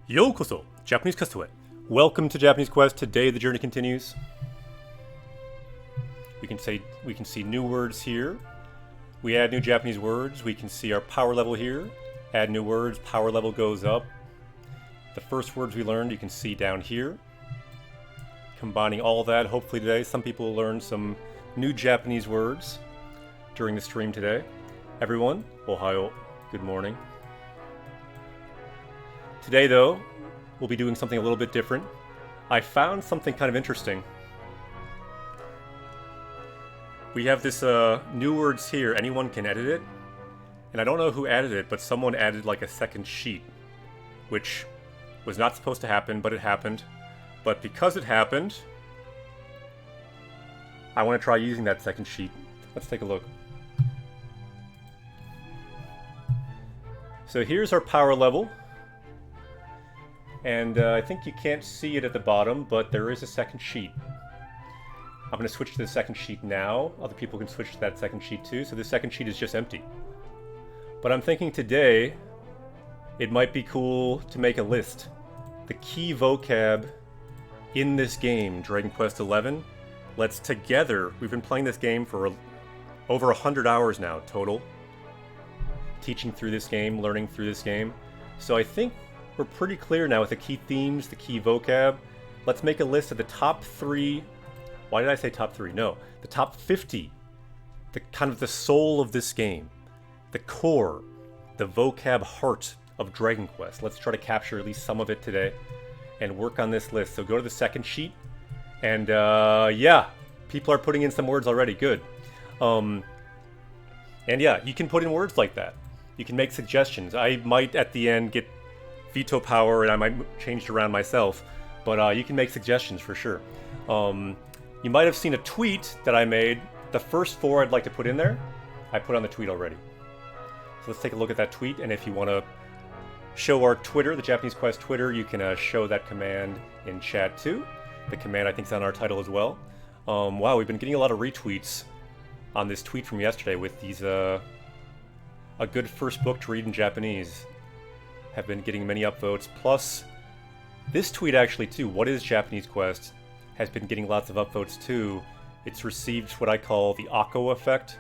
Yokoso, Japanese Quest to it. Welcome to Japanese Quest. Today the journey continues. We can see new words here. We add new Japanese words. We can see our power level here. Add new words, power level goes up. The first words we learned you can see down here. Combining all that, hopefully today, some people will learn some new Japanese words during the stream today. Everyone, ohayo, good morning. Today though, we'll be doing something a little bit different. I found something kind of interesting. We have this new words here, anyone can edit it. And I don't know who added it, but someone added like a second sheet, which was not supposed to happen, but it happened. But because it happened, I want to try using that second sheet. Let's take a look. So here's our power level. And I think you can't see it at the bottom, but there is a second sheet. I'm going to switch to the second sheet now. Other people can switch to that second sheet too. So the second sheet is just empty. But I'm thinking today, it might be cool to make a list. The key vocab in this game, Dragon Quest XI. Let's together, we've been playing this game for over 100 hours now total. Teaching through this game, learning through this game. So I think we're pretty clear now with the key themes, the key vocab. Let's make a list of the top 3. Why did I say top 3? No, the top 50. The kind of the soul of this game. The core, the vocab heart of Dragon Quest. Let's try to capture at least some of it today and work on this list. So go to the second sheet. And yeah, people are putting in some words already. Good. And yeah, you can put in words like that. You can make suggestions. I might at the end get veto power and I might change it around myself. But you can make suggestions for sure. You might have seen a tweet that I made. The first 4 I'd like to put in there, I put on the tweet already. So let's take a look at that tweet. And if you want to show our Twitter, the Japanese Quest Twitter, you can show that command in chat too. The command I think is on our title as well. Wow, we've been getting a lot of retweets on this tweet from yesterday with these, a good first book to read in Japanese. Have been getting many upvotes. Plus, this tweet actually too, what is Japanese Quest, has been getting lots of upvotes too. It's received what I call the Akko effect.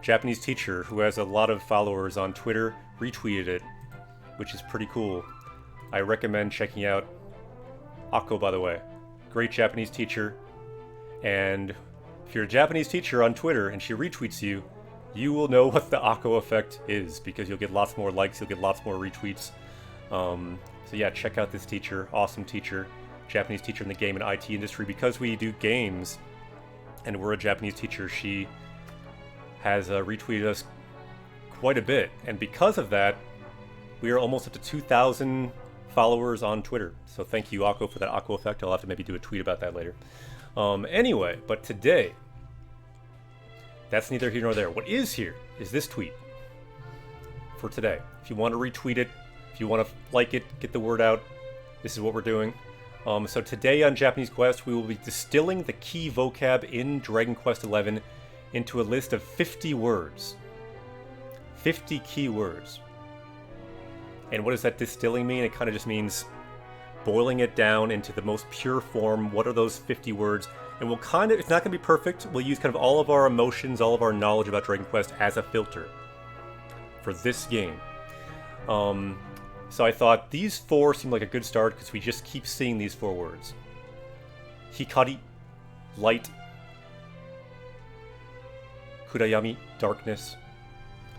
Japanese teacher who has a lot of followers on Twitter retweeted it, which is pretty cool. I recommend checking out Akko, by the way. Great Japanese teacher. And if you're a Japanese teacher on Twitter and she retweets you, you will know what the Akko effect is because you'll get lots more likes, you'll get lots more retweets. So yeah, check out this teacher, awesome teacher, Japanese teacher in the game and IT industry. Because we do games and we're a Japanese teacher, she has retweeted us quite a bit. And because of that, we are almost up to 2,000 followers on Twitter. So thank you, Akko, for that Akko effect. I'll have to maybe do a tweet about that later. Anyway, but today, that's neither here nor there. What is here is this tweet for today. If you want to retweet it, if you want to like it, get the word out, this is what we're doing. So today on Japanese Quest, we will be distilling the key vocab in Dragon Quest XI into a list of 50 words. 50 key words. And what does that distilling mean? It kind of just means boiling it down into the most pure form. What are those 50 words? And we'll kind of, it's not going to be perfect. We'll use kind of all of our emotions, all of our knowledge about Dragon Quest as a filter for this game. So I thought these 4 seemed like a good start because we just keep seeing these 4 words. Hikari, light. Kurayami, darkness.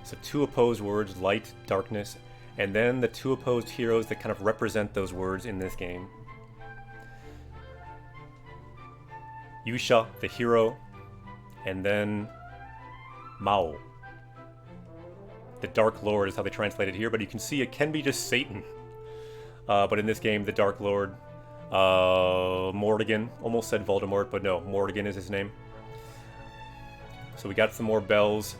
So 2 opposed words, light, darkness. And then the 2 opposed heroes that kind of represent those words in this game. Yusha, the hero, and then Mao. The Dark Lord is how they translate it here, but you can see it can be just Satan. But in this game, the Dark Lord, Morrigan, almost said Voldemort, but no, Morrigan is his name. So we got some more bells,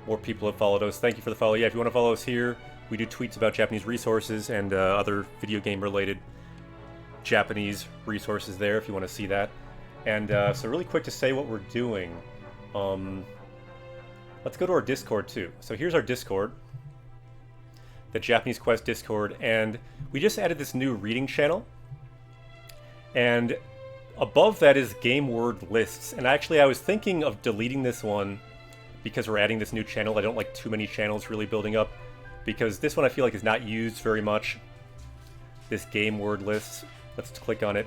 more people have followed us. Thank you for the follow. Yeah, if you want to follow us here, we do tweets about Japanese resources and other video game related Japanese resources there if you want to see that. And so really quick to say what we're doing. Let's go to our Discord too. So here's our Discord. the Japanese Quest Discord, and we just added this new reading channel. And above that is game word lists. And actually, I was thinking of deleting this one because we're adding this new channel. I don't like too many channels really building up, because this one I feel like is not used very much. This game word list. Let's click on it.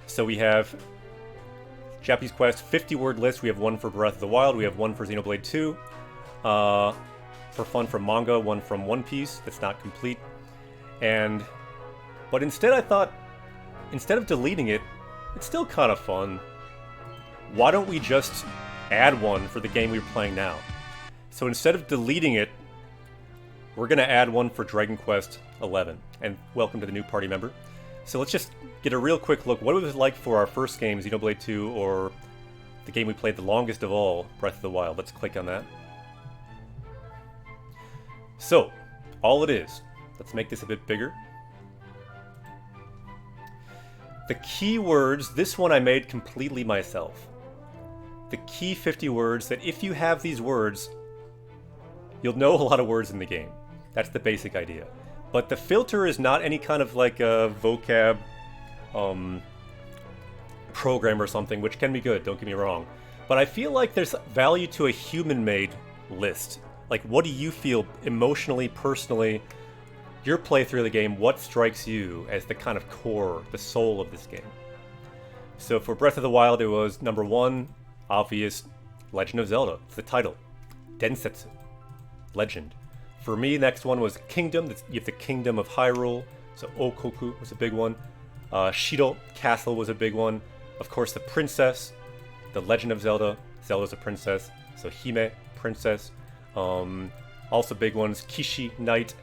So we have Japanese Quest 50 word list. We have one for Breath of the Wild. We have one for Xenoblade 2. For fun from manga, one from One Piece. That's not complete. But instead I thought, instead of deleting it, it's still kind of fun. Why don't we just add one for the game we're playing now? So instead of deleting it, we're going to add one for Dragon Quest 11. And welcome to the new party member. So let's just get a real quick look. What was it like for our first game, Xenoblade 2, or the game we played the longest of all, Breath of the Wild? Let's click on that. So, all it is, let's make this a bit bigger. The keywords, this one I made completely myself. The key 50 words that if you have these words, you'll know a lot of words in the game. That's the basic idea. But the filter is not any kind of like a vocab program or something, which can be good, don't get me wrong. But I feel like there's value to a human-made list. Like, what do you feel emotionally, personally, your playthrough of the game, what strikes you as the kind of core, the soul of this game? So for Breath of the Wild, it was number 1, obvious, Legend of Zelda. It's the title. Densetsu. Legend. For me, next one was Kingdom. You have the Kingdom of Hyrule. So Okoku was a big one. Shido, Castle, was a big one. Of course, the Princess. The Legend of Zelda. Zelda's a princess. So Hime, Princess. Also big ones, Kishi, Knight,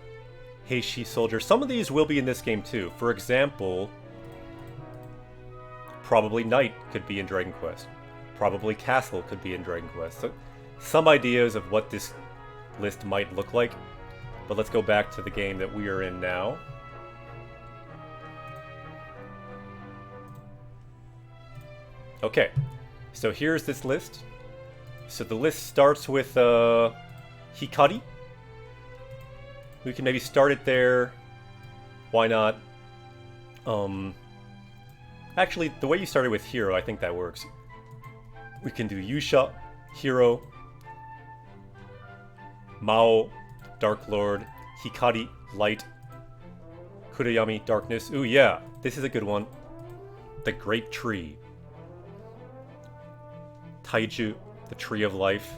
Heishi, Soldier. Some of these will be in this game too. For example, probably Knight could be in Dragon Quest. Probably Castle could be in Dragon Quest. So some ideas of what this list might look like. But let's go back to the game that we are in now. Okay, so here's this list. So the list starts with Hikari. We can maybe start it there. Why not? Actually, the way you started with Hero, I think that works. We can do Yusha, Hero, Mao, Dark Lord, Hikari, Light, Kurayami, Darkness. Ooh, yeah, this is a good one. The Great Tree. Taiju, the Tree of Life.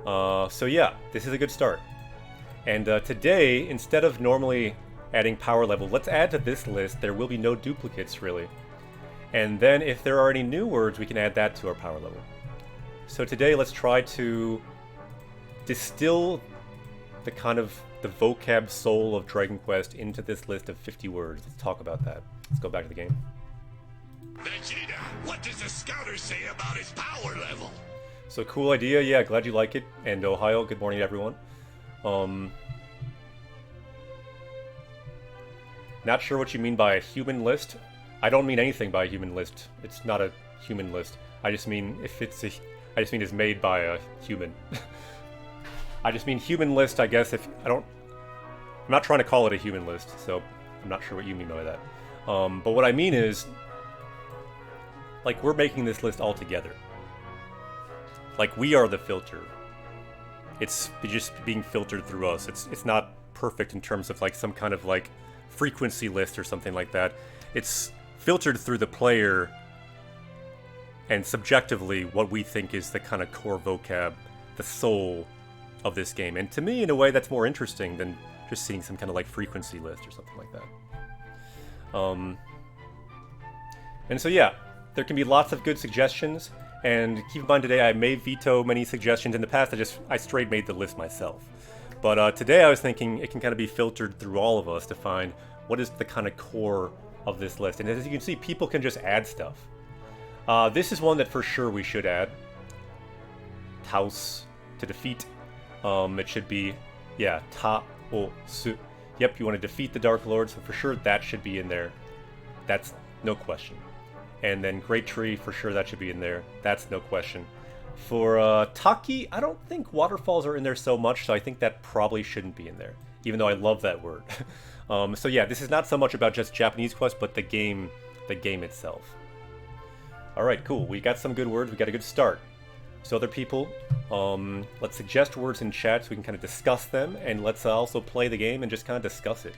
So yeah, this is a good start. And today, instead of normally adding power level, let's add to this list. There will be no duplicates, really. And then if there are any new words, we can add that to our power level. So today, let's try to distill the kind of the vocab soul of Dragon Quest into this list of 50 words. Let's talk about that. Let's go back to the game. Vegeta, what does the scouter say about his power level? So cool idea, yeah, glad you like it. And Ohio, good morning everyone. Not sure what you mean by a human list. I don't mean anything by a human list. It's not a human list. I just mean it's made by a human. I just mean human list, I guess. I'm not trying to call it a human list, so I'm not sure what you mean by that. But what I mean is, like, we're making this list all together. Like, we are the filter. It's just being filtered through us. It's not perfect in terms of, like, some kind of, like, frequency list or something like that. It's filtered through the player and subjectively what we think is the kind of core vocab, the soul of this game. And to me, in a way, that's more interesting than just seeing some kind of, like, frequency list or something like that. And so, yeah, there can be lots of good suggestions. And keep in mind, today I may veto many suggestions. In the past, I straight made the list myself. But today I was thinking it can kind of be filtered through all of us to find what is the kind of core of this list. And as you can see, people can just add stuff. This is one that for sure we should add. Taos, to defeat. It should be, yeah, Ta-o-su. Yep, you want to defeat the Dark Lord, so for sure that should be in there. That's no question. And then Great Tree, for sure that should be in there. That's no question. For Taki, I don't think waterfalls are in there so much, so I think that probably shouldn't be in there. even though I love that word. So yeah, this is not so much about just Japanese Quest, but the game itself. Alright, cool. We got some good words. We got a good start. So other people, let's suggest words in chat so we can kind of discuss them, and let's also play the game and just kind of discuss it.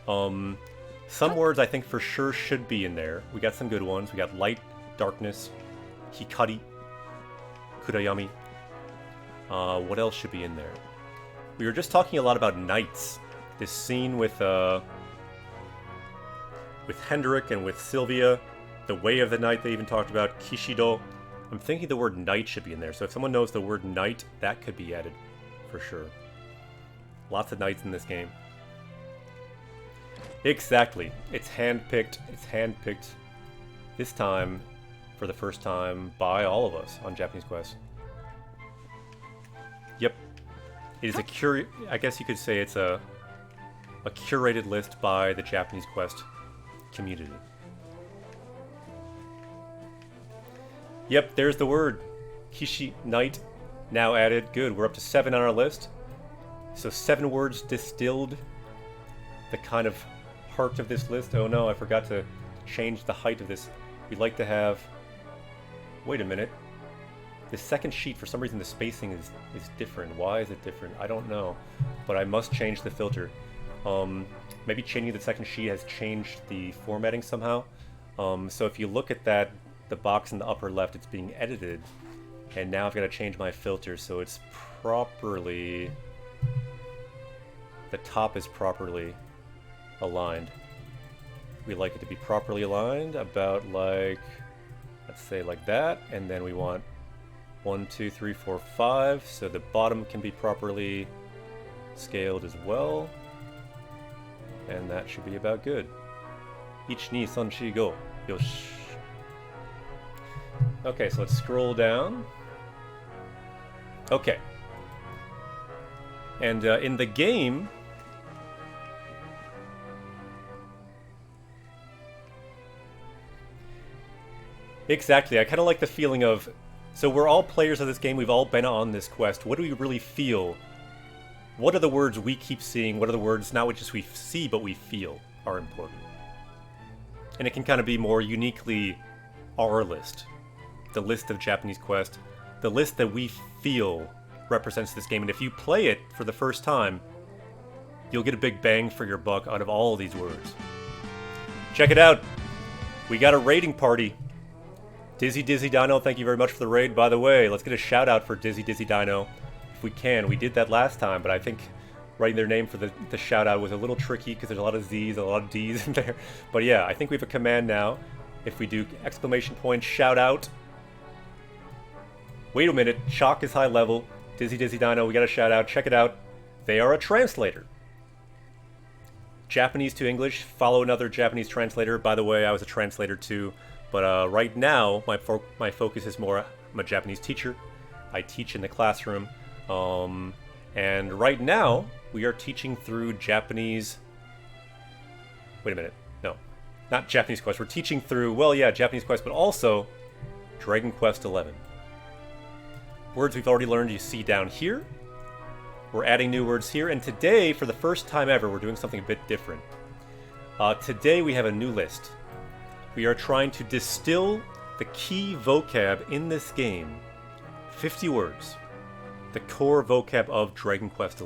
Some words I think for sure should be in there. We got some good ones. We got light, darkness, hikari, kurayami. What else should be in there? We were just talking a lot about knights. This scene with Hendrik and with Sylvia, the way of the knight they even talked about, kishido. I'm thinking the word knight should be in there. So if someone knows the word knight, that could be added for sure. Lots of knights in this game. Exactly. It's handpicked. It's handpicked this time for the first time by all of us on Japanese Quest. Yep. It is a I guess you could say it's a curated list by the Japanese Quest community. Yep, there's the word. Kishi, knight, now added. Good, we're up to 7 on our list. So 7 words distilled. The kind of heart of this list. Oh no, I forgot to change the height of this. We'd like to have... Wait a minute. The second sheet, for some reason the spacing is different. Why is it different? I don't know. But I must change the filter. Maybe changing the second sheet has changed the formatting somehow. So if you look at that, the box in the upper left, it's being edited. And now I've got to change my filter so it's properly... The top is properly aligned. We like it to be properly aligned, about like... Let's say like that. And then we want 1, 2, 3, 4, 5. So the bottom can be properly scaled as well. And that should be about good. 1, 2, 3, 4, 5. Yosh. Okay, so let's scroll down. Okay. And in the game... Exactly, I kind of like the feeling of... So we're all players of this game, we've all been on this quest. What do we really feel? What are the words we keep seeing? What are the words, not just we see, but we feel are important? And it can kind of be more uniquely our list. The list of Japanese Quest. The list that we feel represents this game. And if you play it for the first time, you'll get a big bang for your buck out of all of these words. Check it out! We got a raiding party. Dizzy Dino, thank you very much for the raid. By the way, let's get a shout out for Dizzy Dino. If we can. We did that last time, but I think writing their name for the shout out was a little tricky because there's a lot of Z's, a lot of D's in there. But yeah, I think we have a command now. If we do exclamation point shout out. Wait a minute, Chalk is high level. Dizzy Dino, we got a shout out. Check it out. They are a translator. Japanese to English. Follow another Japanese translator. By the way, I was a translator too. But right now, my focus is more, I'm a Japanese teacher. I teach in the classroom. And right now, we are teaching through Japanese... Wait a minute. No. Not Japanese Quest. We're teaching through, well, yeah, Japanese Quest, but also Dragon Quest XI. Words we've already learned you see down here. We're adding new words here. And today, for the first time ever, we're doing something a bit different. Today, we have a new list. We are trying to distill the key vocab in this game. 50 words. The core vocab of Dragon Quest XI.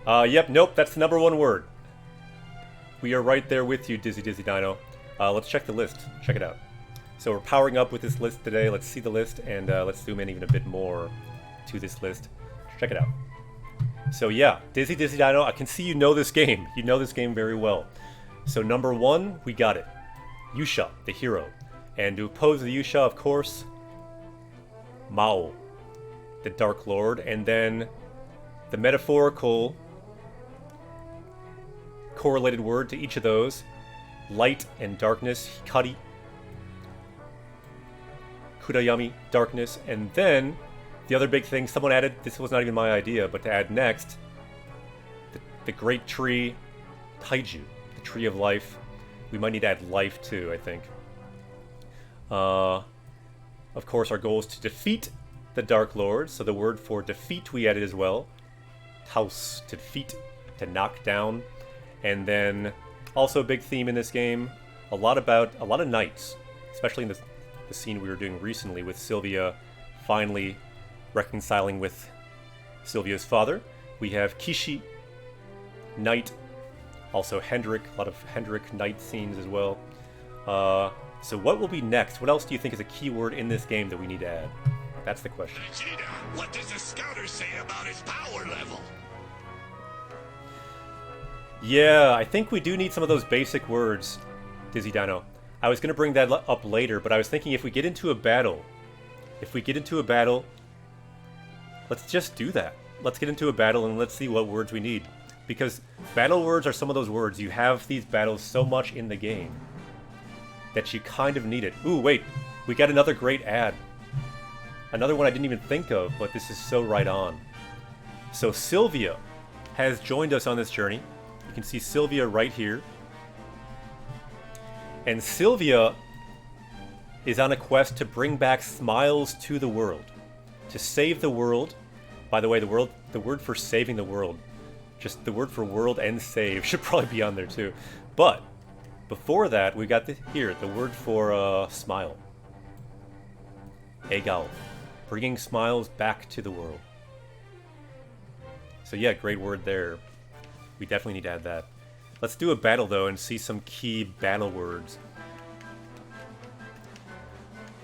Yep, nope, that's the number 1 word. We are right there with you, Dizzy Dino. Let's check the list. Check it out. So we're powering up with this list today. Let's see the list, and let's zoom in even a bit more to this list. Check it out. So yeah, Dizzy Dino, I can see you know this game. You know this game very well. So number 1, we got it. Yusha, the hero. And to oppose the Yusha, of course, Mao, the Dark Lord. And then the metaphorical correlated word to each of those. Light and darkness, hikari. Kurayami, darkness. And then the other big thing someone added, this was not even my idea, but to add next, the great tree, Taiju. Tree of life. We might need to add life too, I think. Of course, our goal is to defeat the Dark Lord, so the word for defeat we added as well. taus, to defeat, to knock down. And then also a big theme in this game, a lot of knights, especially in the scene we were doing recently with Sylvia finally reconciling with Sylvia's father. We have Kishi, knight, also Hendrik, a lot of Hendrik knight scenes as well. So what will be next? What else do you think is a keyword in this game that we need to add? That's the question. Vegeta, what does the scouter say about his power level? Yeah, I think we do need some of those basic words, Dizzy Dino. I was going to bring that up later, but I was thinking if we get into a battle, let's just do that. Let's get into a battle and let's see what words we need. Because battle words are some of those words. You have these battles so much in the game that you kind of need it. Ooh, wait. We got another great ad. Another one I didn't even think of, but this is so right on. So Sylvia has joined us on this journey. You can see Sylvia right here. And Sylvia is on a quest to bring back smiles to the world. To save the world. By the way, the word for saving the world, just the word for world and save should probably be on there too. But before that, we got the word for smile. Egao. Bringing smiles back to the world. So yeah, great word there. We definitely need to add that. Let's do a battle though and see some key battle words.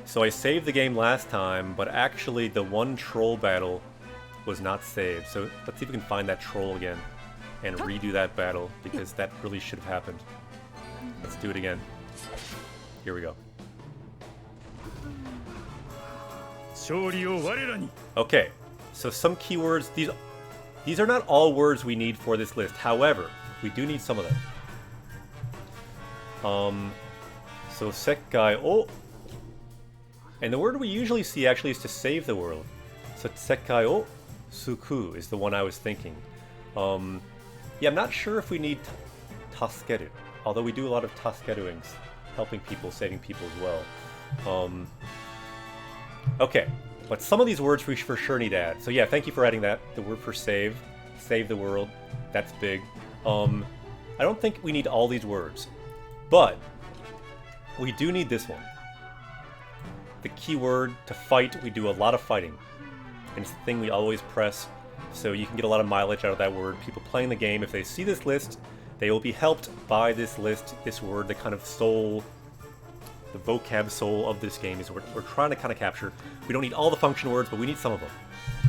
So I saved the game last time, but actually the one troll battle was not saved. So let's see if we can find that troll again and redo that battle, because that really should have happened. Let's do it again. Here we go. Okay, so some keywords. These are not all words we need for this list. However, we do need some of them. So Sekkai. Oh! And the word we usually see actually is to save the world. So Sekkai o Suku is the one I was thinking. Yeah, I'm not sure if we need Taskeru. Although we do a lot of Taskeruings, helping people, saving people as well. Okay, but some of these words we for sure need to add. So yeah, thank you for adding that. The word for save the world, that's big. I don't think we need all these words, but we do need this one. The keyword to fight, we do a lot of fighting. And it's the thing we always press, so you can get a lot of mileage out of that word. People playing the game, if they see this list, they will be helped by this list, this word, the kind of soul, the vocab soul of this game is what we're trying to kind of capture. We don't need all the function words, but we need some of them,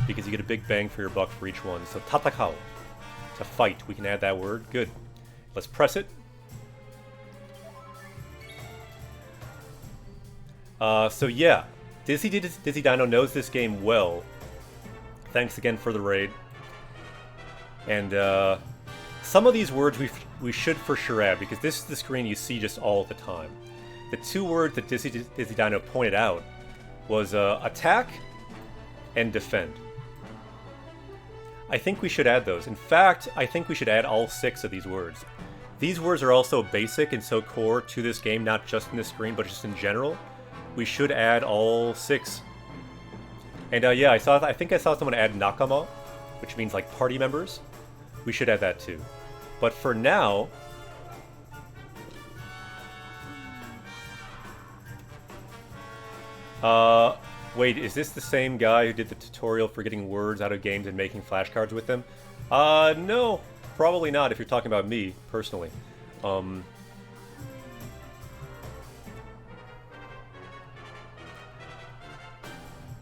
because you get a big bang for your buck for each one. So tatakao, to fight, we can add that word. Good. Let's press it. So yeah, Dizzy Dino knows this game well. Thanks again for the raid. And some of these words we should for sure add, because this is the screen you see just all the time. The two words that Dizzy Dino pointed out was attack and defend. I think we should add those. In fact, I think we should add all 6 of these words. These words are also basic and so core to this game, not just in this screen, but just in general. We should add all 6. And yeah, I think I saw someone add nakama, which means like party members. We should add that too. But for now, wait, is this the same guy who did the tutorial for getting words out of games and making flashcards with them? No, probably not if you're talking about me, personally.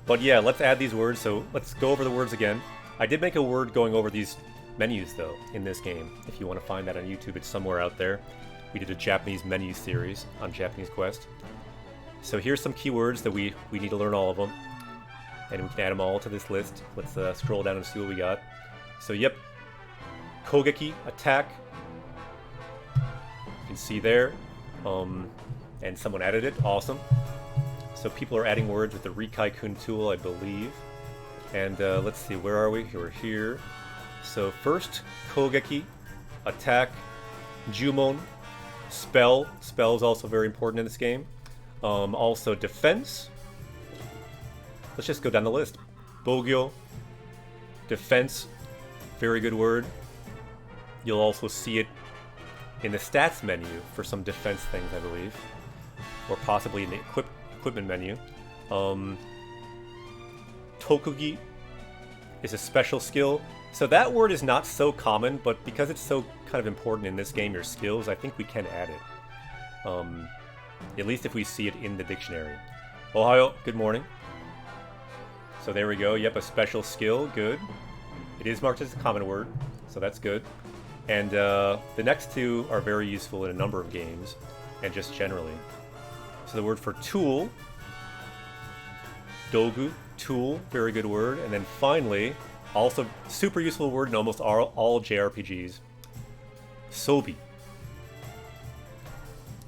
But yeah, let's add these words, so let's go over the words again. I did make a word going over these menus, though, in this game. If you want to find that on YouTube, it's somewhere out there. We did a Japanese menu series on Japanese Quest. So here's some keywords that we need to learn all of them. And we can add them all to this list. Let's scroll down and see what we got. So yep, Kogeki, attack. You can see there. And someone added it, awesome. So people are adding words with the Rikai-kun tool, I believe. And let's see, where are we? We're here. So first, Kogeki, attack, Jumon, spell. Spell is also very important in this game. Also defense. Let's just go down the list. Bogyo, defense, very good word. You'll also see it in the stats menu for some defense things, I believe. Or possibly in the equipment menu. Tokugi is a special skill. So that word is not so common, but because it's so kind of important in this game, your skills, I think we can add it. At least if we see it in the dictionary. Ohayo, good morning. So there we go. Yep, a special skill. Good. It is marked as a common word, so that's good. And the next two are very useful in a number of games, and just generally. So the word for tool, dogu, tool, very good word. And then finally, also super useful word in almost all JRPGs, sobi,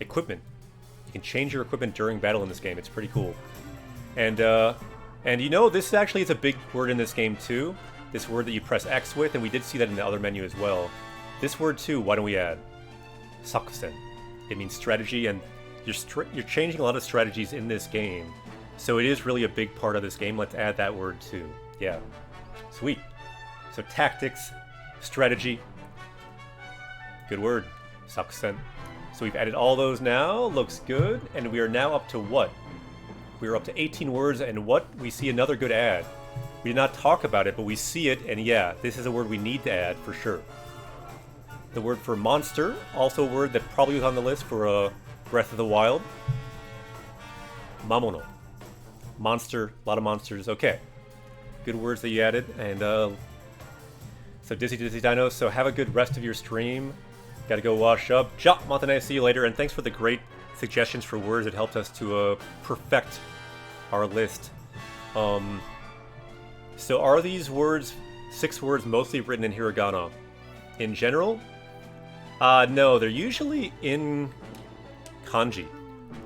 equipment. You can change your equipment during battle in this game. It's pretty cool. And you know, this actually is a big word in this game too. This word that you press X with, and we did see that in the other menu as well. This word too, why don't we add? Sakusen. It means strategy, and you're changing a lot of strategies in this game. So it is really a big part of this game. Let's add that word too. Yeah. Sweet. So tactics, strategy. Good word. Sakusen. So we've added all those now. Looks good. And we are now up to what? We are up to 18 words, and what? We see another good add. We did not talk about it, but we see it, and yeah, this is a word we need to add for sure. The word for monster, also a word that probably was on the list for Breath of the Wild. Mamono. Monster, a lot of monsters. Okay. Good words that you added, and so Dizzy Dino, so have a good rest of your stream. Gotta go wash up. Ja, Montane, see you later, and thanks for the great suggestions for words. It helped us to perfect our list. So are these words, 6 words, mostly written in hiragana in general? No, they're usually in kanji.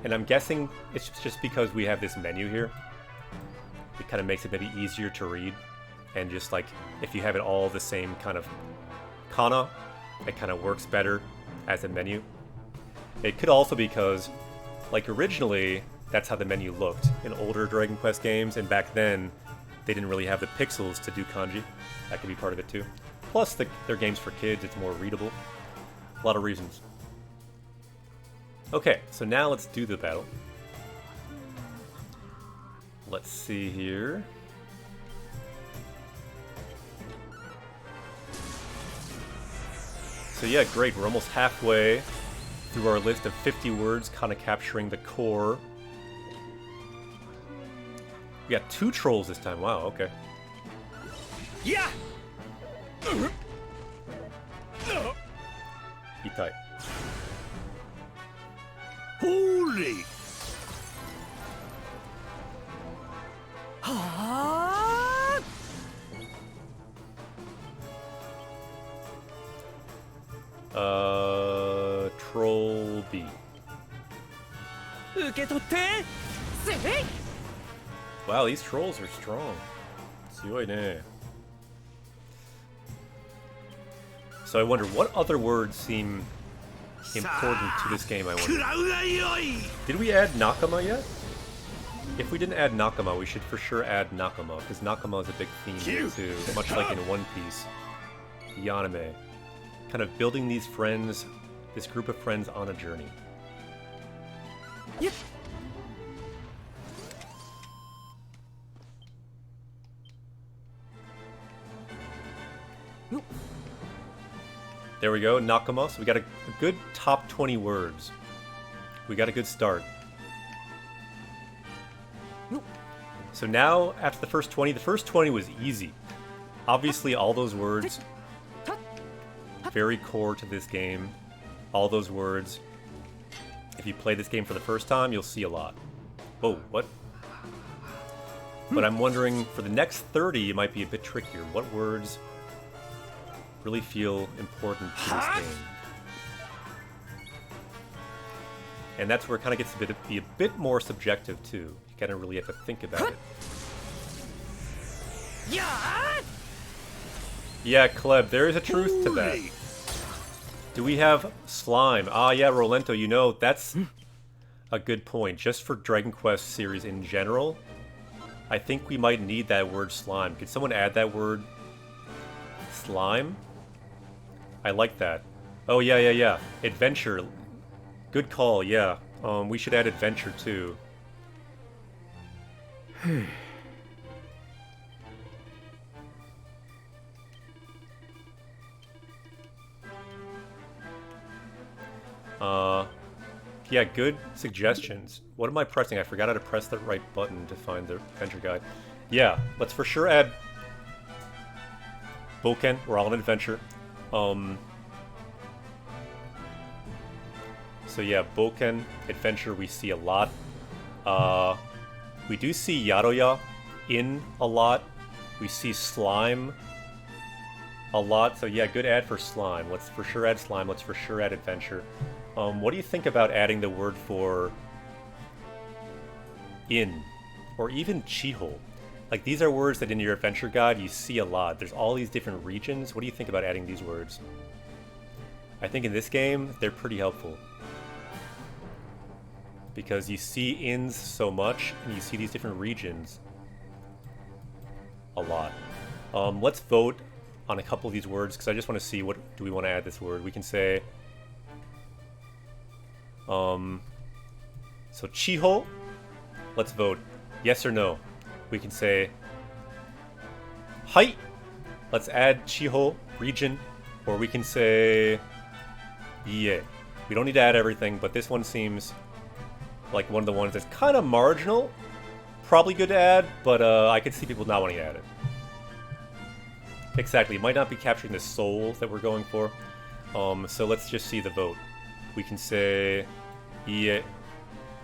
And I'm guessing it's just because we have this menu here. It kind of makes it maybe easier to read. And just like, if you have it all the same kind of kana, it kind of works better as a menu. It could also be because, like originally, that's how the menu looked in older Dragon Quest games, and back then, they didn't really have the pixels to do kanji. That could be part of it too. Plus, they're games for kids, it's more readable. A lot of reasons. Okay, so now let's do the battle. Let's see here. So yeah, great, we're almost halfway through our list of 50 words, kind of capturing the core. We got 2 trolls this time, wow, okay. Yeah. Itai. Holy. Troll B. Wow, these trolls are strong. Tsuyoi ne. So I wonder, what other words seem important to this game, I wonder. Did we add Nakama yet? If we didn't add Nakama, we should for sure add Nakama, because Nakama is a big theme here too, much like in One Piece, the anime. Kind of building these friends, this group of friends on a journey. Yep. There we go, Nakama. So we got a good top 20 words. We got a good start. So now, after the first 20 was easy. Obviously, all those words, very core to this game. All those words. If you play this game for the first time, you'll see a lot. Whoa, what? But I'm wondering, for the next 30, it might be a bit trickier. What words really feel important to this game? And that's where it kind of gets to be a bit more subjective, too. You kind of really have to think about it. Yeah, Kleb, there is a truth to that. Do we have slime? Ah, yeah, Rolento, you know, that's a good point. Just for Dragon Quest series in general, I think we might need that word slime. Could someone add that word? slime. I like that. Oh, yeah. Adventure. Good call, yeah. We should add adventure, too. Yeah, good suggestions. What am I pressing? I forgot how to press the right button to find the adventure guide. Yeah, let's for sure add Boken. We're all in adventure. So yeah, Boken, adventure, we see a lot. We do see Yaroya in a lot. We see slime a lot. So yeah, good add for slime. Let's for sure add slime. Let's for sure add adventure. What do you think about adding the word for in? Or even Chiho? Like, these are words that in your adventure guide you see a lot. There's all these different regions. What do you think about adding these words? I think in this game, they're pretty helpful. Because you see ins so much, and you see these different regions a lot. Let's vote on a couple of these words, because I just want to see what do we want to add this word. We can say... So Chiho, let's vote yes or no. We can say Hai, let's add Chiho region, or we can say Ie. We don't need to add everything, but this one seems like one of the ones that's kind of marginal. Probably good to add, but I could see people not wanting to add it. Exactly, it might not be capturing the soul that we're going for. So let's just see the vote. We can say Ie.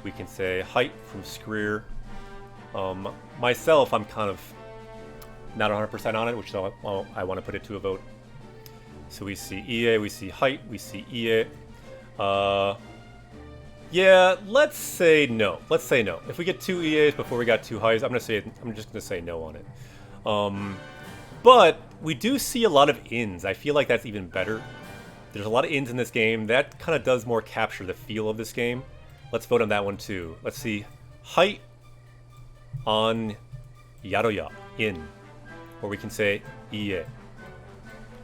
We can say height from Screer. Myself, I'm kind of not 100% on it, which is why I want to put it to a vote. So we see Ie, we see height, we see Ie. Yeah, let's say no. Let's say no. If we get 2 EAs before we got 2 highs, I'm just gonna say no on it. But we do see a lot of ins. I feel like that's even better. There's a lot of ins in this game. That kind of does more capture the feel of this game. Let's vote on that one too. Let's see. Height on Yaroya, in. Or we can say Ie.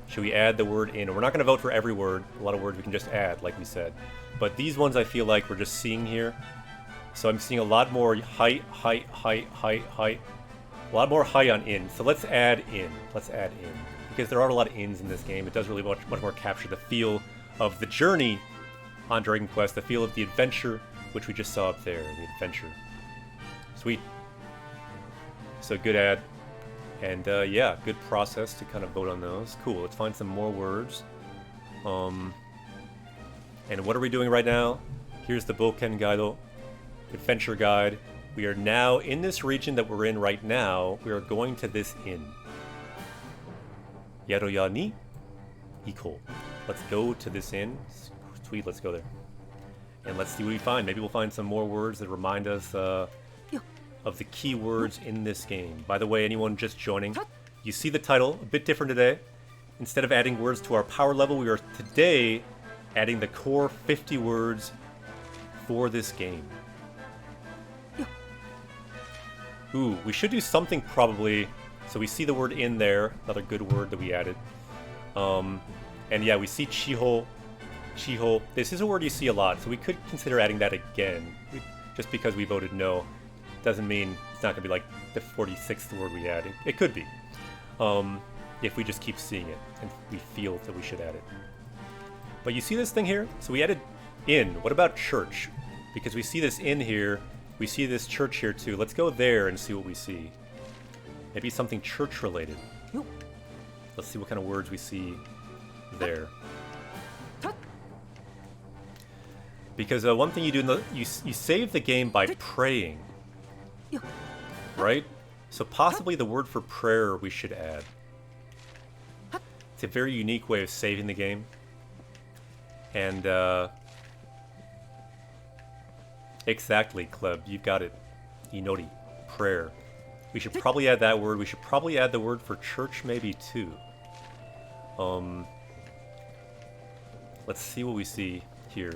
Should we add the word in? We're not going to vote for every word. A lot of words we can just add, like we said. But these ones I feel like we're just seeing here. So I'm seeing a lot more height. A lot more high on in. So let's add in. Let's add in. Because there are a lot of ins in this game. It does really much more capture the feel of the journey on Dragon Quest. The feel of the adventure, which we just saw up there. The adventure. Sweet. So good add. And yeah, good process to kind of vote on those. Cool, let's find some more words. And what are we doing right now? Here's the Boken Guide, Adventure Guide. We are now in this region that we're in right now. We are going to this inn. Yaroya ni Iko. Let's go to this inn. Sweet, let's go there. And let's see what we find. Maybe we'll find some more words that remind us of the key words in this game. By the way, anyone just joining, you see the title, a bit different today. Instead of adding words to our power level, we are today adding the core 50 words for this game. Ooh, we should do something probably. So we see the word in there, another good word that we added. And yeah, we see Chiho. Chiho. This is a word you see a lot, so we could consider adding that again. Just because we voted no doesn't mean it's not going to be like the 46th word we add. It could be. If we just keep seeing it and we feel that we should add it. But you see this thing here? So we added in. What about church? Because we see this in here. We see this church here too. Let's go there and see what we see. Maybe something church related. Let's see what kind of words we see there. Because one thing you do, you save the game by praying. Right? So possibly the word for prayer we should add. It's a very unique way of saving the game. And, exactly, Kleb, you've got it. Inori, prayer. We should probably add that word. We should probably add the word for church maybe too. Let's see what we see here.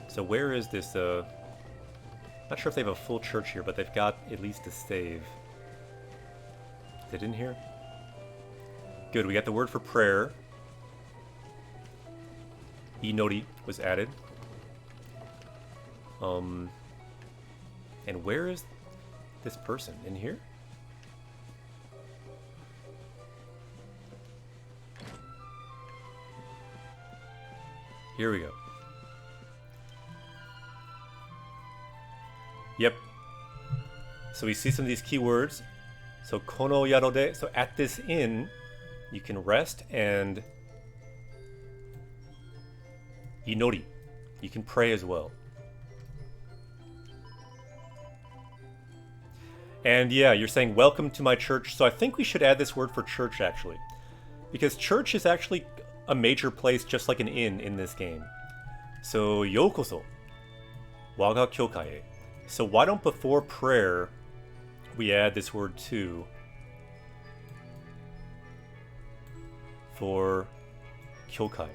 So where is this, not sure if they have a full church here, but they've got at least a stave. Is it in here? good. We got the word for prayer. Inori was added. And where is this person? In here? Here we go. Yep. So we see some of these keywords. So kono yarode. So at this inn, you can rest, and inori. You can pray as well. And yeah, you're saying welcome to my church. So I think we should add this word for church actually, because church is actually a major place, just like an inn in this game. So yokoso waga kyokai e. So why don't before prayer we add this word to for kyokai,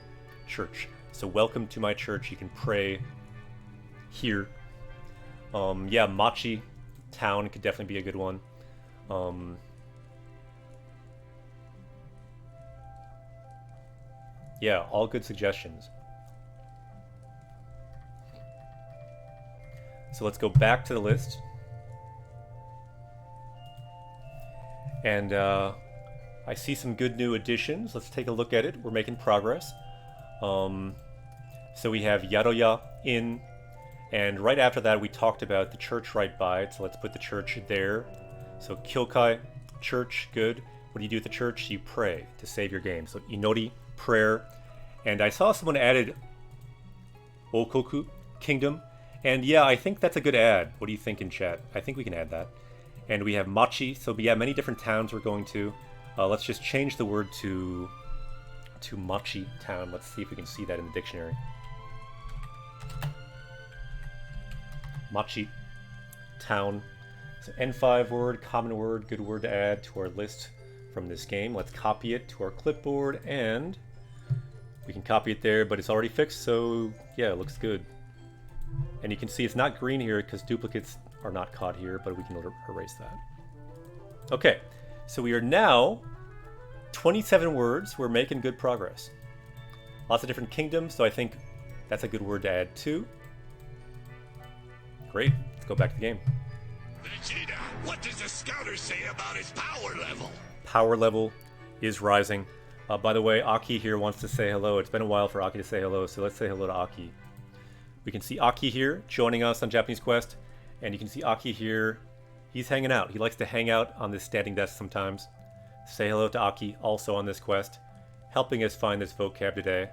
church. So welcome to my church. You can pray here. Yeah, machi, town could definitely be a good one. Yeah, all good suggestions. So let's go back to the list. And I see some good new additions. Let's take a look at it. We're making progress. So we have Yadoya Inn, and right after that we talked about the church right by it, so let's put the church there. So Kyokai, church, good. What do you do at the church? You pray to save your game. So Inori, prayer. And I saw someone added Okoku, kingdom. And yeah, I think that's a good add. What do you think in chat? I think we can add that. And we have Machi, so yeah, many different towns we're going to. Let's just change the word to Machi town. Let's see if we can see that in the dictionary. Machi town. So N5 word, common word, good word to add to our list from this game. Let's copy it to our clipboard, and we can copy it there, but it's already fixed, so yeah, it looks good. And you can see it's not green here because duplicates are not caught here, but we can erase that. Okay, so we are now 27 words. We're making good progress. Lots of different kingdoms, so I think that's a good word to add too. Great, let's go back to the game. Vegeta, what does the scouter say about his power level? Power level is rising. By the way, Aki here wants to say hello. It's been a while for Aki to say hello, so let's say hello to Aki. We can see Aki here joining us on Japanese Quest, and you can see Aki here. He's hanging out. He likes to hang out on this standing desk sometimes. Say hello to Aki, also on this quest, helping us find this vocab today.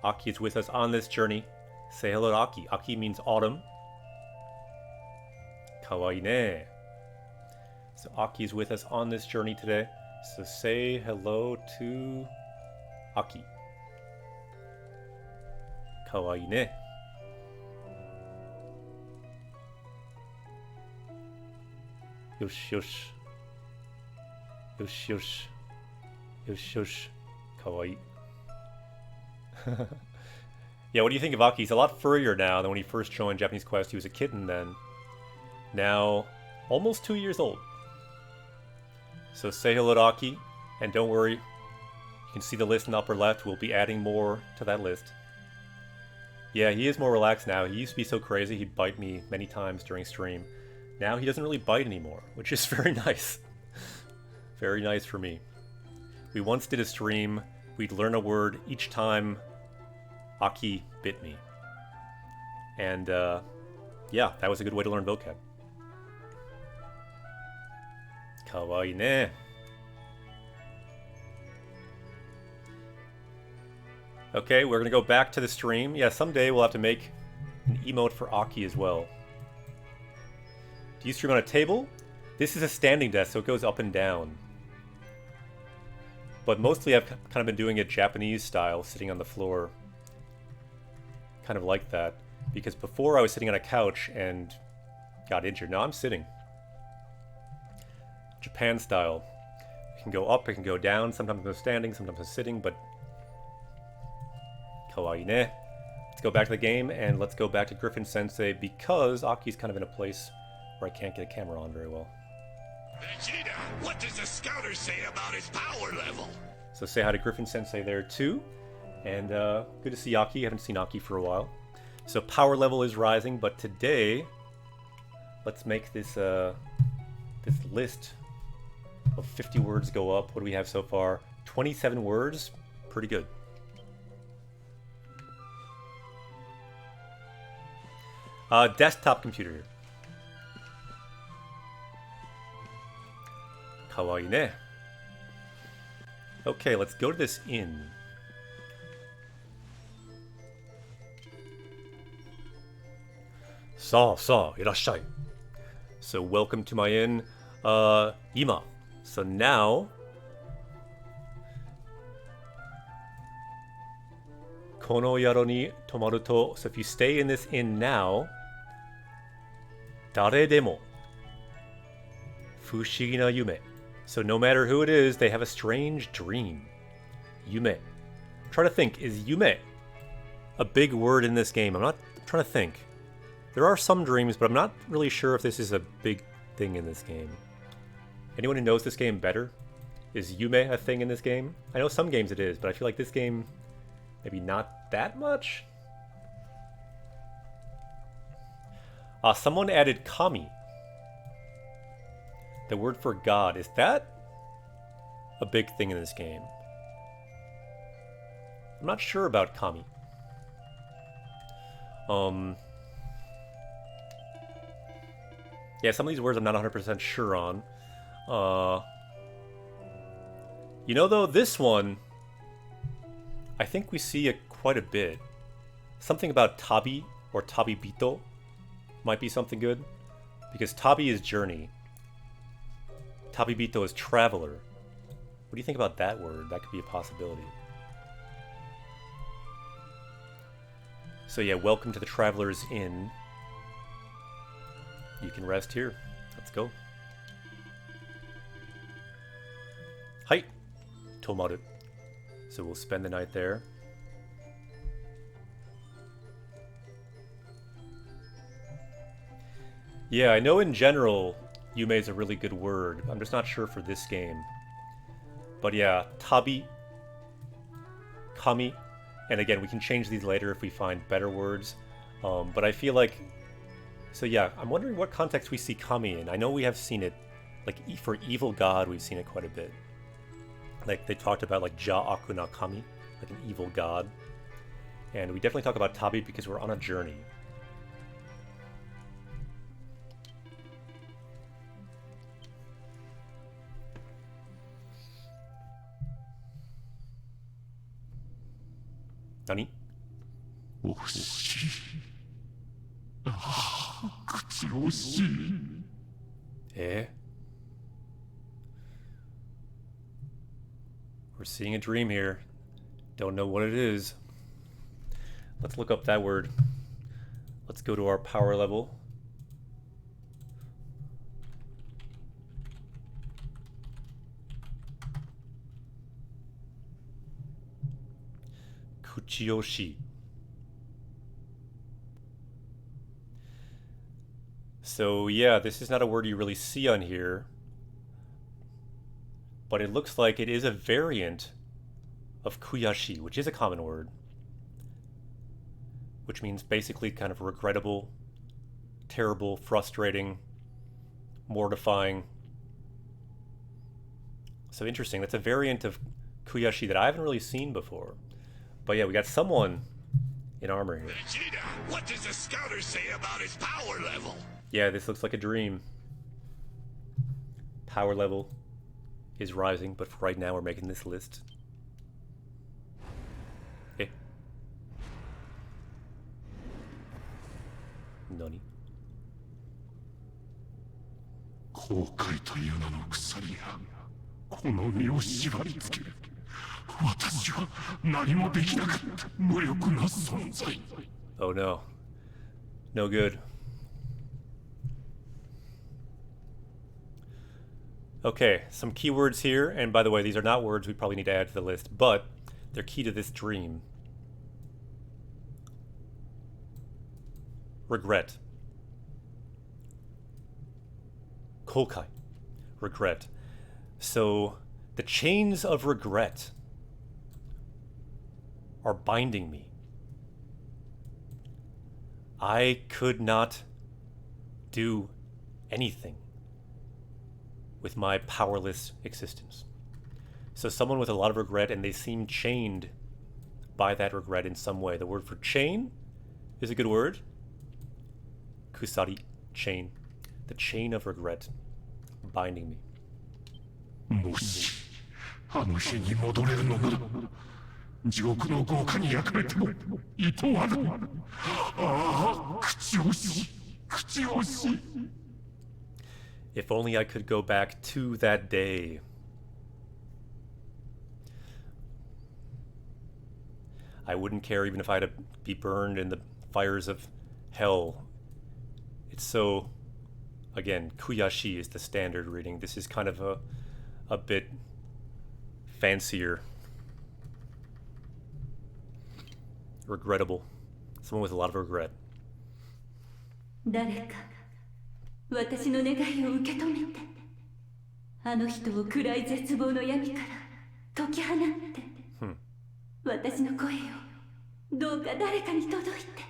Aki is with us on this journey. Say hello to Aki. Aki means autumn. Kawaii ne. So Aki is with us on this journey today. So say hello to Aki. Kawaii ne. Yosh yosh. Yosh yosh. Yosh yosh. Kawaii. Yeah, what do you think of Aki? He's a lot furrier now than when he first joined Japanese Quest. He was a kitten then. Now, almost 2 years old. So say hello to Aki, and don't worry, you can see the list in the upper left. We'll be adding more to that list. Yeah, he is more relaxed now. He used to be so crazy, he'd bite me many times during stream. Now he doesn't really bite anymore, which is very nice. Very nice for me. We once did a stream, we'd learn a word each time Aki bit me. And yeah, that was a good way to learn vocab. Kawaii ne. Okay, we're gonna go back to the stream. Yeah, someday we'll have to make an emote for Aki as well. Do you stream on a table? This is a standing desk, so it goes up and down. But mostly I've kind of been doing it Japanese style, sitting on the floor. Kind of like that. Because before I was sitting on a couch and got injured. Now I'm sitting. Japan style. It can go up, it can go down. Sometimes I'm standing, sometimes I'm sitting, but kawaii ne. Let's go back to the game, and let's go back to Griffin Sensei, because Aki's kind of in a place where I can't get a camera on very well. Vegeta, what does the scouter say about his power level? So say hi to Griffin Sensei there too. And good to see Aki. Haven't seen Aki for a while. So power level is rising, but today, let's make this this list of 50 words go up. What do we have so far? 27 words. Pretty good. Desktop computer. Kawaii ne. Okay, let's go to this inn. Sa, irashai. So welcome to my inn. Ima. So now, kono yaro ni tomaru to. So if you stay in this inn now, dare demo fushigi na yume. So no matter who it is, they have a strange dream. Yume. I'm trying to think, is yume a big word in this game? I'm trying to think. There are some dreams, but I'm not really sure if this is a big thing in this game. Anyone who knows this game better? Is yume a thing in this game? I know some games it is, but I feel like this game, maybe not that much? Someone added kami. The word for God. Is that a big thing in this game? I'm not sure about kami. Yeah, some of these words I'm not 100% sure on. You know, though, this one, I think we see it quite a bit. Something about tabi or tabibito might be something good, because tabi is journey. Tabibito is traveler. What do you think about that word? That could be a possibility. So yeah, welcome to the Traveler's Inn. You can rest here. Let's go. Hai! Tomaru. So we'll spend the night there. Yeah, I know in general, yume is a really good word. I'm just not sure for this game. But yeah, tabi, kami, and again, we can change these later if we find better words. But I feel like, so yeah, I'm wondering what context we see kami in. I know we have seen it, like for evil god, we've seen it quite a bit. Like they talked about like ja aku na kami, like an evil god. And we definitely talk about tabi because we're on a journey. Nani? Eh? We're seeing a dream here. Don't know what it is. Let's look up that word. Let's go to our power level. Kuchiyoshi. So yeah, this is not a word you really see on here, but it looks like it is a variant of kuyashi, which is a common word, which means basically kind of regrettable, terrible, frustrating, mortifying. So interesting. That's a variant of kuyashi that I haven't really seen before. But yeah, we got someone in armor here. Vegeta, what does the scouter say about his power level? Yeah, this looks like a dream. Power level is rising, but for right now we're making this list. Eh. Nani? 後悔という名の鎖がこの身を縛り付ける。私は何もできなかった無力な存在。 Oh no. No good. Okay, some keywords here, and by the way, these are not words we probably need to add to the list, but they're key to this dream. Regret. Kokai. Regret. So, the chains of regret are binding me. I could not do anything with my powerless existence. So someone with a lot of regret, and they seem chained by that regret in some way. The word for chain is a good word. Kusari, chain. The chain of regret binding me. もしあの日に戻れるのなら地獄の豪華に焼かれてもいとわぬ。ああ、口惜しい、口惜しい。If only I could go back to that day. I wouldn't care even if I had to be burned in the fires of hell. It's so, again, kuyashi is the standard reading. This is kind of a bit fancier. Regrettable. Someone with a lot of regret. 誰か私の願いを受け止めて、あの人を暗い絶望の闇から解き放って、私の声をどうか誰かに届いて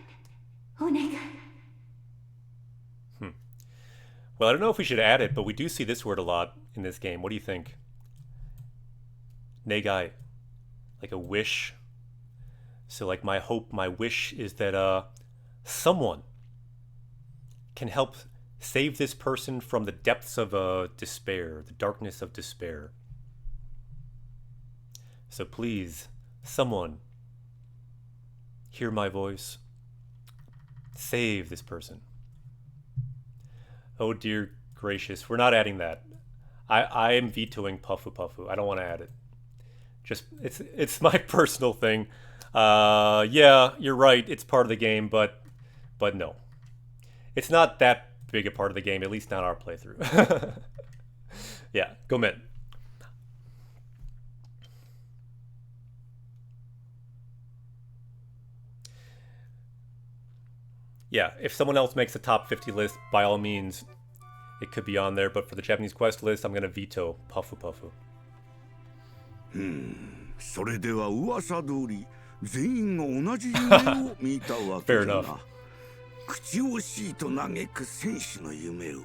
お願い。Well, I don't know if we should add it, but we do see this word a lot in this game. What do you think? Negai, like a wish. So like my hope, my wish is that someone can help save this person from the depths of despair, the darkness of despair. So please, someone, hear my voice. Save this person. Oh dear gracious, we're not adding that. I am vetoing Puffu Puffu. I don't want to add it. Just it's my personal thing. Yeah, you're right. It's part of the game, but no. It's not that big a part of the game, at least not our playthrough. Yeah, gomen. Yeah, if someone else makes a top 50 list, by all means, it could be on there. But for the Japanese Quest list, I'm going to veto Puffu Puffu. それでは噂通り全員が同じ夢を見たわけだな。口惜しいと嘆く戦士の夢を。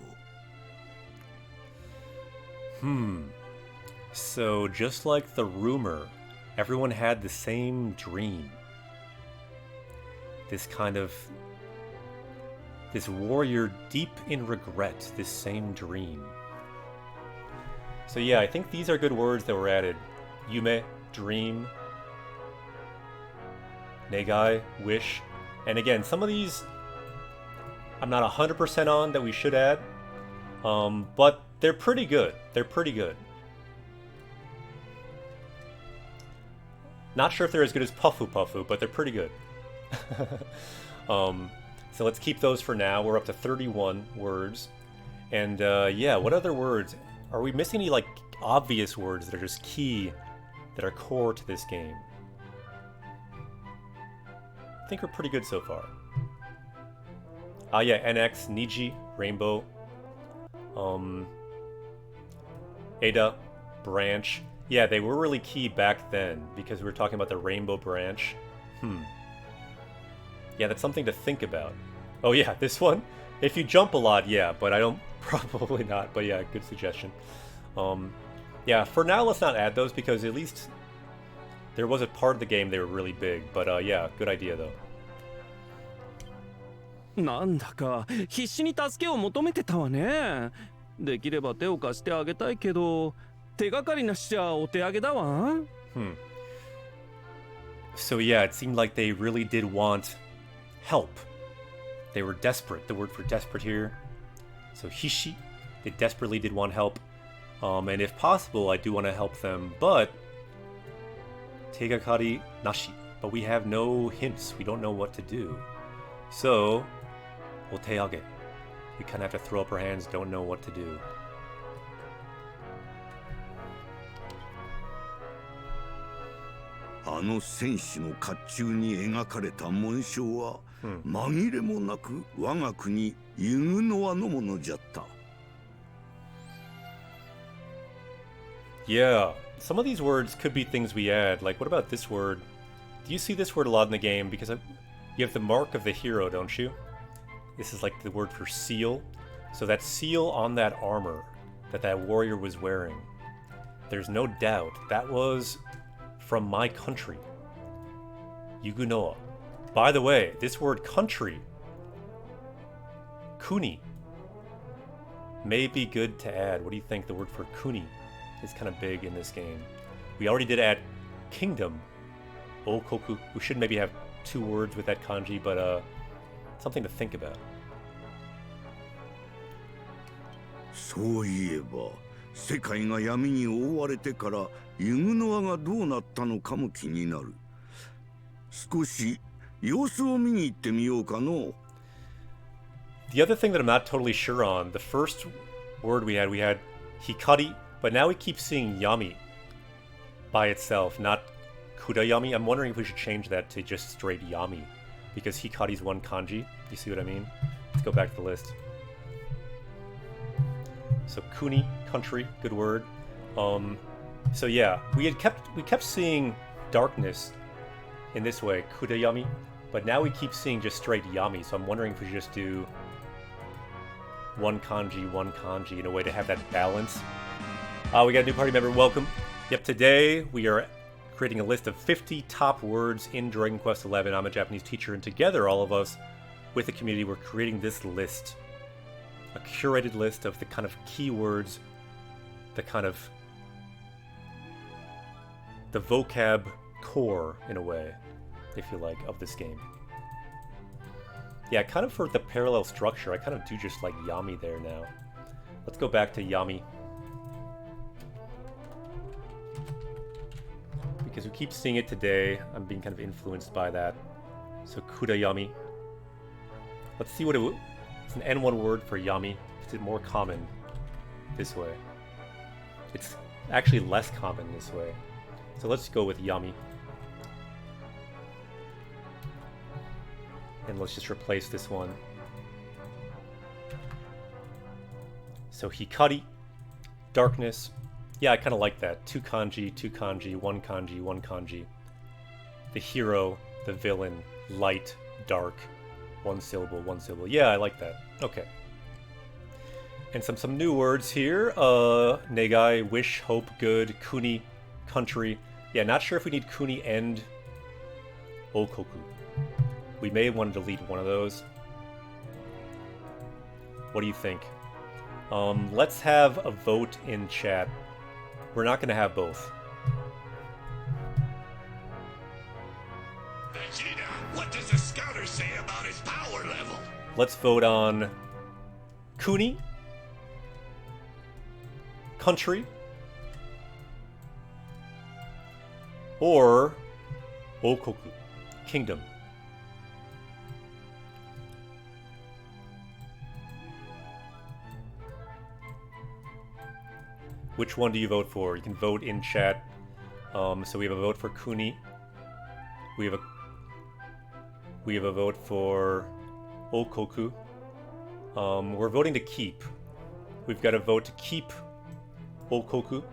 So just like the rumor, everyone had the same dream. This warrior deep in regret, this same dream. So yeah, I think these are good words that were added. Yume, dream. Negai, wish. And again, some of these I'm not 100% on that we should add. But they're pretty good. They're pretty good. Not sure if they're as good as Puffu Puffu, but they're pretty good. So let's keep those for now. We're up to 31 words. And yeah, what other words? Are we missing any like obvious words that are just key, that are core to this game? I think we're pretty good so far. Yeah, NX, Niji, Rainbow. Ada, branch. Yeah, they were really key back then because we were talking about the rainbow branch. Yeah, that's something to think about. Oh yeah, this one? If you jump a lot, yeah, but I don't... Probably not, but yeah, good suggestion. Yeah, for now, let's not add those because at least there was a part of the game they were really big. But yeah, good idea though. なんだか必死に助けを求めてたわね。できれば手を貸してあげたいけど、手がかりなしじゃお手上げだわ。So yeah, it seemed like they really did want help. They were desperate. The word for desperate here. So hishi, they desperately did want help. And if possible, I do want to help them, but tegakari nashi. But we have no hints. We don't know what to do. So, oteage. We kind of have to throw up our hands, don't know what to do. あの戦士の甲冑に描かれた紋章は、紛れもなく我が国ユグノアのものじゃった。Yeah, some of these words could be things we add. Like, what about this word? Do you see this word a lot in the game? Because you have the mark of the hero, don't you? This is like the word for seal. So that seal on that armor that warrior was wearing, there's no doubt that was from my country, Yugunoa. By the way, this word country, kuni, may be good to add. What do you think? The word for kuni is kind of big in this game. We already did add kingdom, okoku. We should maybe have 2 words with that kanji, but something to think about. そういえば世界が闇に覆われてからユグノアがどうなったのかも気になる。少し様子を見に行ってみようかの。 The other thing that I'm not totally sure on, the first word we had hikari, but now we keep seeing yami by itself, not kudayami. I'm wondering if we should change that to just straight yami, because hikari's 1 kanji. You see what I mean? Let's go back to the list. So kuni, country, good word. So yeah, we kept seeing darkness in this way, kudayami, but now we keep seeing just straight yami. So I'm wondering if we should just do 1 kanji in a way to have that balance. We got a new party member, welcome. Yep, today we are creating a list of 50 top words in Dragon Quest XI. I'm a Japanese teacher, and together, all of us, with the community, we're creating this list. A curated list of the kind of keywords, the vocab core, in a way, if you like, of this game. Yeah, kind of for the parallel structure, I kind of do just like Yami there now. Let's go back to Yami. Because we keep seeing it today, I'm being kind of influenced by that. So Kudayami. Let's see what it's an N1 word for Yami. Is it more common this way? It's actually less common this way. So let's go with Yami. And let's just replace this one. So Hikari, darkness. Yeah, I kind of like that. 2 kanji, 1 kanji, 1 kanji. The hero, the villain, light, dark, 1 syllable, 1 syllable. Yeah, I like that. Okay. And some new words here. Negai, wish, hope, good, kuni, country. Yeah, not sure if we need kuni and okoku. We may want to delete one of those. What do you think? Let's have a vote in chat. We're not going to have both. Vegeta, what does the scouter say about his power level? Let's vote on kuni, country, or okoku, kingdom. Which one do you vote for? You can vote in chat. So we have a vote for kuni. We have a vote for okoku. We're voting to keep. We've got a vote to keep okoku.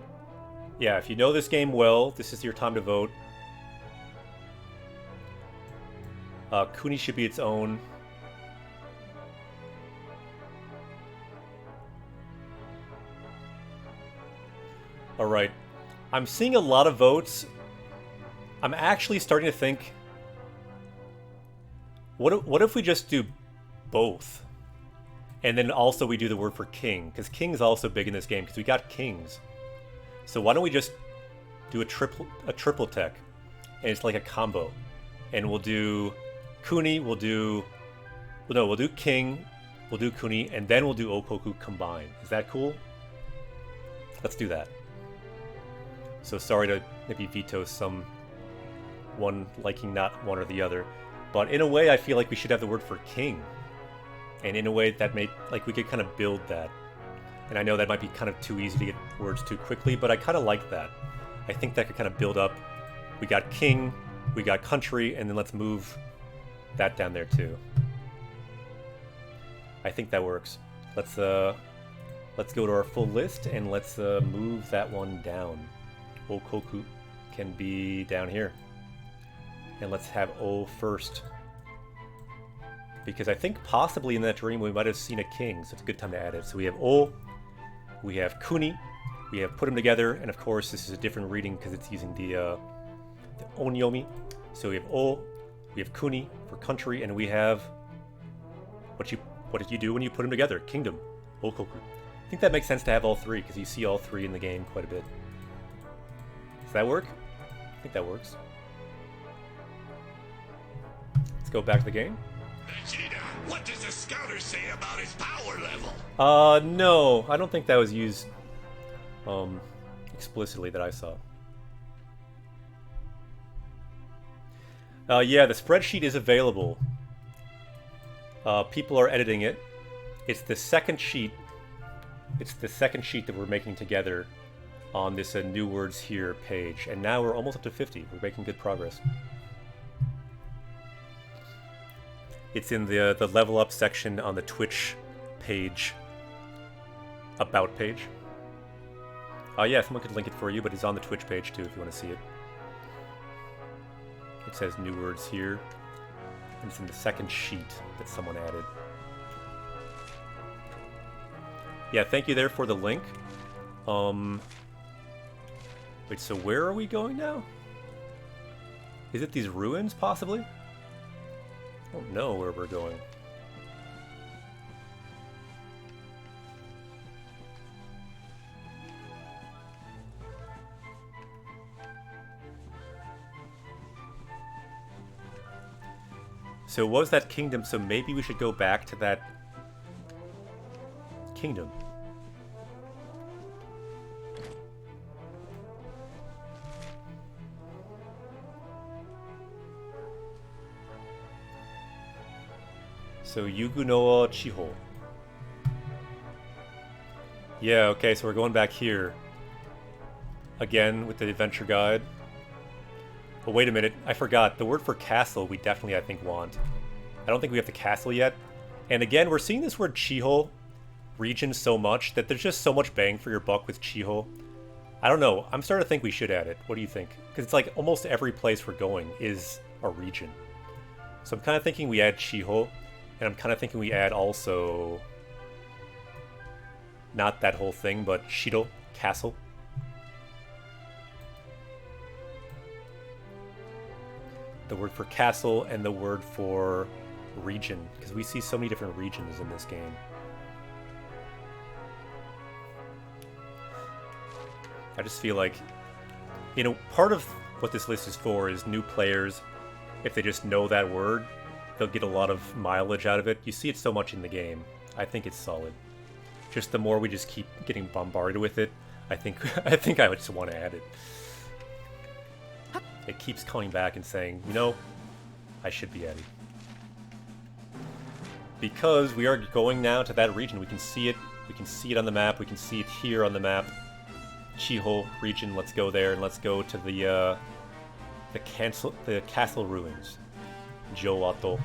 Yeah, if you know this game well, this is your time to vote. Kuni should be its own. Alright. I'm seeing a lot of votes. I'm actually starting to think, what if we just do both? And then also we do the word for king, because king is also big in this game, because we got kings. So why don't we just do a triple tech, and it's like a combo. And we'll do kuni, we'll do king, we'll do kuni, and then we'll do okoku combined. Is that cool? Let's do that. So sorry to maybe veto one liking not one or the other. But in a way, I feel like we should have the word for king. And in a way that we could kind of build that. And I know that might be kind of too easy to get words too quickly, but I kind of like that. I think that could kind of build up. We got king, we got country, and then let's move that down there too. I think that works. Let's Let's go to our full list and let's move that one down. Okoku can be down here. And let's have O first. Because I think possibly in that dream we might have seen a king, so it's a good time to add it. So we have O, we have Kuni, we have put them together, and of course this is a different reading because it's using the onyomi. So we have O, we have Kuni for country, and we have what did you do when you put them together? Kingdom, Okoku. I think that makes sense to have all three because you see all three in the game quite a bit. Does that work? I think that works. Let's go back to the game. Vegeta, what does the scouter say about his power level? No, I don't think that was used explicitly that I saw. Yeah, the spreadsheet is available. People are editing it. It's the second sheet. It's the second sheet that we're making together on this New Words Here page. And now we're almost up to 50. We're making good progress. It's in the level up section on the Twitch page. About page. Yeah, someone could link it for you, but it's on the Twitch page too if you want to see it. It says New Words Here. And it's in the second sheet that someone added. Yeah, thank you there for the link. Wait, so where are we going now? Is it these ruins, possibly? I don't know where we're going. So what was that kingdom? So maybe we should go back to that kingdom. So Yugunoa Chiho. Yeah, okay, so we're going back here. Again with the adventure guide. But wait a minute, I forgot. The word for castle we definitely, I think, want. I don't think we have the castle yet. And again, we're seeing this word Chiho region so much that there's just so much bang for your buck with Chiho. I don't know. I'm starting to think we should add it. What do you think? Because it's like almost every place we're going is a region. So I'm kind of thinking we add Chiho. And I'm kind of thinking we add also... not that whole thing, but Shido, castle. The word for castle and the word for region, because we see so many different regions in this game. I just feel like, you know, part of what this list is for is new players. If they just know that word, they'll get a lot of mileage out of it. You see it so much in the game. I think it's solid. Just the more we just keep getting bombarded with it, I think I would just want to add it. It keeps coming back and saying, you know, I should be adding. Because we are going now to that region. We can see it. We can see it on the map. We can see it here on the map. Chiho region. Let's go there and let's go to the castle ruins. Jowato.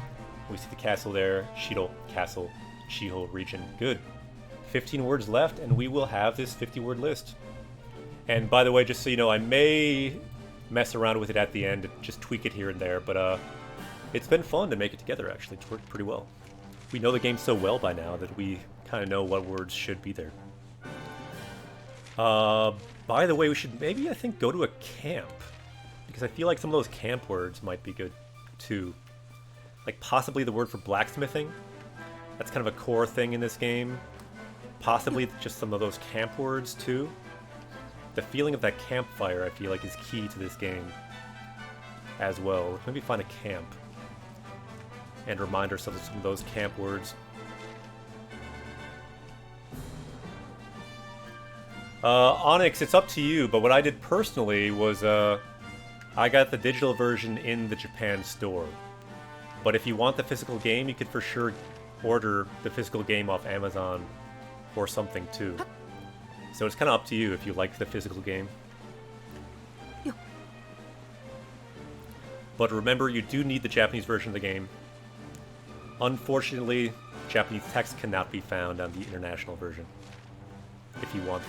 We see the castle there. Shiro castle. Chiho region. Good. 15 words left, and we will have this 50-word list. And by the way, just so you know, I may mess around with it at the end, just tweak it here and there, but it's been fun to make it together, actually. It's worked pretty well. We know the game so well by now that we kind of know what words should be there. By the way, we should maybe, I think, go to a camp, because I feel like some of those camp words might be good, too. Like, possibly the word for blacksmithing. That's kind of a core thing in this game. Possibly just some of those camp words, too. The feeling of that campfire, I feel like, is key to this game as well. Let's maybe find a camp and remind ourselves of some of those camp words. Onyx, it's up to you, but what I did personally was I got the digital version in the Japan store. But if you want the physical game, you could for sure order the physical game off Amazon or something too. So it's kind of up to you if you like the physical game. But remember, you do need the Japanese version of the game. Unfortunately, Japanese text cannot be found on the international version. if you want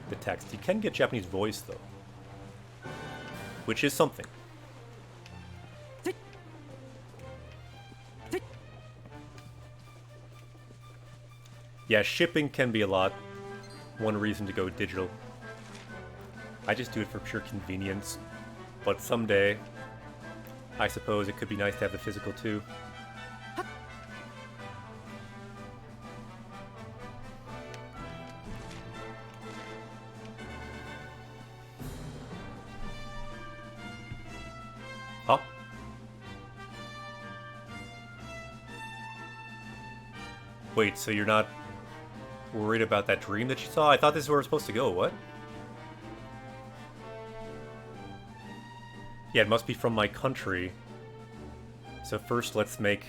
the text. You can get Japanese voice, though. Which is something. Yeah, shipping can be a lot. One reason to go digital. I just do it for pure convenience. But someday, I suppose it could be nice to have the physical too. Huh? Wait, so you're not worried about that dream that you saw? I thought this is where we're supposed to go. What? Yeah, it must be from my country. So first let's make...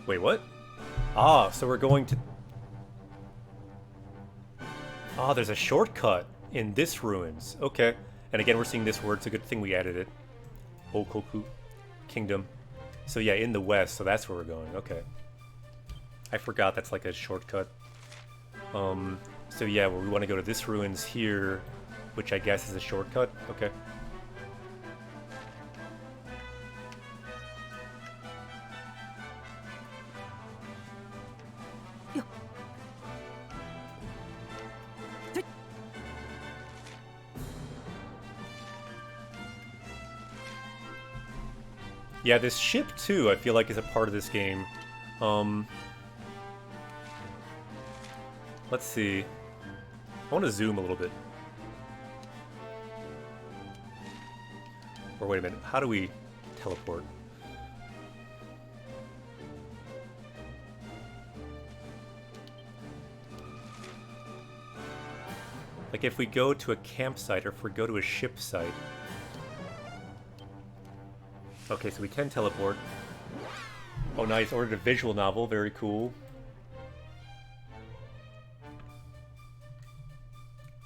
Wait, what? Ah, so we're going to... Ah, there's a shortcut in this ruins. Okay. And again, we're seeing this word. It's a good thing we added it. Okoku Kingdom. So yeah, in the west, so that's where we're going. Okay. I forgot that's like a shortcut. So yeah, well, we want to go to this ruins here, which I guess is a shortcut. Okay. Yeah, this ship too, I feel like is a part of this game. Let's see. I want to zoom a little bit. Or wait a minute, how do we teleport? Like if we go to a campsite or if we go to a ship site. Okay, so we can teleport. Oh nice, ordered a visual novel, very cool.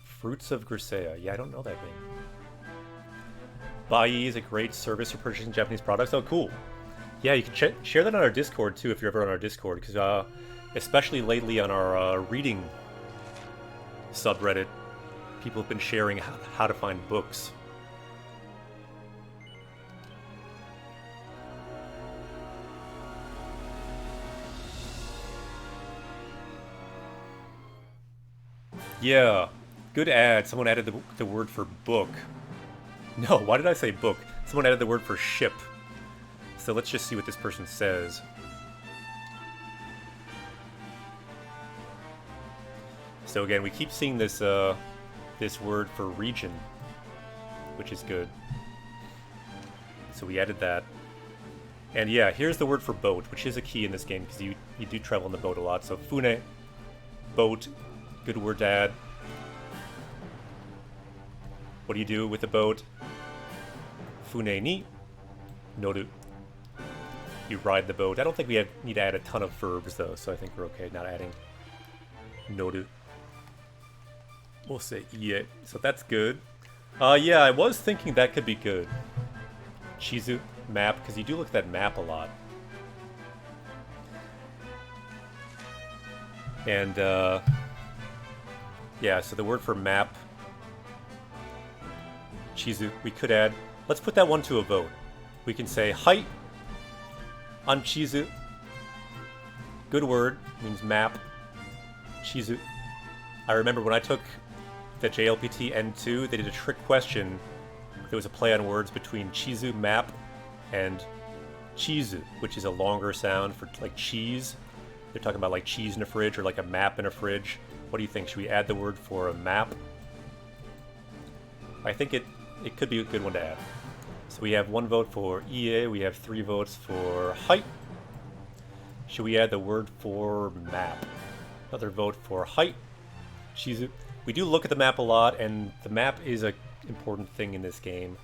Fruits of Grisea. Yeah, I don't know that game. Bai is a great service for purchasing Japanese products. Oh, cool. Yeah, you can share that on our Discord, too, if you're ever on our Discord. Because, especially lately on our reading subreddit, people have been sharing how to find books. Yeah. Good ad. Someone added the word for book. No, why did I say book? Someone added the word for ship. So let's just see what this person says. So again, we keep seeing this this word for region, which is good. So we added that. And yeah, here's the word for boat, which is a key in this game because you do travel on the boat a lot. So fune, boat, good word to add. What do you do with the boat? Fune ni noru. You ride the boat. I don't think we need to add a ton of verbs though, so I think we're okay not adding noru. We'll say ie. So that's good. Yeah, I was thinking that could be good. Chizu, map, because you do look at that map a lot. And yeah, so the word for map, Chizu, we could add. Let's put that one to a vote. We can say hai on Chizu. Good word, means map. Chizu. I remember when I took the JLPT N2, they did a trick question. There was a play on words between Chizu, map, and Chizu, which is a longer sound for like cheese. They're talking about like cheese in a fridge or like a map in a fridge. What do you think? Should we add the word for a map? I think it could be a good one to add. So we have one vote for EA, we have 3 votes for height. Should we add the word for map? Another vote for height. Chizu. We do look at the map a lot, and the map is an important thing in this game.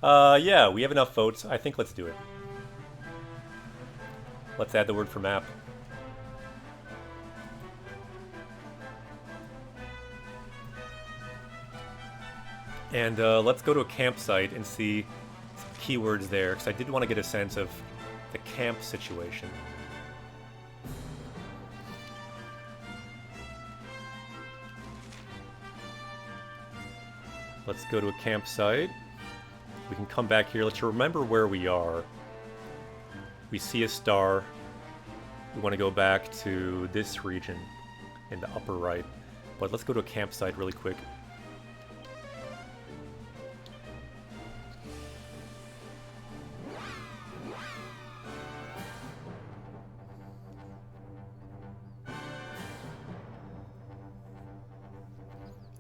Yeah, we have enough votes. I think let's do it. Let's add the word for map. And let's go to a campsite and see some keywords there, because I did want to get a sense of the camp situation. Let's go to a campsite. We can come back here. Let's remember where we are. We see a star. We want to go back to this region in the upper right. But let's go to a campsite really quick.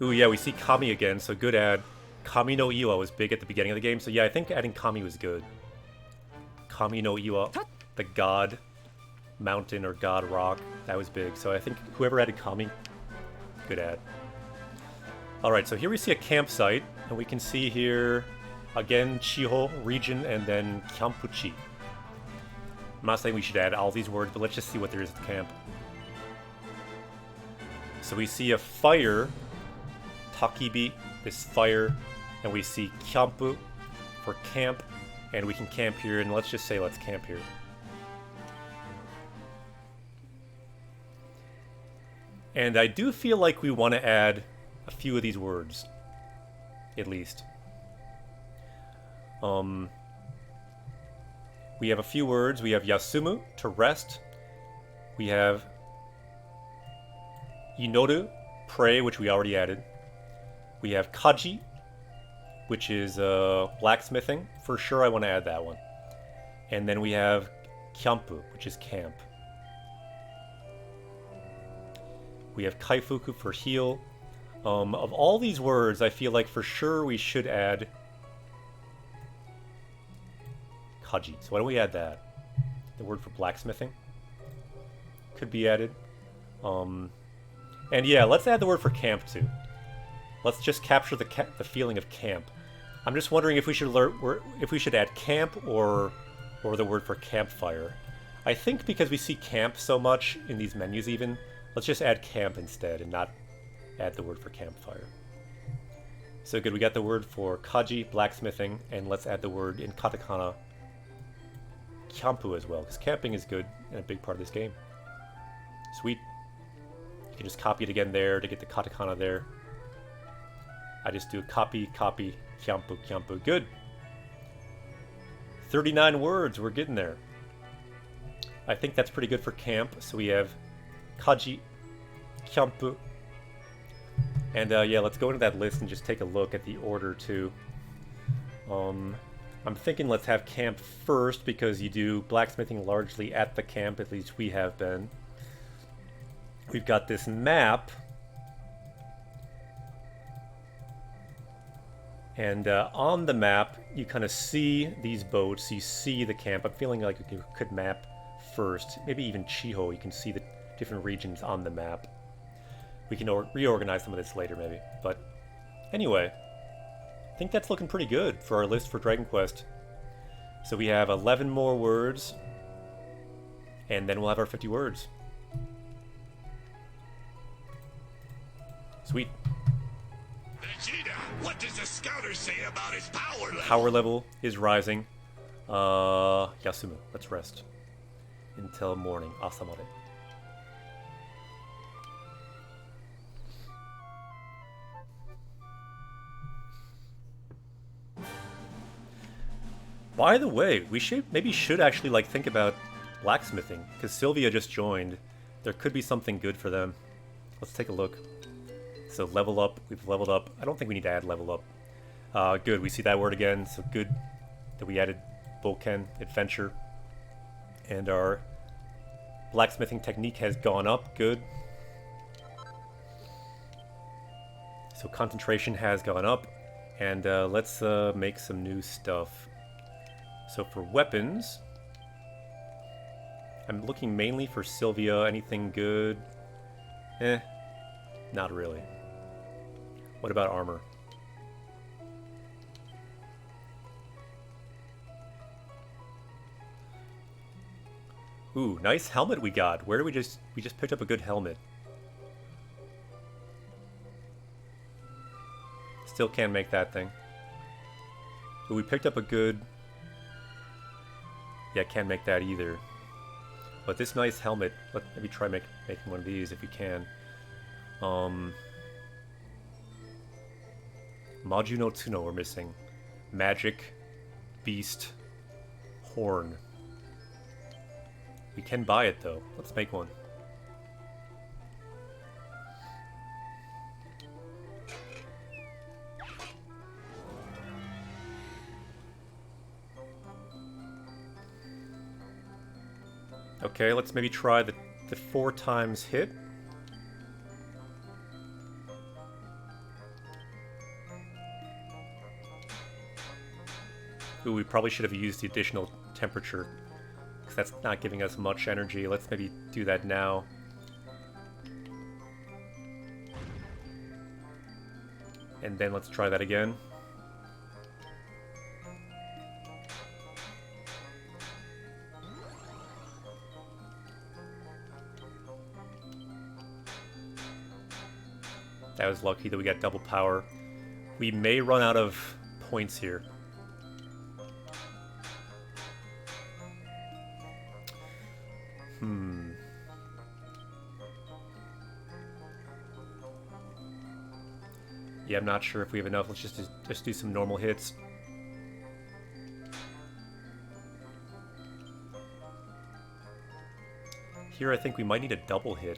Ooh, yeah, we see Kami again, so good ad. Kami no Iwa was big at the beginning of the game, so yeah, I think adding Kami was good. Kami no Iwa, the god mountain or god rock, that was big. So I think whoever added Kami, good ad. Alright, so here we see a campsite, and we can see here, again, Chiho region, and then Kyampuchi. I'm not saying we should add all these words, but let's just see what there is at the camp. So we see a fire, Takibi, this fire, and we see Kyampu for camp, and we can camp here, and let's just say let's camp here. And I do feel like we want to add a few of these words, at least. We have a few words. We have yasumu, to rest. We have inoru, pray, which we already added. We have kaji, which is blacksmithing. For sure I want to add that one. And then we have kyampu, which is camp. We have kaifuku for heal. Of all these words, I feel like for sure we should add kaji. So why don't we add that? The word for blacksmithing could be added. And yeah, let's add the word for camp too. Let's just capture the feeling of camp. I'm just wondering if we should add camp or the word for campfire. I think because we see camp so much in these menus even, let's just add camp instead and not add the word for campfire. So good, we got the word for kaji, blacksmithing, and let's add the word in katakana, kyampu as well, because camping is good and a big part of this game. Sweet. You can just copy it again there to get the katakana there. I just do copy, copy, kyampu, kyampu. Good. 39 words, we're getting there. I think that's pretty good for camp. So we have kaji, kyampu. And yeah, let's go into that list and just take a look at the order too. I'm thinking let's have camp first because you do blacksmithing largely at the camp, at least we have been. We've got this map. And on the map, you kind of see these boats, you see the camp. I'm feeling like we could map first. Maybe even Chiho, you can see the different regions on the map. We can reorganize some of this later, maybe. But anyway, I think that's looking pretty good for our list for Dragon Quest. So we have 11 more words, and then we'll have our 50 words. Sweet. Vegeta, what does the scouter say about his power level? Power level is rising. Yasumu, let's rest. Until morning, asamare. By the way, we maybe should actually like think about blacksmithing, because Sylvia just joined. There could be something good for them. Let's take a look. So level up, we've leveled up. I don't think we need to add level up. Good, we see that word again, so good that we added Boken, adventure. And our blacksmithing technique has gone up, good. So concentration has gone up, and let's make some new stuff. So for weapons, I'm looking mainly for Sylvia. Anything good? Not really. What about armor? Ooh, nice helmet we got. Where do we just picked up a good helmet. Still can't make that thing. But we picked up a good... Yeah, can't make that either. But this nice helmet, let's maybe try making one of these if we can. Maju no Tsuno we're missing. Magic, Beast, Horn. We can buy it though. Let's make one. Okay, let's maybe try the 4 times hit. Ooh, we probably should have used the additional temperature, because that's not giving us much energy. Let's maybe do that now. And then let's try that again. That was lucky that we got double power. We may run out of points here. Yeah, I'm not sure if we have enough. Let's just do some normal hits. Here I think we might need a double hit.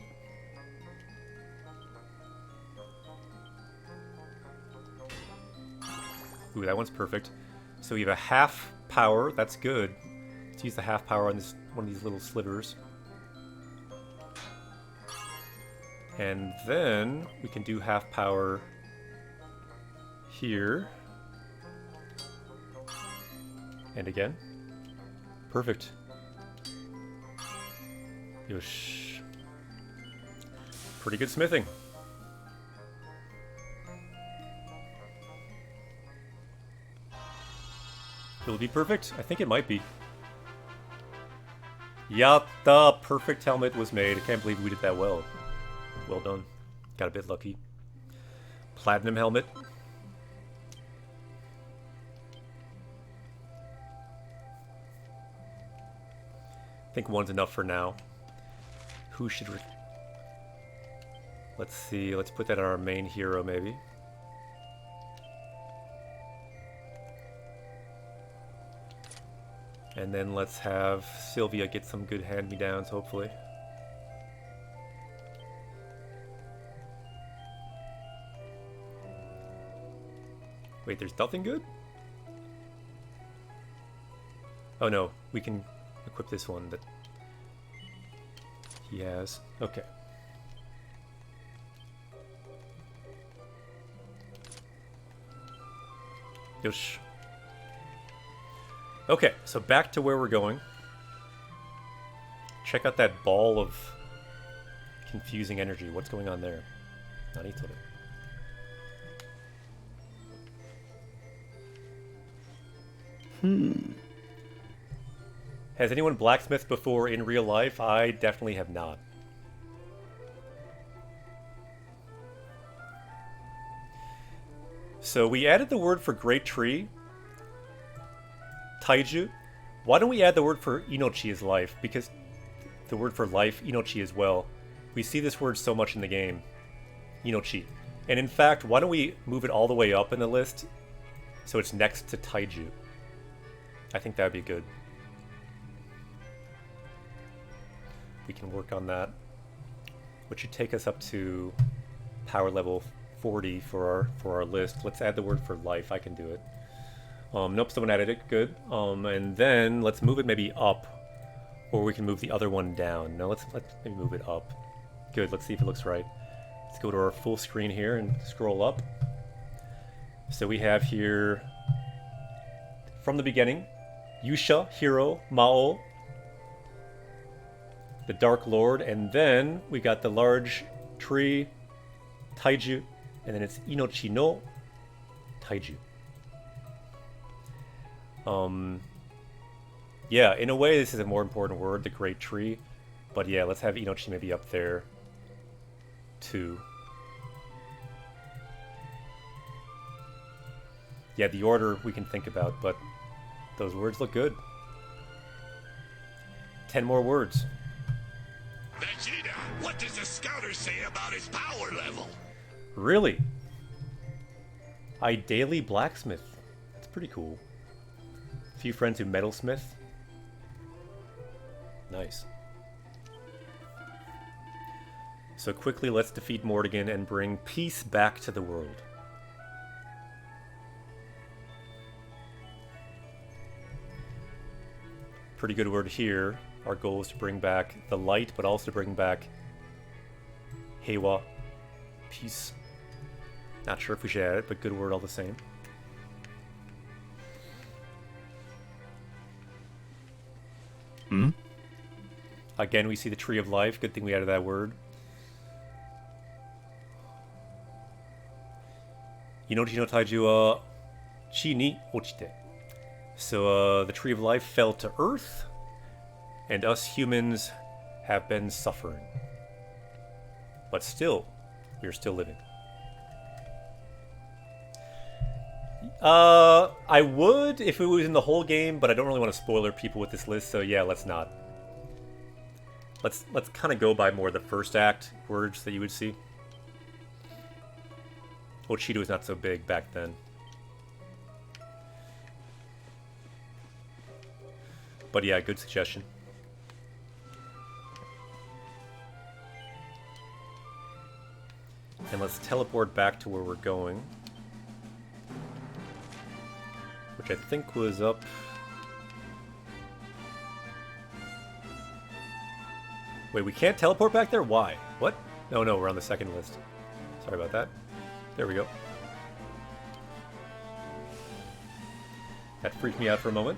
Ooh, that one's perfect. So we have a half power. That's good. Let's use the half power on this one of these little slivers. And then we can do half power here. And again. Perfect. Yosh. Pretty good smithing. It'll be perfect? I think it might be. Yatta! Perfect helmet was made. I can't believe we did that well. Well done. Got a bit lucky. Platinum helmet. I think one's enough for now. Who should we... Let's see. Let's put that on our main hero, maybe. And then let's have Sylvia get some good hand-me-downs, hopefully. Wait, there's nothing good? Oh no, we can equip this one that he has. Okay. Yosh. Okay, so back to where we're going. Check out that ball of confusing energy. What's going on there? Nanitore. Has anyone blacksmithed before in real life? I definitely have not. So we added the word for great tree. Taiju. Why don't we add the word for inochi as life? Because the word for life, inochi as well. We see this word so much in the game. Inochi. And in fact, why don't we move it all the way up in the list so it's next to taiju? I think that would be good. We can work on that. Which should take us up to power level 40 for our list. Let's add the word for life. I can do it. Nope, someone added it. Good. And then let's move it maybe up, or we can move the other one down. No, let's maybe move it up. Good. Let's see if it looks right. Let's go to our full screen here and scroll up. So we have here from the beginning, Yusha, Hero, Mao, the Dark Lord, and then we got the large tree, Taiju, and then it's Inochi no Taiju. Yeah, in a way this is a more important word, the Great Tree. But yeah, let's have Inochi maybe up there, too. Yeah, the order we can think about, but those words look good. 10 more words. Vegeta, what does the scouter say about his power level? Really? I daily blacksmith. That's pretty cool. A few friends who metalsmith. Nice. So quickly, let's defeat Morrigan and bring peace back to the world. Pretty good word here. Our goal is to bring back the light, but also to bring back Heiwa, peace. Not sure if we should add it, but good word all the same. Hmm? Again, we see the tree of life. Good thing we added that word. Inochi no taiju wa chi ni ochite. So the tree of life fell to earth, and us humans have been suffering. But still, we are still living. I would if it was in the whole game, but I don't really want to spoiler people with this list, so yeah, let's not. Let's kind of go by more the first act words that you would see. Ochido was not so big back then. But yeah, good suggestion. And let's teleport back to where we're going. Which I think was up... Wait, we can't teleport back there? Why? What? No, we're on the second list. Sorry about that. There we go. That freaked me out for a moment.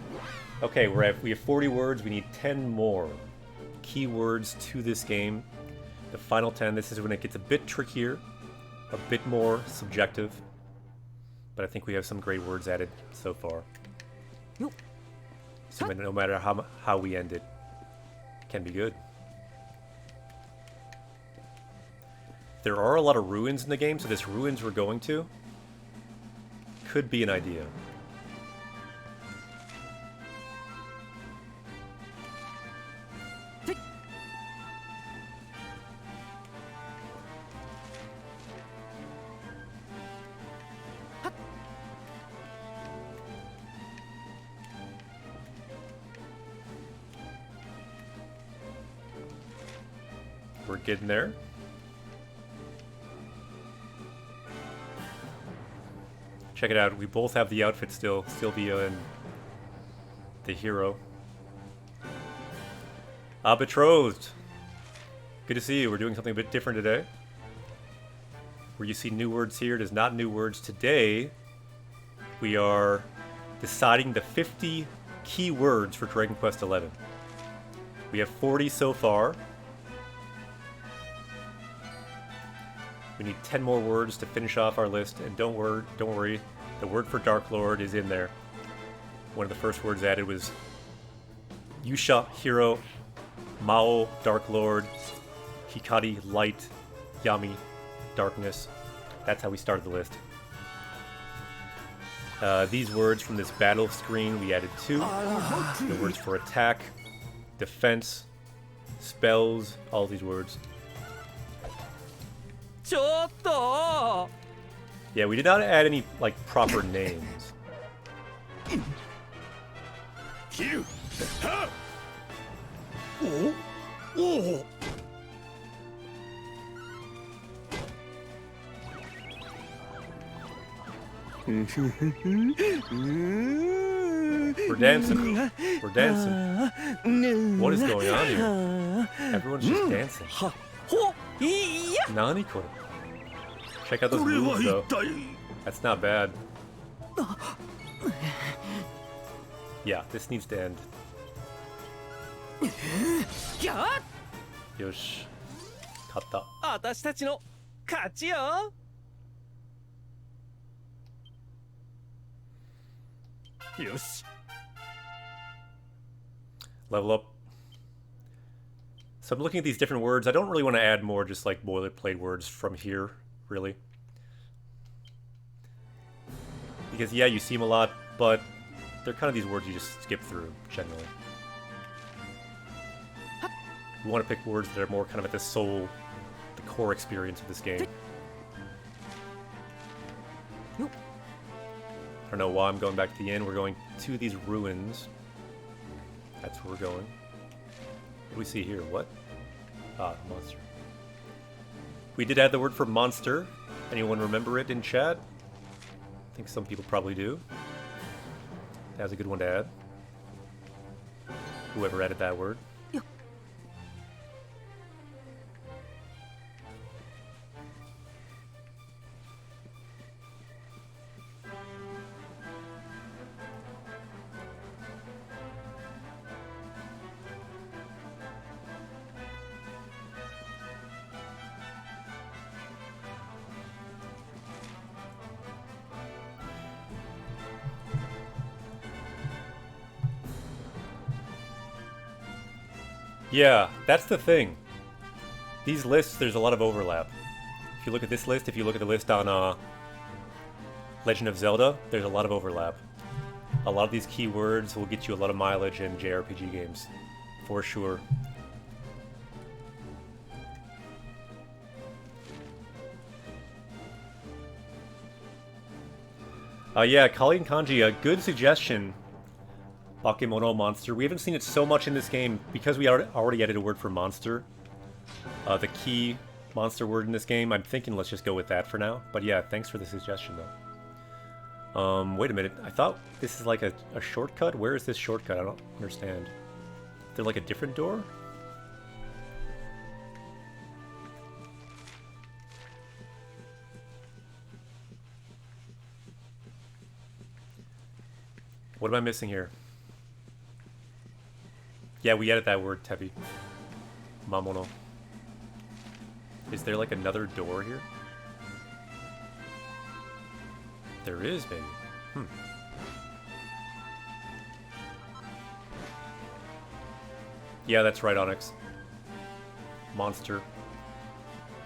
Okay, we have 40 words. We need 10 more keywords to this game. The final 10. This is when it gets a bit trickier, a bit more subjective. But I think we have some great words added so far. So no matter how we end it, can be good. There are a lot of ruins in the game, so this ruins we're going to could be an idea. We're getting there. Check it out. We both have the outfit still. Sylvia and the hero. Betrothed. Good to see you. We're doing something a bit different today. Where you see new words here, it is not new words today. We are deciding the 50 key words for Dragon Quest XI. We have 40 so far. We need 10 more words to finish off our list, and don't worry, the word for Dark Lord is in there. One of the first words added was Yusha, hero, Mao, Dark Lord, Hikari, light, Yami, darkness. That's how we started the list. These words from this battle screen, we added 2. The words for attack, defense, spells, all these words. Yeah, we did not add any, like, proper names. We're dancing. We're dancing. What is going on here? Everyone's just dancing. Nani kore? Check out those moves, though. That's not bad. Yeah, this needs to end. Yosh. Katta. 私たちの勝ちよ。よし。 Level up. So I'm looking at these different words. I don't really want to add more just like boilerplate words from here, really. Because yeah, you see them a lot, but they're kind of these words you just skip through, generally. We want to pick words that are more kind of at the soul, the core experience of this game. I don't know why I'm going back to the inn. We're going to these ruins. That's where we're going. What do we see here? What? Ah, monster. We did add the word for monster. Anyone remember it in chat? I think some people probably do. That was a good one to add. Whoever added that word. Yeah, that's the thing. These lists, there's a lot of overlap. If you look at this list, if you look at the list on Legend of Zelda, there's a lot of overlap. A lot of these keywords will get you a lot of mileage in JRPG games, for sure. Yeah, Colleen Kanji, a good suggestion. Bakemono monster. We haven't seen it so much in this game because we already added a word for monster. The key monster word in this game. I'm thinking let's just go with that for now. But yeah, thanks for the suggestion though. Wait a minute. I thought this is like a shortcut. Where is this shortcut? I don't understand. Is there like a different door? What am I missing here? Yeah, we added that word, Tebi. Mamono. Is there like another door here? There is, maybe. Yeah, that's right, Onyx. Monster.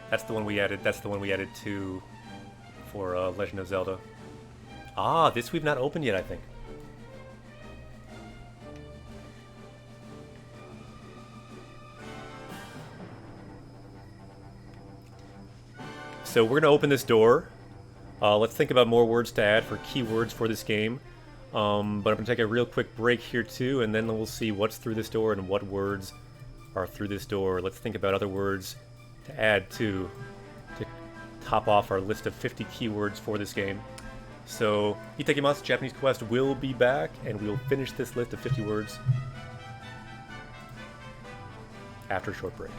That's the one we added. That's the one we added to for Legend of Zelda. Ah, this we've not opened yet, I think. So we're going to open this door. Let's think about more words to add for keywords for this game. But I'm going to take a real quick break here too, and then we'll see what's through this door and what words are through this door. Let's think about other words to add too, to top off our list of 50 keywords for this game. So, Itakimasu Japanese Quest will be back, and we will finish this list of 50 words after a short break.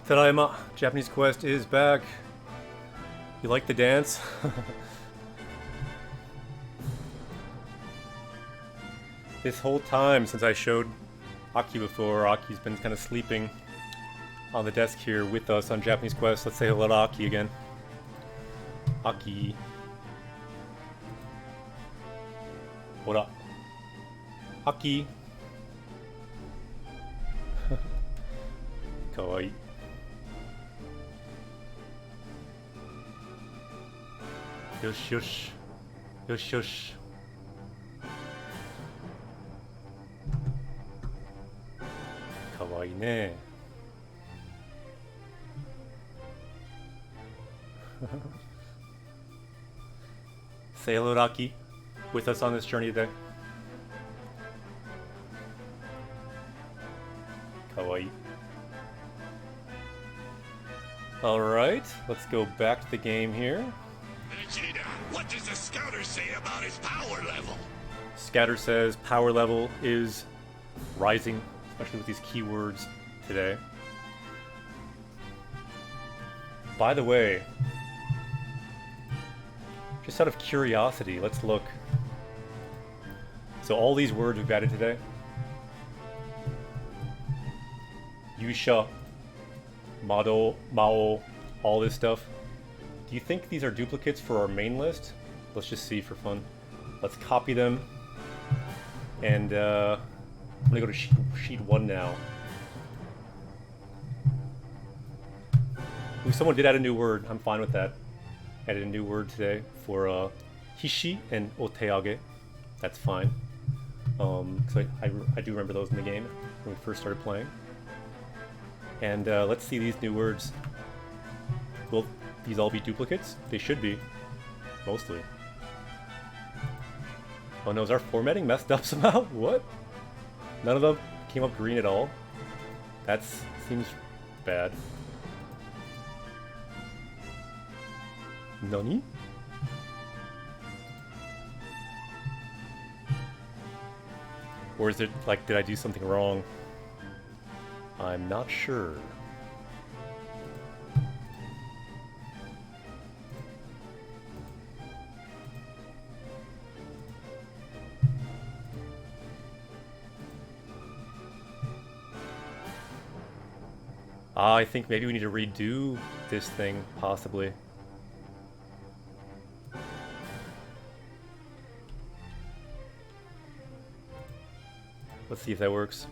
Tadaima, Japanese Quest is back. You like the dance? This whole time since I showed Aki before, Aki's been kind of sleeping on the desk here with us on Japanese Quest. Let's say hello to Aki again. Aki. Hora. Aki. Kawaii. Yosh yosh. Yosh yosh. Kawaii ne. Say hello to Aki with us on this journey today. Kawaii. Alright, let's go back to the game here. Vegeta, what does the scouter say about his power level? Scatter says power level is rising, especially with these keywords today. By the way, just out of curiosity, let's look. So all these words we've added today. Yusha, Mado, Mao, all this stuff. Do you think these are duplicates for our main list? Let's just see for fun. Let's copy them. And I'm gonna go to sheet 1 now. Ooh, someone did add a new word. I'm fine with that. Added a new word today for Hishi and Oteage. That's fine. So I do remember those in the game when we first started playing. And let's see these new words. Will these all be duplicates? They should be. Mostly. Oh no, is our formatting messed up somehow? What? None of them came up green at all? That seems bad. Nani? Or is it like, did I do something wrong? I'm not sure. I think maybe we need to redo this thing, possibly. Let's see if that works.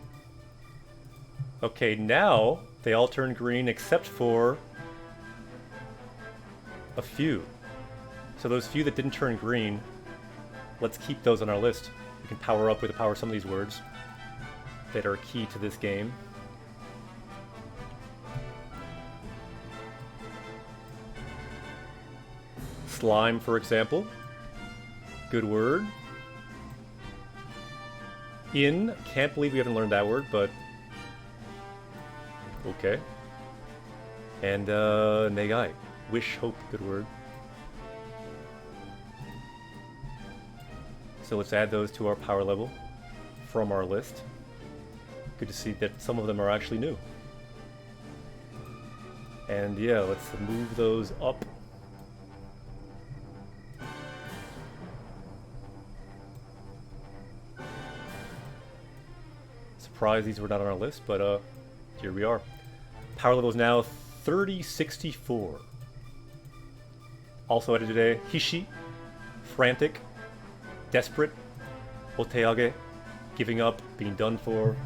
Okay, now they all turn green except for a few. So those few that didn't turn green, let's keep those on our list. We can power up with the power of some of these words that are key to this game. Slime, for example. Good word. In, can't believe we haven't learned that word, but okay. And negai, wish, hope, good word. So let's add those to our power level from our list. Good to see that some of them are actually new. And yeah, let's move those up. Surprised these were not on our list, but here we are. Power level is now 3064. Also added today, Hishi, frantic, desperate, Oteage, giving up, being done for.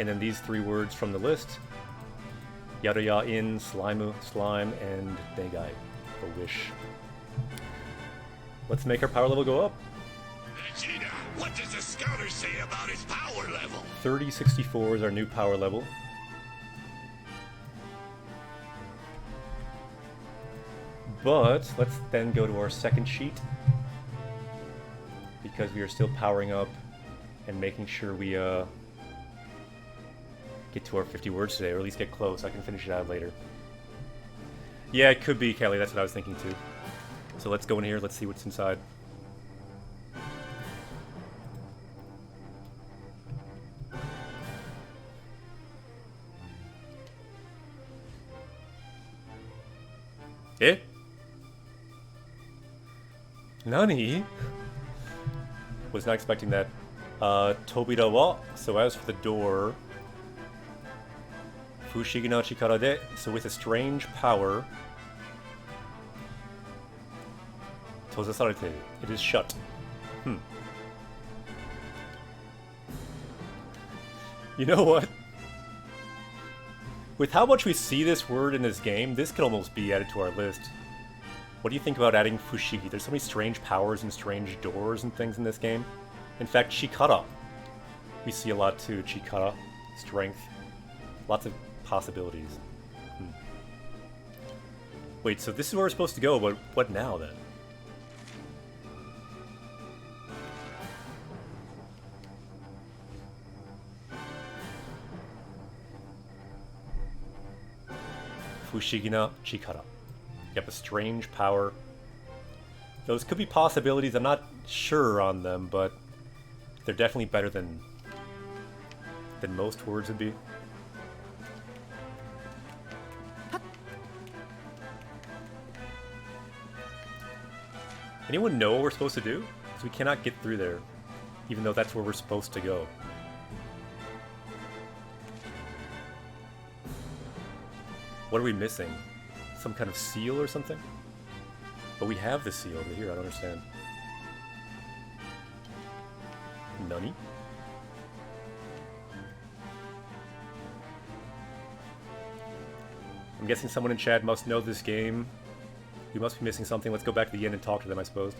And then these three words from the list, Yaraya in, Slimu, slime, and Negai, for wish. Let's make our power level go up. Vegeta, what does the scouter say about his power level? 3064 is our new power level. But let's then go to our second sheet, because we are still powering up and making sure we get to our 50 words today, or at least get close. I can finish it out later. Yeah, it could be, Kelly. That's what I was thinking too. So let's go in here. Let's see what's inside. Nani? Was not expecting that. Tobira wa. So as for the door, Fushigi no Chikara de. So with a strange power, Tozasarete. It is shut. You know what? With how much we see this word in this game, this could almost be added to our list. What do you think about adding Fushigi? There's so many strange powers and strange doors and things in this game. In fact, Chikara. We see a lot too. Chikara. Strength. Lots of possibilities. Wait, so this is where we're supposed to go, but what now then? Fushigi na Chikara. Yep, a strange power. Those could be possibilities. I'm not sure on them, but they're definitely better than most words would be. Anyone know what we're supposed to do? Because we cannot get through there, even though that's where we're supposed to go. What are we missing? Some kind of seal or something? But we have the seal over here, I don't understand. Nani? I'm guessing someone in chat must know this game. We must be missing something. Let's go back to the inn and talk to them, I suppose.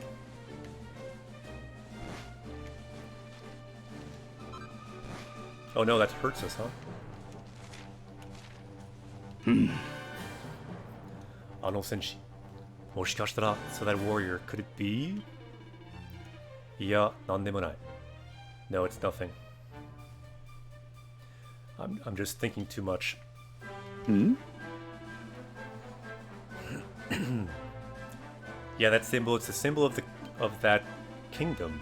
Oh no, that hurts us, huh? Ano senshi. Moshikashitara, so that warrior, could it be? Iya, nandemo nai. No, it's nothing. I'm just thinking too much. Yeah, that symbol, it's a symbol of that kingdom.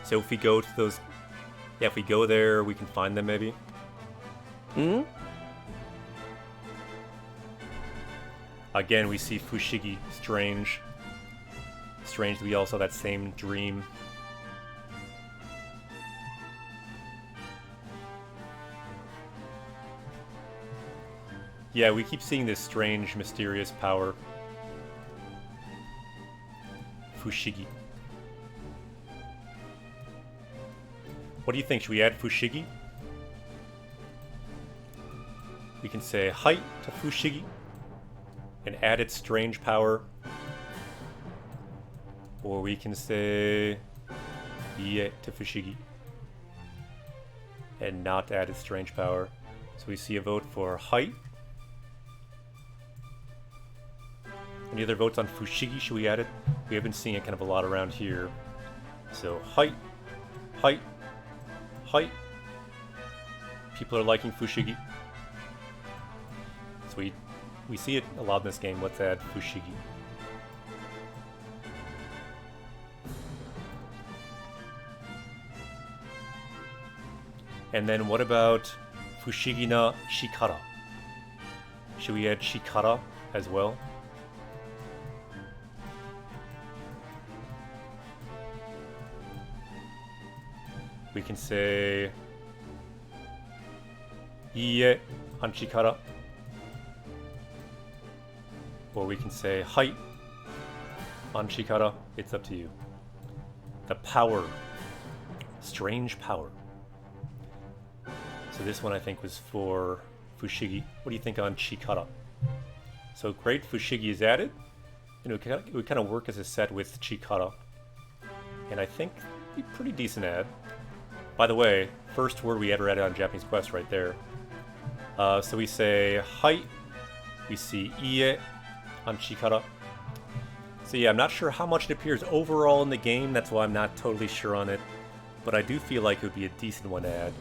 So if we go to those... Yeah, if we go there, we can find them maybe. Again, we see Fushigi, strange. Strange that we also have that same dream. Yeah, we keep seeing this strange, mysterious power. Fushigi. What do you think? Should we add Fushigi? We can say Hai to Fushigi and add its strange power. Or we can say Ie to Fushigi and not add its strange power. So we see a vote for Hai. Any other votes on Fushigi? Should we add it? We have been seeing it kind of a lot around here. So, Hai. Hai. Hai. People are liking Fushigi. So we see it a lot in this game. Let's add Fushigi. And then what about Fushigi na Chikara? Should we add Chikara as well? We can say Ie on Chikara. Or we can say Hai on Chikara. It's up to you. The power. Strange power. So this one I think was for Fushigi. What do you think on Chikara? So great, Fushigi is added. And it would kind of work as a set with Chikara. And I think it'd be a pretty decent ad. By the way, first word we ever added on Japanese Quest right there. So we say Hai. We see Ie on Chikara. So yeah, I'm not sure how much it appears overall in the game. That's why I'm not totally sure on it. But I do feel like it would be a decent one to add.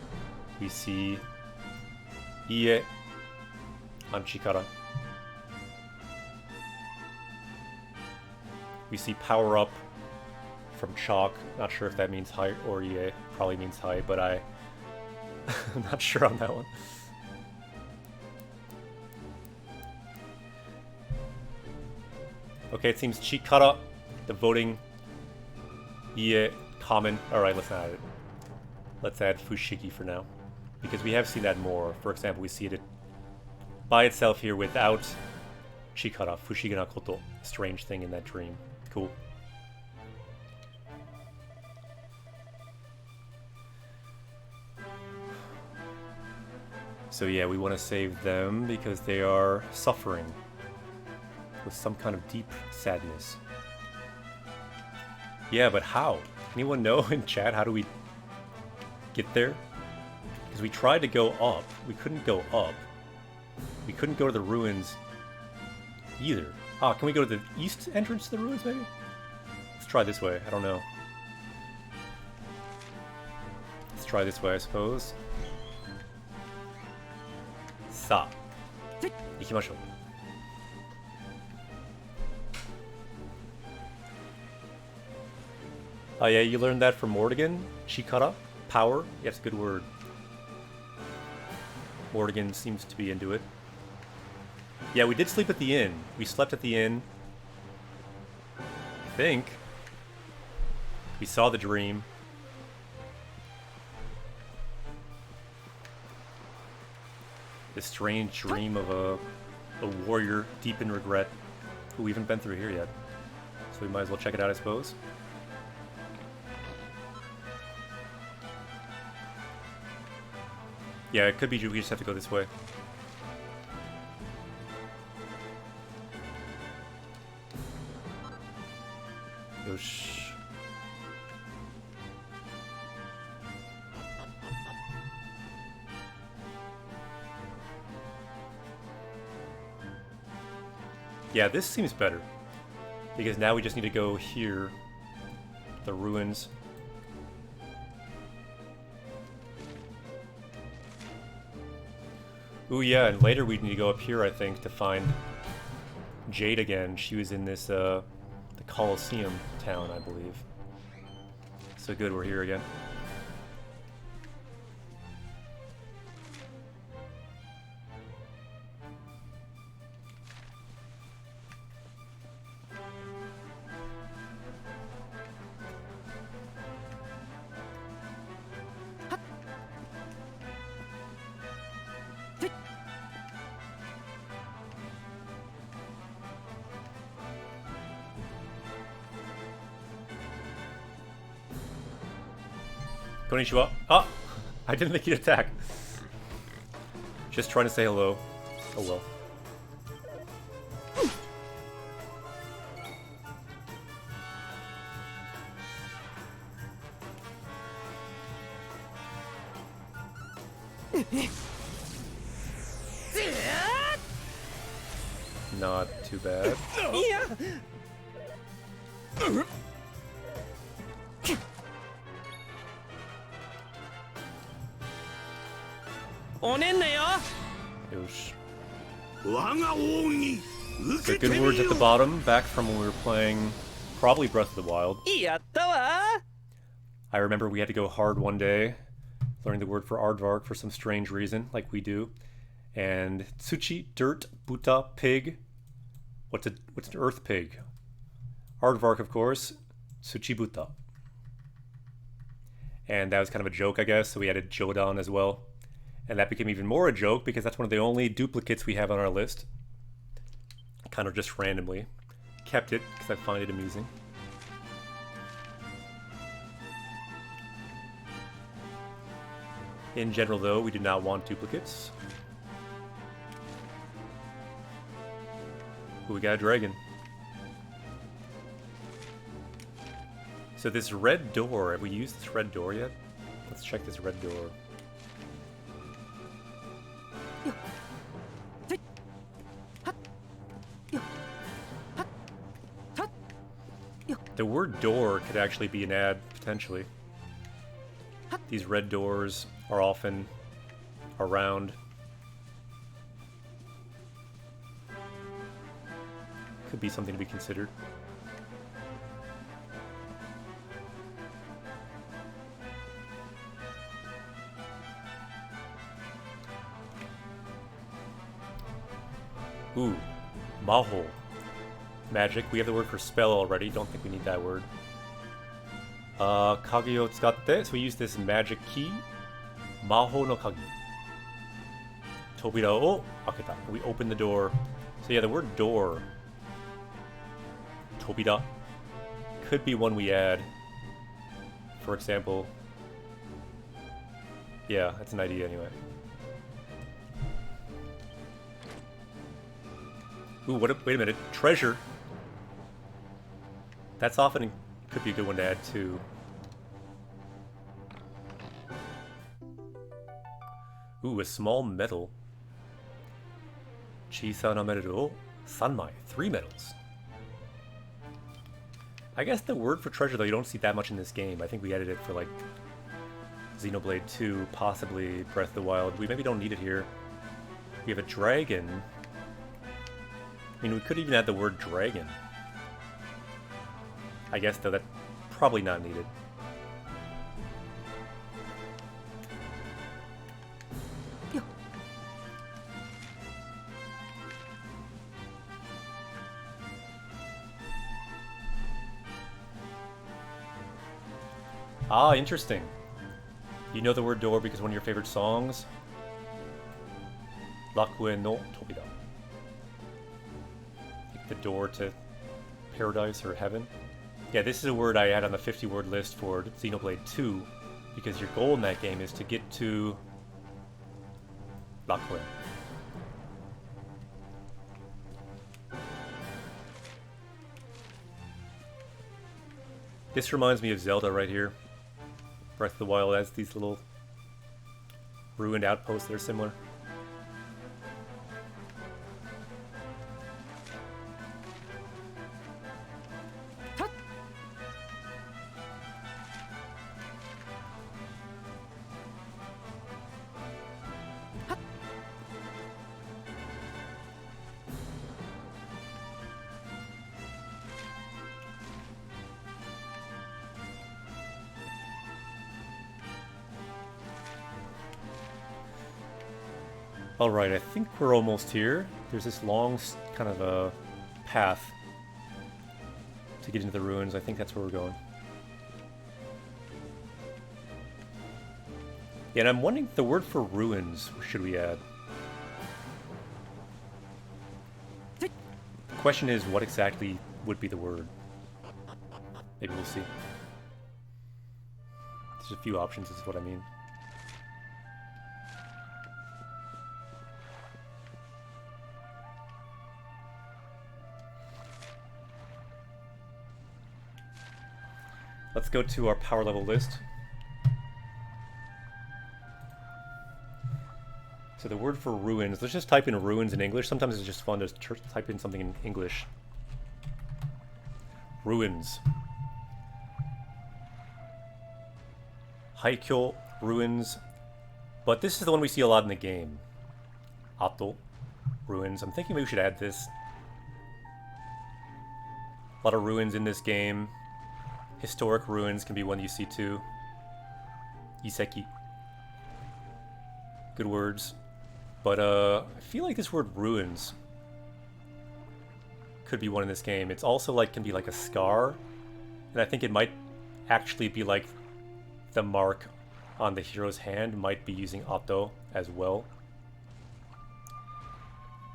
We see Ie on Chikara. We see power up from chalk. Not sure if that means Hai or Ie. Probably means Hai, but I'm not sure on that one. Okay, it seems Chikara The voting. Yeah, common. Alright, let's not add it. Let's add Fushigi for now. Because we have seen that more. For example, we see it by itself here without Chikara, Fushigi na Koto. Strange thing in that dream. Cool. So yeah, we want to save them because they are suffering with some kind of deep sadness. Yeah, but how? Anyone know in chat how do we get there? Because we tried to go up. We couldn't go up. We couldn't go to the ruins either. Ah, can we go to the east entrance to the ruins maybe? Let's try this way. I don't know. Let's try this way, I suppose. Sa. Ikimashou. Oh yeah, you learned that from Morrigan? Chikara? Power? Yeah, it's a good word. Morrigan seems to be into it. Yeah, we did sleep at the inn. We slept at the inn. I think. We saw the dream. This strange dream of a warrior deep in regret who we haven't been through here yet. So we might as well check it out, I suppose. Yeah, it could be we just have to go this way. Yosh. Yeah, this seems better. Because now we just need to go here. The ruins. Ooh, yeah, and later we need to go up here, I think, to find Jade again. She was in this, the Colosseum town, I believe. So good, we're here again. Konnichiwa. Ah! I didn't think you'd attack. Just trying to say hello. Oh well. Not too bad. Yeah. Yosh. So good words at the bottom, back from when we were playing probably Breath of the Wild. I remember we had to go hard one day, learning the word for aardvark for some strange reason, like we do. And tsuchi, dirt, buta, pig. What's an earth pig? Aardvark, of course. Tsuchi buta. And that was kind of a joke, I guess, so we added Jodan as well. And that became even more a joke because that's one of the only duplicates we have on our list. Kind of just randomly. Kept it because I find it amusing. In general, though, we do not want duplicates. Ooh, we got a dragon. So this red door, have we used this red door yet? Let's check this red door. The word door could actually be an ad, potentially. These red doors are often around. Could be something to be considered. Ooh, Maho. magic. We have the word for spell already. Don't think we need that word. Kage o tsukatte. So we use this magic key. Maho no kage. Tobira o aketa. We open the door. So yeah, the word door. Tobira. Could be one we add. For example. Yeah, that's an idea anyway. Ooh, wait a minute. Treasure. That's often could be a good one to add too. Ooh, a small medal. Chisana medal. Sanmai. 3 medals. I guess the word for treasure, though, you don't see that much in this game. I think we added it for, like, Xenoblade 2, possibly Breath of the Wild. We maybe don't need it here. We have a dragon. I mean, we could even add the word dragon. I guess, though, that's probably not needed. Ah, interesting. You know the word door because one of your favorite songs? Rakuen no Tobira. Like the door to paradise or heaven. Yeah, this is a word I had on the 50-word list for Xenoblade 2 because your goal in that game is to get to Rakuen. This reminds me of Zelda right here. Breath of the Wild has these little ruined outposts that are similar. Alright, I think we're almost here. There's this long kind of a path to get into the ruins. I think that's where we're going. Yeah, and I'm wondering the word for ruins, should we add? The question is, what exactly would be the word? Maybe we'll see. There's a few options, is what I mean. Let's go to our power level list. So the word for ruins, let's just type in ruins in English. Sometimes it's just fun to type in something in English. Ruins. Haikyo, ruins. But this is the one we see a lot in the game. Ato, ruins. I'm thinking maybe we should add this. A lot of ruins in this game. Historic ruins can be one you see too. Iseki. Good words. But I feel like this word ruins could be one in this game. It's also like can be like a scar. And I think it might actually be like the mark on the hero's hand might be using Ato as well.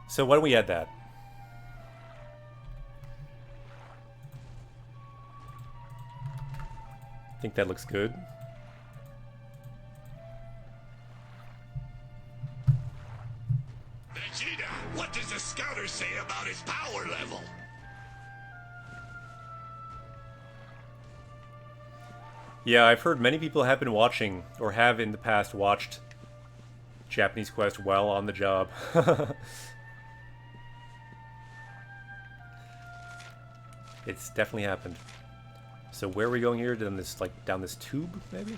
So why don't we add that? I think that looks good. Vegeta, what does the scouter say about his power level? Yeah, I've heard many people have been watching, or have in the past watched Japanese Quest while on the job. It's definitely happened. So where are we going here? Down this, like, down this tube, maybe?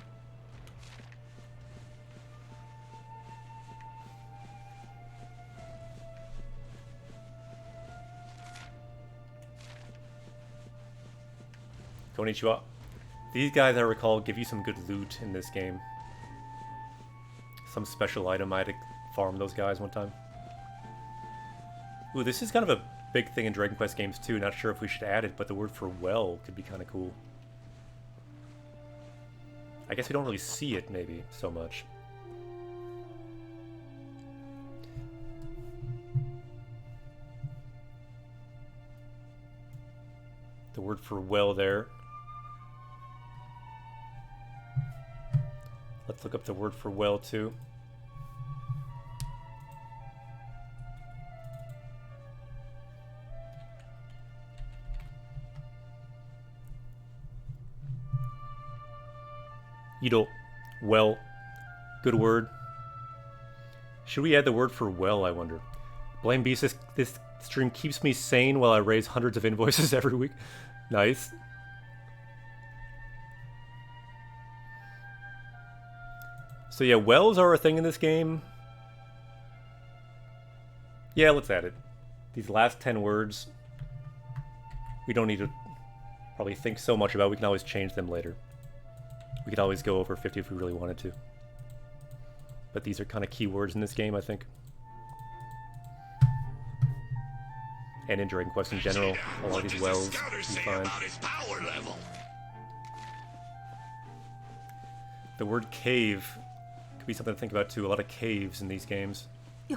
Konnichiwa. These guys, I recall, give you some good loot in this game. Some special item. I had to farm those guys one time. Ooh, this is kind of a big thing in Dragon Quest games too. Not sure if we should add it, but the word for well could be kind of cool. I guess we don't really see it, maybe, so much. The word for well there. Let's look up the word for well too. Idol. Well. Good word. Should we add the word for well, I wonder? Blame Beast, this stream keeps me sane while I raise hundreds of invoices every week. Nice. So yeah, wells are a thing in this game. Yeah, let's add it. These last 10 words, we don't need to probably think so much about. We can always change them later. We could always go over 50 if we really wanted to. But these are kind of key words in this game, I think. And in Dragon Quest in general, a lot of these wells you find. The word cave could be something to think about too. A lot of caves in these games. Yeah.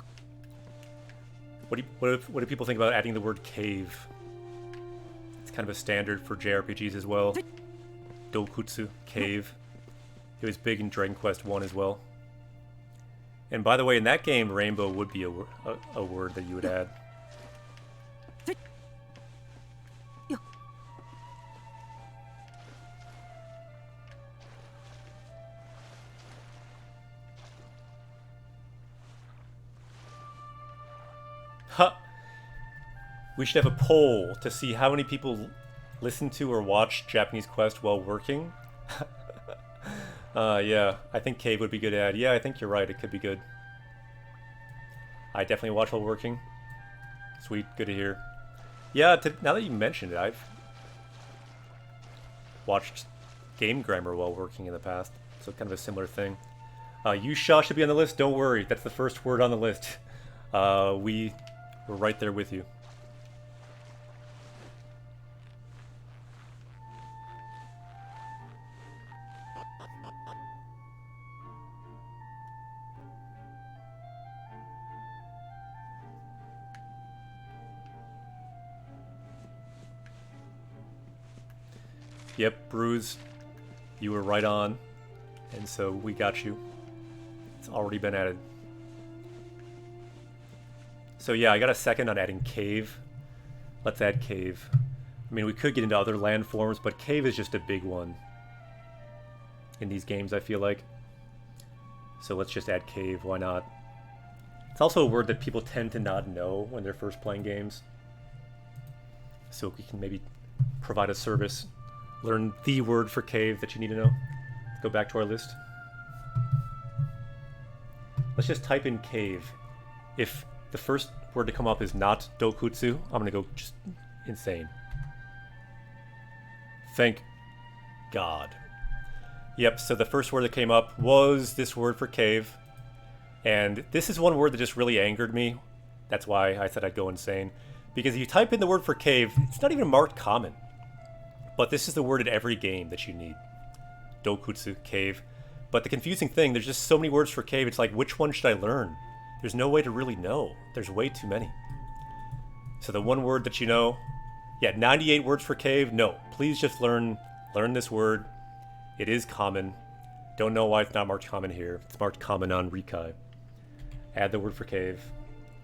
What do people think about adding the word cave? It's kind of a standard for JRPGs as well. Dokutsu, cave. It was big in Dragon Quest 1 as well. And by the way, in that game, rainbow would be a word that you would add. Yeah. Huh. We should have a poll to see how many people listen to or watch Japanese Quest while working. Yeah, I think cave would be good to add. Yeah, I think you're right. It could be good. I definitely watch while working. Sweet, good to hear. Yeah, now that you mentioned it, I've watched game grammar while working in the past, so kind of a similar thing. Yusha should be on the list. Don't worry, that's the first word on the list. We're right there with you. Yep, Bruise, you were right on, and so we got you. It's already been added. So yeah, I got a second on adding cave. Let's add cave. I mean, we could get into other landforms, but cave is just a big one in these games, I feel like. So let's just add cave, why not? It's also a word that people tend to not know when they're first playing games. So we can maybe provide a service. Learn the word for cave that you need to know. Let's go back to our list. Let's just type in cave. If the first word to come up is not dokutsu, I'm gonna go just insane. Thank God. Yep, so the first word that came up was this word for cave. And this is one word that just really angered me. That's why I said I'd go insane. Because if you type in the word for cave, it's not even marked common. But this is the word in every game that you need. Dokutsu, cave. But the confusing thing, there's just so many words for cave, it's like, which one should I learn? There's no way to really know. There's way too many. So the one word that you know, yeah, 98 words for cave, no. Please just learn this word. It is common. Don't know why it's not marked common here. It's marked common on Rikai. Add the word for cave.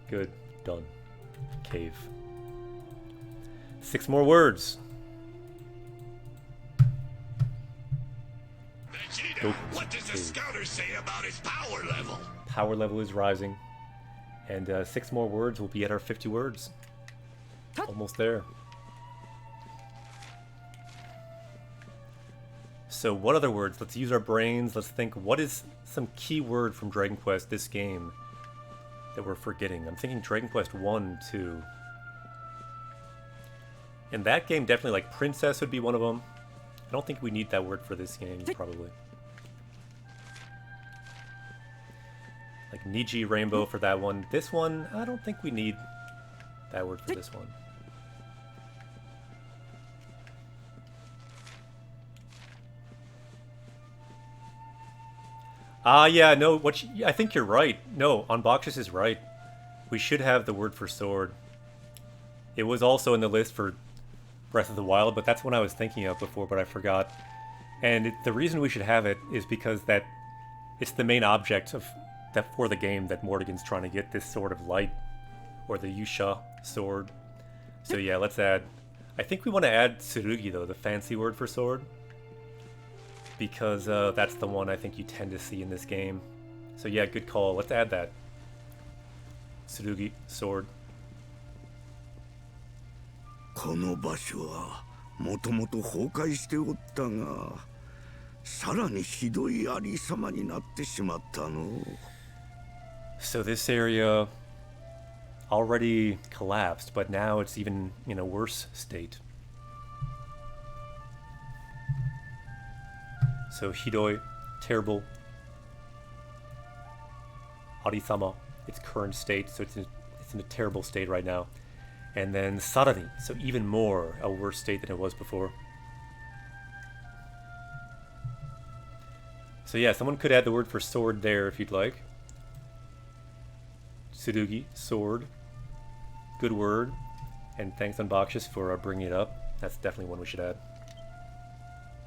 Good. Done. Cave. 6 more words. Vegeta, what does the scouter say about his power level? Power level is rising. And 6 more words, we'll be at our 50 words. Almost there. So what other words? Let's use our brains. Let's think, what is some key word from Dragon Quest, this game, that we're forgetting? I'm thinking Dragon Quest 1, 2. In that game, definitely like princess would be one of them. I don't think we need that word for this game, probably. Like Niji Rainbow for that one. This one, I don't think we need that word for this one. Yeah, no, I think you're right. No, Unboxus is right. We should have the word for sword. It was also in the list for Breath of the Wild, but that's what I was thinking of before, but I forgot. And the reason we should have it is because it's the main object for the game that Morrigan's trying to get, this Sword of Light, or the Yusha sword. So yeah, let's add... I think we want to add Tsurugi, though, the fancy word for sword. Because that's the one I think you tend to see in this game. So yeah, good call. Let's add that. Tsurugi, sword. この場所はもともと崩壊しておったが、さらにひどいありさまになってしまったの。So this area already collapsed, but now it's even in a worse state. So hidoi, terrible. Arisama, its current state, so it's in a terrible state right now. And then sarani, so even more a worse state than it was before. So yeah, someone could add the word for sword there if you'd like. Tsurugi, sword. Good word. And thanks Unboxus for bringing it up. That's definitely one we should add.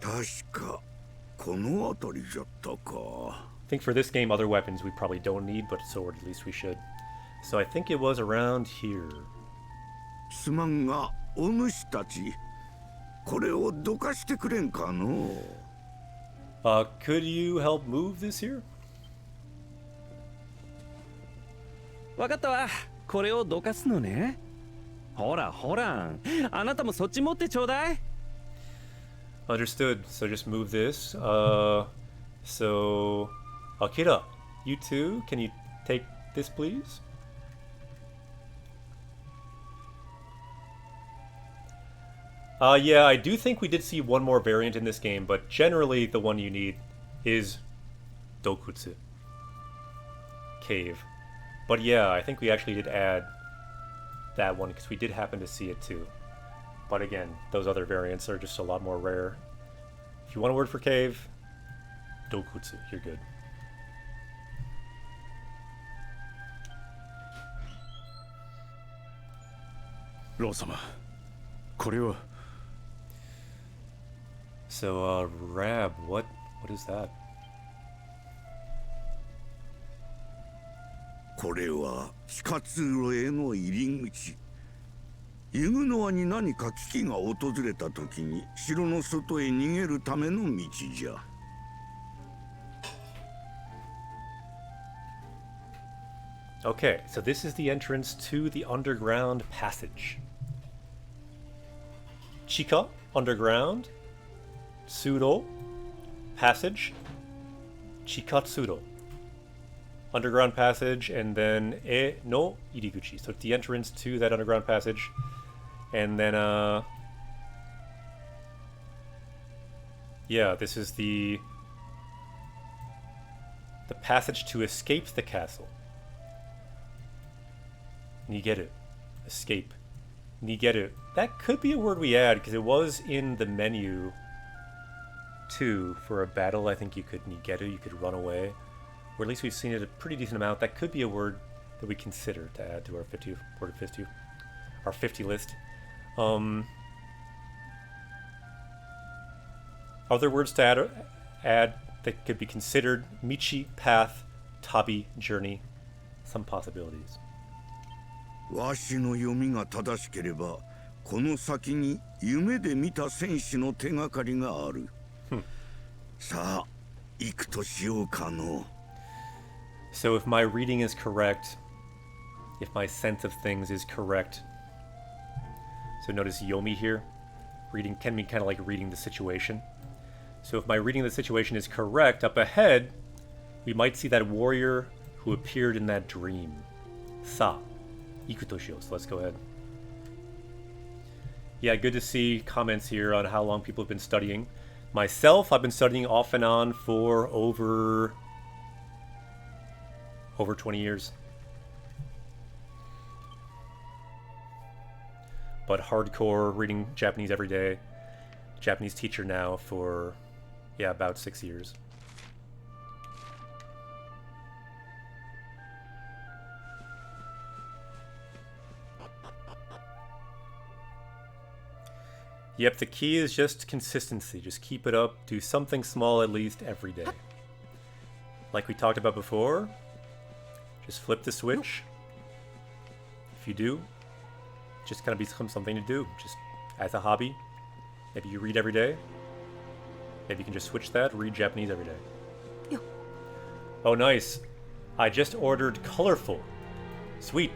確かこの辺りじゃったか。 I think for this game, other weapons we probably don't need, but sword at least we should. So I think it was around here. すまんが、お主たち、これをどかしてくれんかの。Could you help move this here? わかったわ。これをどかすのね。ほらほら、あなたもそっち持ってちょうだい。Understood. So just move this. So Akira, you too. Can you take this, please? Yeah, I do think we did see one more variant in this game, but generally the one you need is Dokutsu. Cave. But yeah, I think we actually did add that one because we did happen to see it too. But again, those other variants are just a lot more rare. If you want a word for cave, Dokutsu, you're good. Lord-sama, これは So, Rab, what is that? これは地下通路への入り口。ユグノアに何か危機が訪れた時に城の外へ逃げるための道じゃ。Okay, so this is the entrance to the underground passage. Chika, underground. Tsudo, passage. Chikatsuro, underground passage, and then E no iriguchi. So it's the entrance to that underground passage. And then, yeah, this is the passage to escape the castle. Nigeru, escape. Nigeru. That could be a word we add, because it was in the menu too. For a battle, I think you could nigeru, you could run away. Or at least we've seen it a pretty decent amount. That could be a word that we consider to add to our 50 our 50 list. Other words to add that could be considered: michi, path, tabi, journey. Some possibilities. わしの読みが正しければ、この先に夢で見た戦士の手がかりがある。さあ、行くとしようかの。So if my reading is correct, if my sense of things is correct, so notice Yomi here, reading can be kind of like reading the situation. So if my reading of the situation is correct, up ahead, we might see that warrior who appeared in that dream. Sa, Ikutoshio. So let's go ahead. Yeah, good to see comments here on how long people have been studying. Myself, I've been studying off and on for over 20 years. but hardcore reading Japanese every day. Japanese teacher now for, yeah, about 6 years. Yep, the key is just consistency. Just keep it up. Do something small at least every day. Like we talked about before, just flip the switch. If you do, just kind of become something to do. Just as a hobby. Maybe you read every day. Maybe you can just switch that, read Japanese every day. Oh, nice. I just ordered Colorful. Sweet.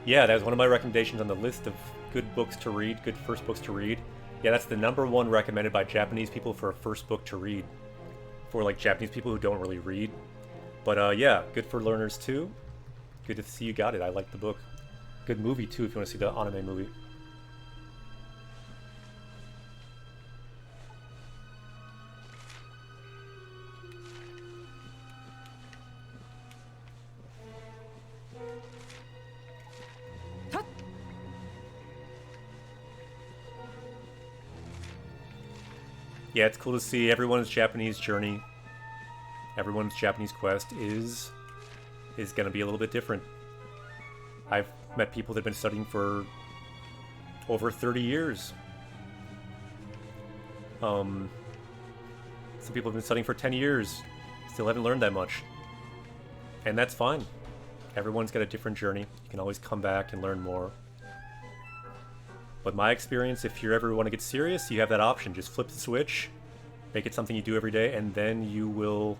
Yeah, that was one of my recommendations on the list of good books to read, good first books to read. Yeah, that's the #1 recommended by Japanese people for a first book to read. For like Japanese people who don't really read. But yeah, good for learners too. Good to see you got it. I like the book. Good movie too if you want to see the anime movie. Yeah, it's cool to see everyone's Japanese journey, everyone's Japanese quest is going to be a little bit different. I've met people that have been studying for over 30 years. Some people have been studying for 10 years, still haven't learned that much. And that's fine. Everyone's got a different journey. You can always come back and learn more. But my experience, if you ever want to get serious, you have that option. Just flip the switch, make it something you do every day, and then you will,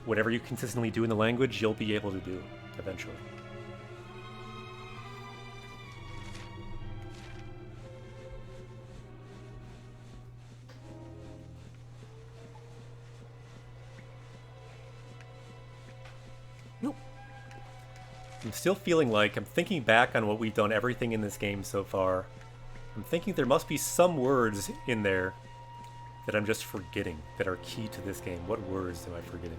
whatever you consistently do in the language, you'll be able to do eventually. I'm still feeling like, I'm thinking back on what we've done, everything in this game so far. I'm thinking there must be some words in there that I'm just forgetting, that are key to this game. What words am I forgetting?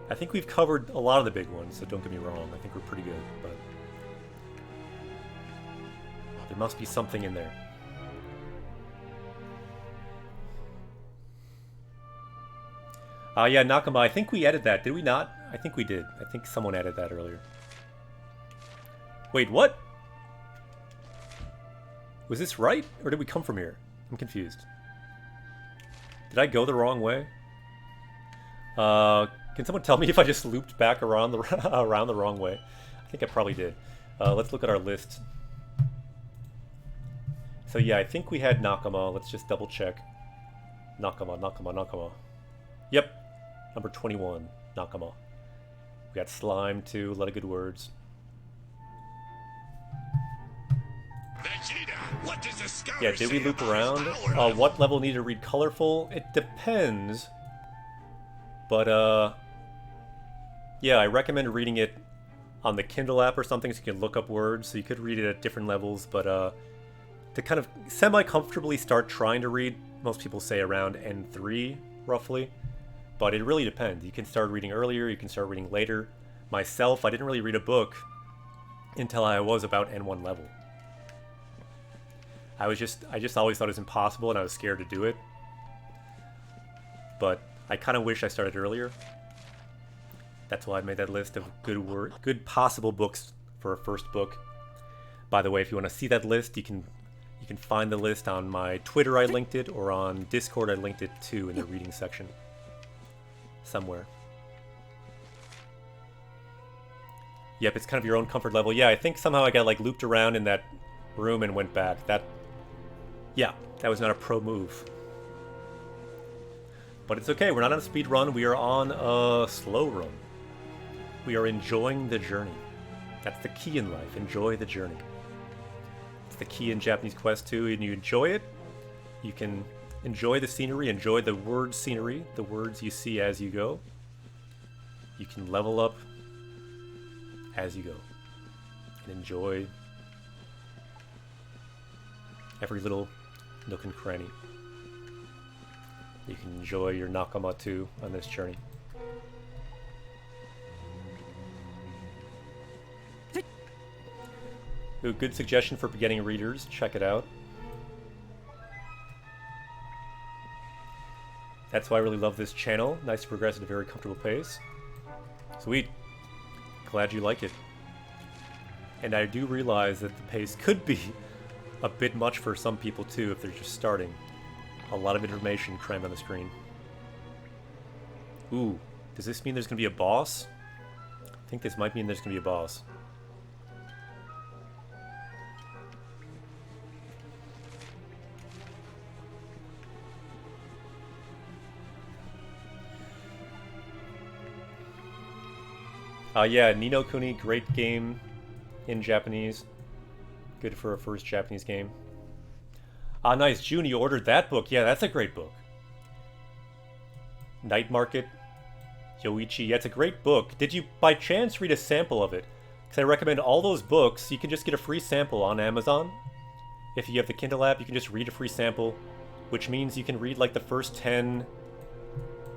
I think we've covered a lot of the big ones, so don't get me wrong. I think we're pretty good, but there must be something in there. Yeah, Nakama, I think we added that. Did we not? I think we did. I think someone added that earlier. Wait, what? Was this right? Or did we come from here? I'm confused. Did I go the wrong way? Can someone tell me if I just looped back around the around the wrong way? I think I probably did. Let's look at our list. So yeah, I think we had Nakama. Let's just double check. Nakama. Yep. Number 21, Nakama. We got Slime too, a lot of good words. Vegeta, what does the scout Yeah, did we say loop about his around? power? What level need to read Colorful? It depends. But yeah, I recommend reading it on the Kindle app or something so you can look up words. So you could read it at different levels, but to kind of semi-comfortably start trying to read, most people say around N3, roughly. But it really depends. You can start reading earlier, you can start reading later. Myself, I didn't really read a book until I was about N1 level. I just always thought it was impossible and I was scared to do it. But I kind of wish I started earlier. That's why I made that list of good possible books for a first book. By the way, if you want to see that list, you can find the list on my Twitter, I linked it, or on Discord, I linked it too in the reading section. Somewhere. Yep, it's kind of your own comfort level. Yeah, I think somehow I got like looped around in that room and went back. Yeah, that was not a pro move. But it's okay, we're not on a speed run, we are on a slow run. We are enjoying the journey. That's the key in life, enjoy the journey. It's the key in Japanese Quest too, and you enjoy it, you can enjoy the scenery, enjoy the word scenery, the words you see as you go. You can level up as you go. And enjoy every little nook and cranny. You can enjoy your Nakama too on this journey. Ooh, good suggestion for beginning readers. Check it out. That's why I really love this channel. Nice to progress at a very comfortable pace. Sweet. Glad you like it. And I do realize that the pace could be a bit much for some people too if they're just starting. A lot of information crammed on the screen. Ooh, does this mean there's going to be a boss? I think this might mean there's going to be a boss. Yeah, Ni no Kuni, great game in Japanese. Good for a first Japanese game. Ah, nice. June, you ordered that book. Yeah, that's a great book. Night Market, Yoichi. Yeah, it's a great book. Did you, by chance, read a sample of it? Because I recommend all those books. You can just get a free sample on Amazon. If you have the Kindle app, you can just read a free sample, which means you can read like the first 10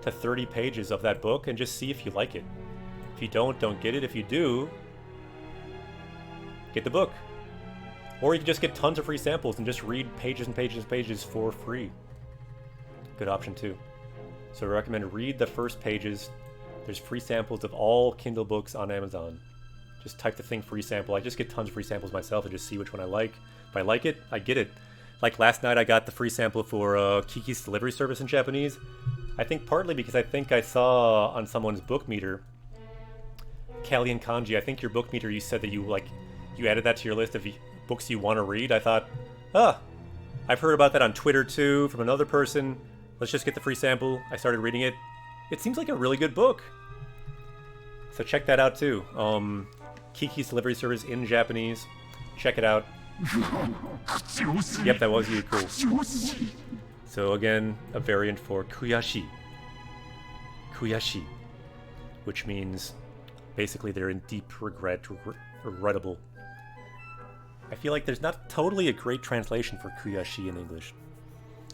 to 30 pages of that book and just see if you like it. If you don't get it. If you do, get the book. Or you can just get tons of free samples and just read pages and pages and pages for free. Good option too. So I recommend read the first pages. There's free samples of all Kindle books on Amazon. Just type the thing free sample. I just get tons of free samples myself and just see which one I like. If I like it, I get it. Like last night I got the free sample for Kiki's Delivery Service in Japanese. I think partly because I think I saw on someone's book meter, Kali and Kanji, I think your book meter, you said that you added that to your list of books you want to read. I thought, I've heard about that on Twitter too from another person. Let's just get the free sample. I started reading it. It seems like a really good book. So check that out too. Kiki's Delivery Service in Japanese. Check it out. Yep, that was you. Cool. So again, a variant for kuyashi. Kuyashi. Which means basically they're in deep regret, regrettable. I feel like there's not totally a great translation for kuyashi in English.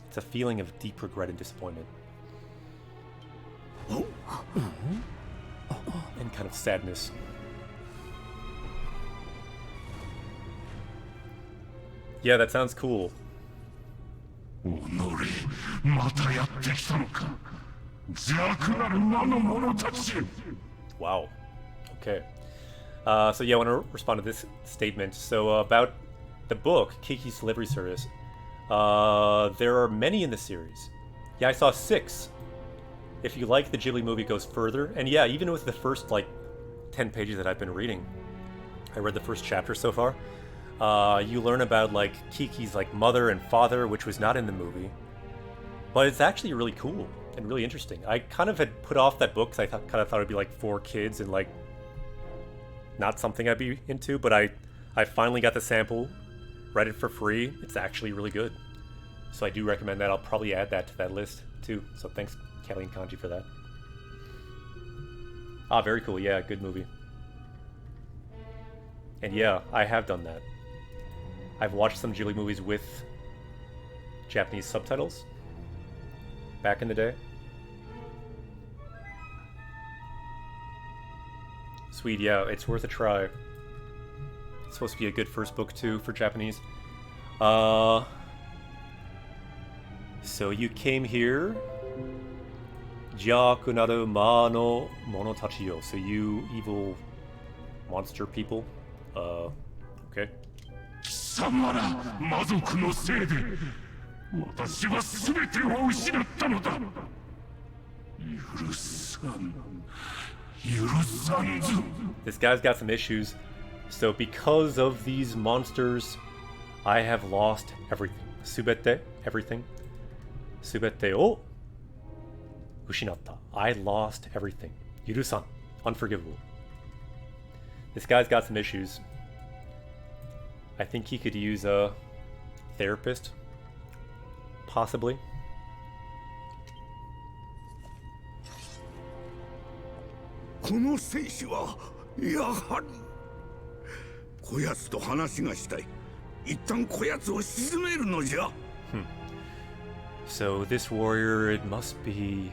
It's a feeling of deep regret and disappointment. And kind of sadness. Yeah, that sounds cool. Wow. Okay. So yeah, I want to respond to this statement. So about the book, Kiki's Delivery Service. There are many in the series. Yeah, I saw 6. If you like the Ghibli movie, it goes further. And yeah, even with the first, 10 pages that I've been reading, I read the first chapter so far, you learn about, Kiki's, mother and father, which was not in the movie. But it's actually really cool and really interesting. I kind of had put off that book because I kind of thought it'd be, for kids and, not something I'd be into. But I finally got the sample, read it for free. It's actually really good. So I do recommend that. I'll probably add that to that list, too. So thanks, Kelly and Kanji, for that. Ah, very cool. Yeah, good movie. And yeah, I have done that. I've watched some Ghibli movies with Japanese subtitles back in the day. Sweet, yeah, it's worth a try. It's supposed to be a good first book, too, for Japanese. So you came here. Jaku naru ma no mono tachi yo. So you evil monster people. Okay. 貴様ら魔族のせいで私は全てを失ったのだ。許さん。許さんぞ。 This guy's got some issues. So because of these monsters, I have lost everything. Subete, everything. Subete o ushinatta. I lost everything. Yurusan, unforgivable. This guy's got some issues. I think he could use a therapist. Possibly. この戦士はやはりこやつと話がしたい。一旦こやつを沈めるのじゃ。So this warrior, it must be.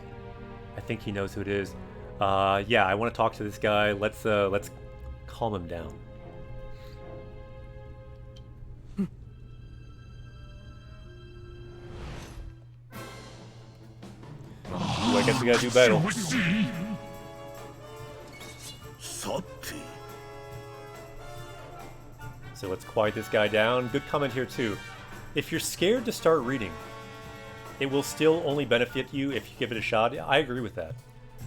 I think he knows who it is. Yeah, I want to talk to this guy. Let's calm him down. guess we gotta do battle. さて So let's quiet this guy down. Good comment here too. If you're scared to start reading, it will still only benefit you if you give it a shot. I agree with that.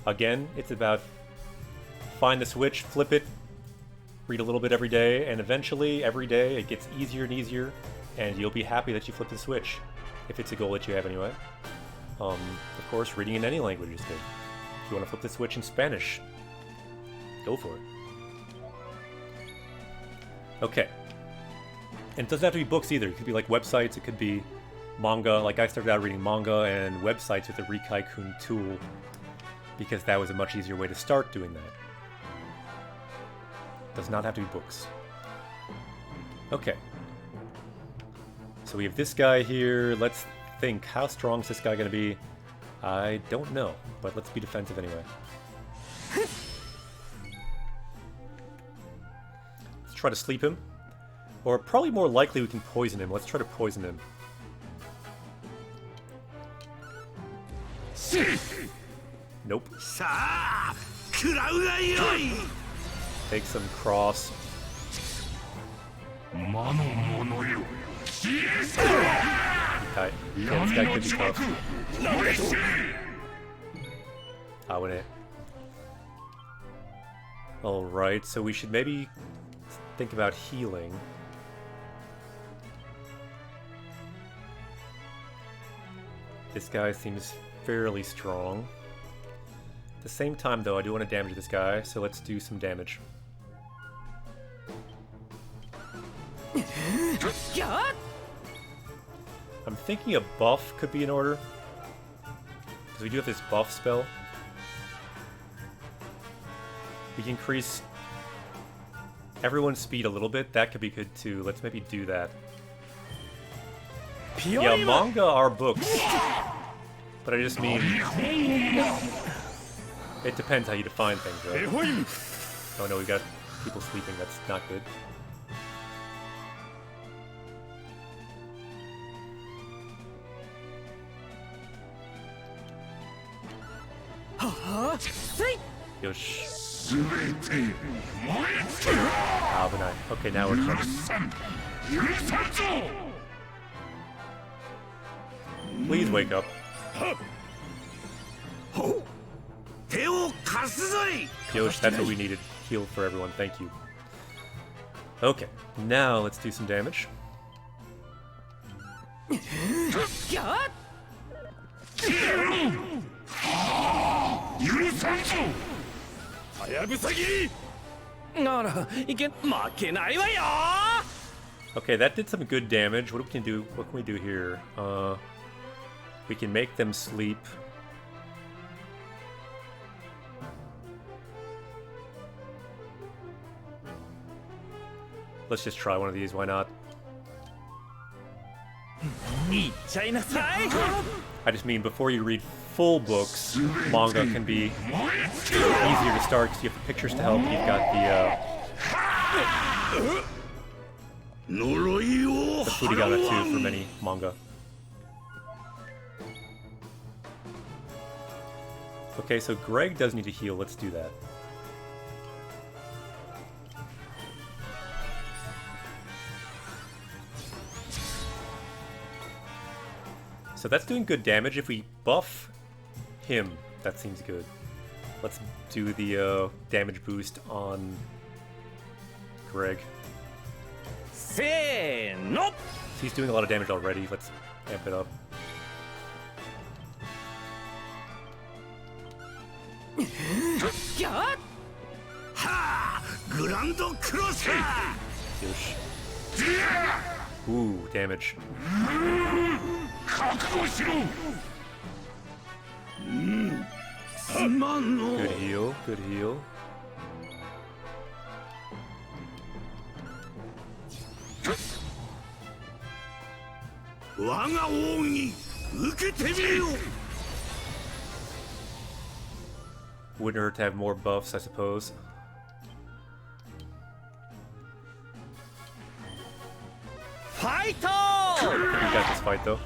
Again, it's about find the switch, flip it, read a little bit every day, and eventually, every day, it gets easier and easier, and you'll be happy that you flipped the switch, if it's a goal that you have anyway. Of course, reading in any language is good. If you want to flip the switch in Spanish, go for it. Okay. And it doesn't have to be books either. It could be like websites, it could be manga. Like I started out reading manga and websites with the Rikai-kun tool because that was a much easier way to start doing that. Does not have to be books. Okay. So we have this guy here. Let's think. How strong is this guy going to be? I don't know, but let's be defensive anyway. Let's try to sleep him. Or probably more likely we can poison him. Let's try to poison him. Nope. Take some cross. Okay. Yeah, this guy could be tough. Alright, so we should maybe think about healing. This guy seems fairly strong. At the same time, though, I do want to damage this guy, so let's do some damage. I'm thinking a buff could be in order. Because we do have this buff spell. We can increase everyone's speed a little bit. That could be good too. Let's maybe do that. Yeah, manga are books. But I just mean... It depends how you define things, right? Oh no, we got people sleeping. That's not good. Yosh. Okay, now we're trying. Please wake up. Yosh, that's what we needed. Heal for everyone, thank you. Okay, now let's do some damage. Okay, that did some good damage. What can we do? What can we do here? We can make them sleep. Let's just try one of these. Why not? I just mean before you read full books, manga can be easier to start because you have the pictures to help. You've got the furigana too for many manga. Okay, so Greg does need to heal. Let's do that. So that's doing good damage. If we buff him, that seems good. Let's do the damage boost on Greg. Nope. He's doing a lot of damage already. Let's amp it up. Ooh, damage. Good heal, good heal. Wouldn't hurt to have more buffs, I suppose. Fight! We got this fight though.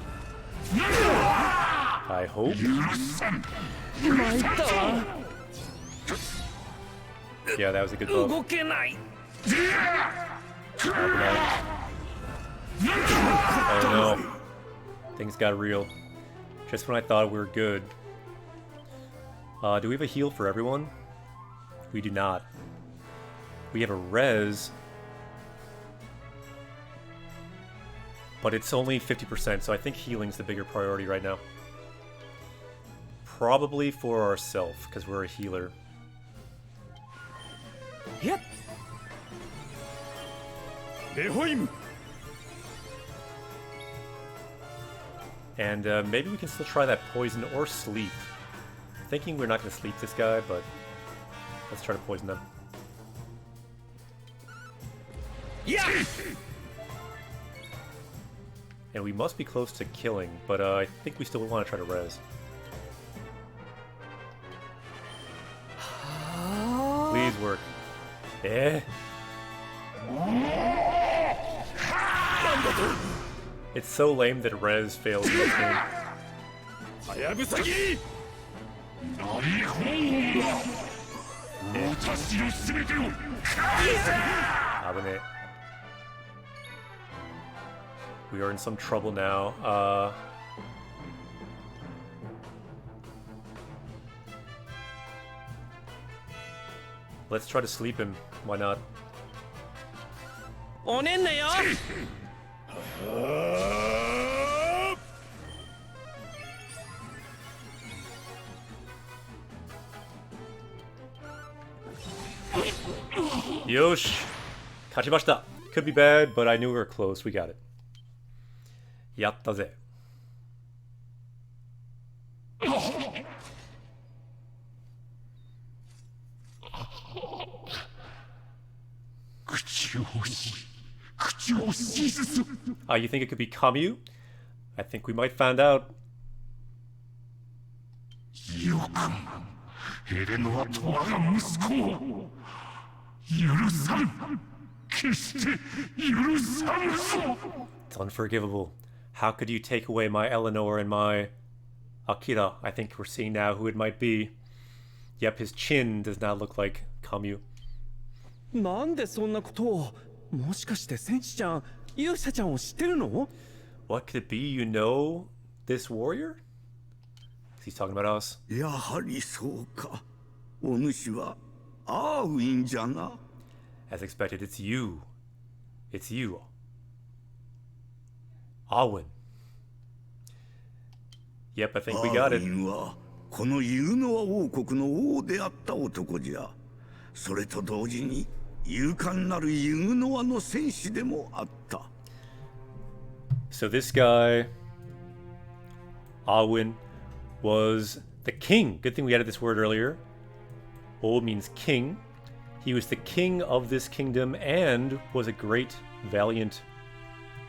I hope. 参ったわ Yeah, that was a good buff. 動けない Oh no. Things got real. Just when I thought we were good. Do we have a heal for everyone? We do not. We have a res. But it's only 50%, so I think healing's the bigger priority right now. Probably for ourselves, because we're a healer. いや レホイム And maybe we can still try that poison or sleep. Thinking we're not going to sleep this guy, but let's try to poison them. いや And we must be close to killing, but I think we still want to try to res. Please work. Eh? It's so lame that res fails in this game. はやぶさぎ大本が私の全てを返せ Abone. We are in some trouble now. Let's try to sleep him. Why not? おねんなよ Yosh! Kachimashita! Could be bad, but I knew we were close. We got it. Yatta ze. 口をしずす You think it could be Kamyu? I think we might find out. よくエレノアと我が息子を許さん決して許さんぞ It's unforgivable. How could you take away my Eleanor and my Akira? I think we're seeing now who it might be. Yep, his chin does not look like Kamyu. なんでそんなことをもしかして戦士ちゃん勇者ちゃんを知ってるの What could it be? You know this warrior? He's talking about us. やはりそうか。お主はアーウィンじゃな。 As expected, it's you. It's you. Alwyn. Yep, I think we got アー it. ウィンはこのユーノア王国の王であった男じゃ。それと同時に勇敢なるユーノアの戦士でもあった。 So this guy, Alwyn, was the king. Good thing we added this word earlier. O means king. He was the king of this kingdom and was a great, valiant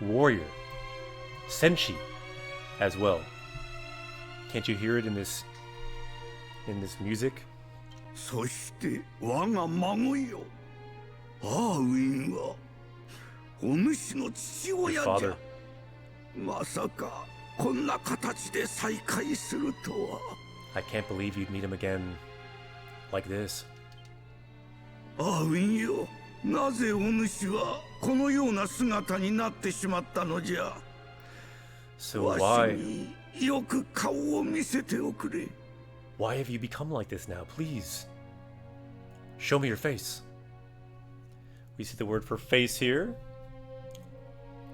warrior. Senshi as well. Can't you hear it in this music? そして我が孫よ。アーウィンはお主の父親じ Father. ゃ。まさかこんな形で再会するとは。 I can't believe you'd meet him again like this. アーウィンよ、なぜお主はこのような姿になってしまったのじゃ。 So わ why しによく顔を見せておくれ。 why have you become like this now? Please. Show me your face. We see the word for face here.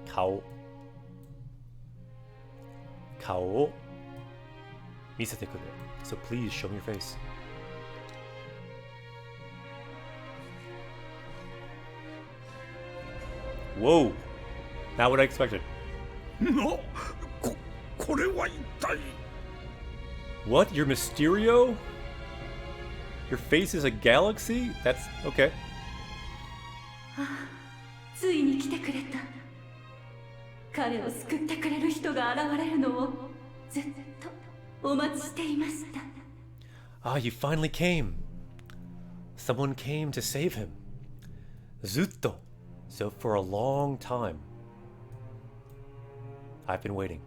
Kao. Kao. Misete kure. So please show me your face. Whoa. Not what I expected. これは一体。 What? You're Mysterio? Your face is a galaxy? That's okay. ついに来てくれた。彼を救ってくれる人が現れるのをずっとお待ちしていました。 Ah, you finally came. Someone came to save him. Zutto. So for a long time. I've been waiting.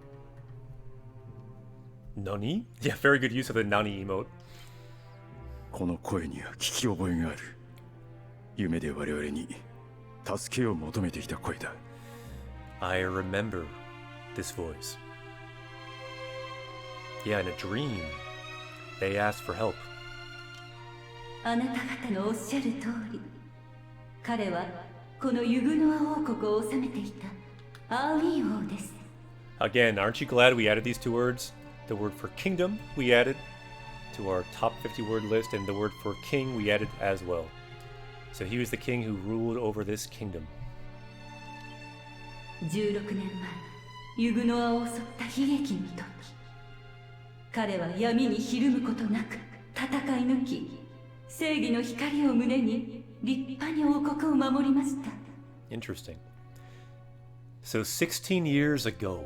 Nani? Yeah, very good use of the Nani emote. この声には聞き覚えがある。夢で我々に助けを求めてきた声だ。I remember this voice. Yeah, in a dream, they asked for help. あなた方のおっしゃる通り、彼はこのユグノア王国を治めていたアーウィン王です。Again, aren't you glad we added these two words? The word for kingdom we added to our top 50 word list, and the word for king we added as well. So he was the king who ruled over this kingdom. 16年前、ユグノアを襲った悲劇の時、彼は闇にひるむことなく戦い抜き、正義の光を胸に立派に王国を守りました。Interesting. So 16 years ago,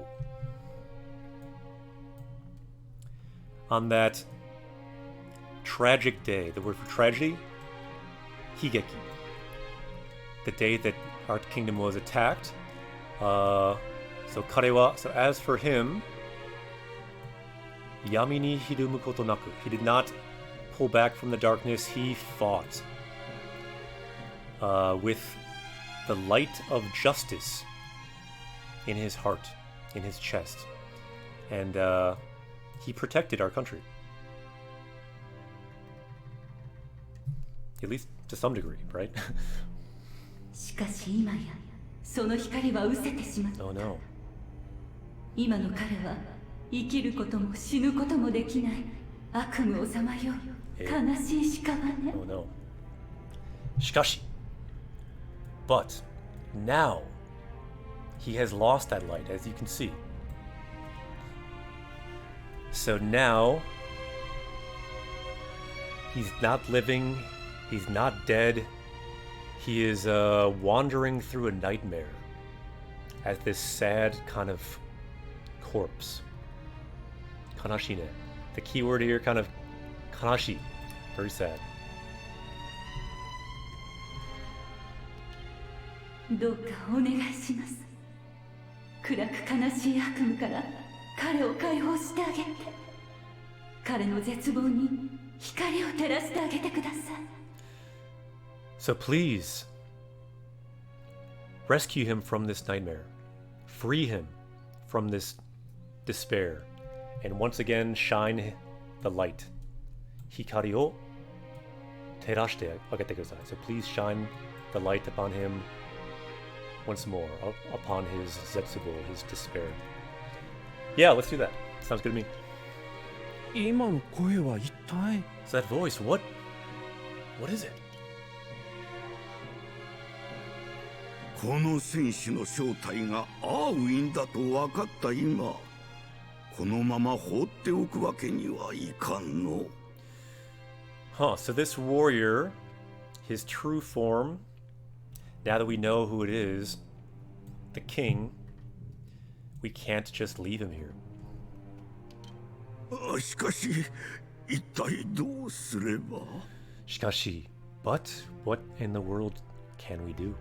on that tragic day, the word for tragedy, higeki, the day that our kingdom was attacked. So karewa, so as for him, yami ni hirumu koto naku, he did not pull back from the darkness, he fought with the light of justice in his heart, in his chest, and he protected our country. At least to some degree, right? しかし今やその光は失せてしまった。Oh no. 今の彼は生きることも死ぬこともできない悪夢をさまよう悲しい屍。Oh no. Shikashi. But now he has lost that light, as you can see. So now he's not living, he's not dead. He is wandering through a nightmare as this sad kind of corpse. Kanashine. The key word here, kind of kanashi. Very sad. どうかお願いします。暗く悲しい悪夢から彼を解放してあげて、彼の絶望に光を照らしてあげてください。So please, rescue him from this nightmare. Free him from this despair. And once again, shine the light. Hikari o terashite agete kudasai. So please shine the light upon him once more, upon his zetsubo, his despair. Yeah, let's do that. Sounds good to me. 今の声は一体 So that voice, what is it? この戦士の正体がアーウィンだと分かった今、このまま放っておくわけにはいかんの。Huh, so this warrior, his true form, now that we know who it is, the king, we can't just leave him here. しかし、一体どうすれば？ Shikashi, but what in the world can we do?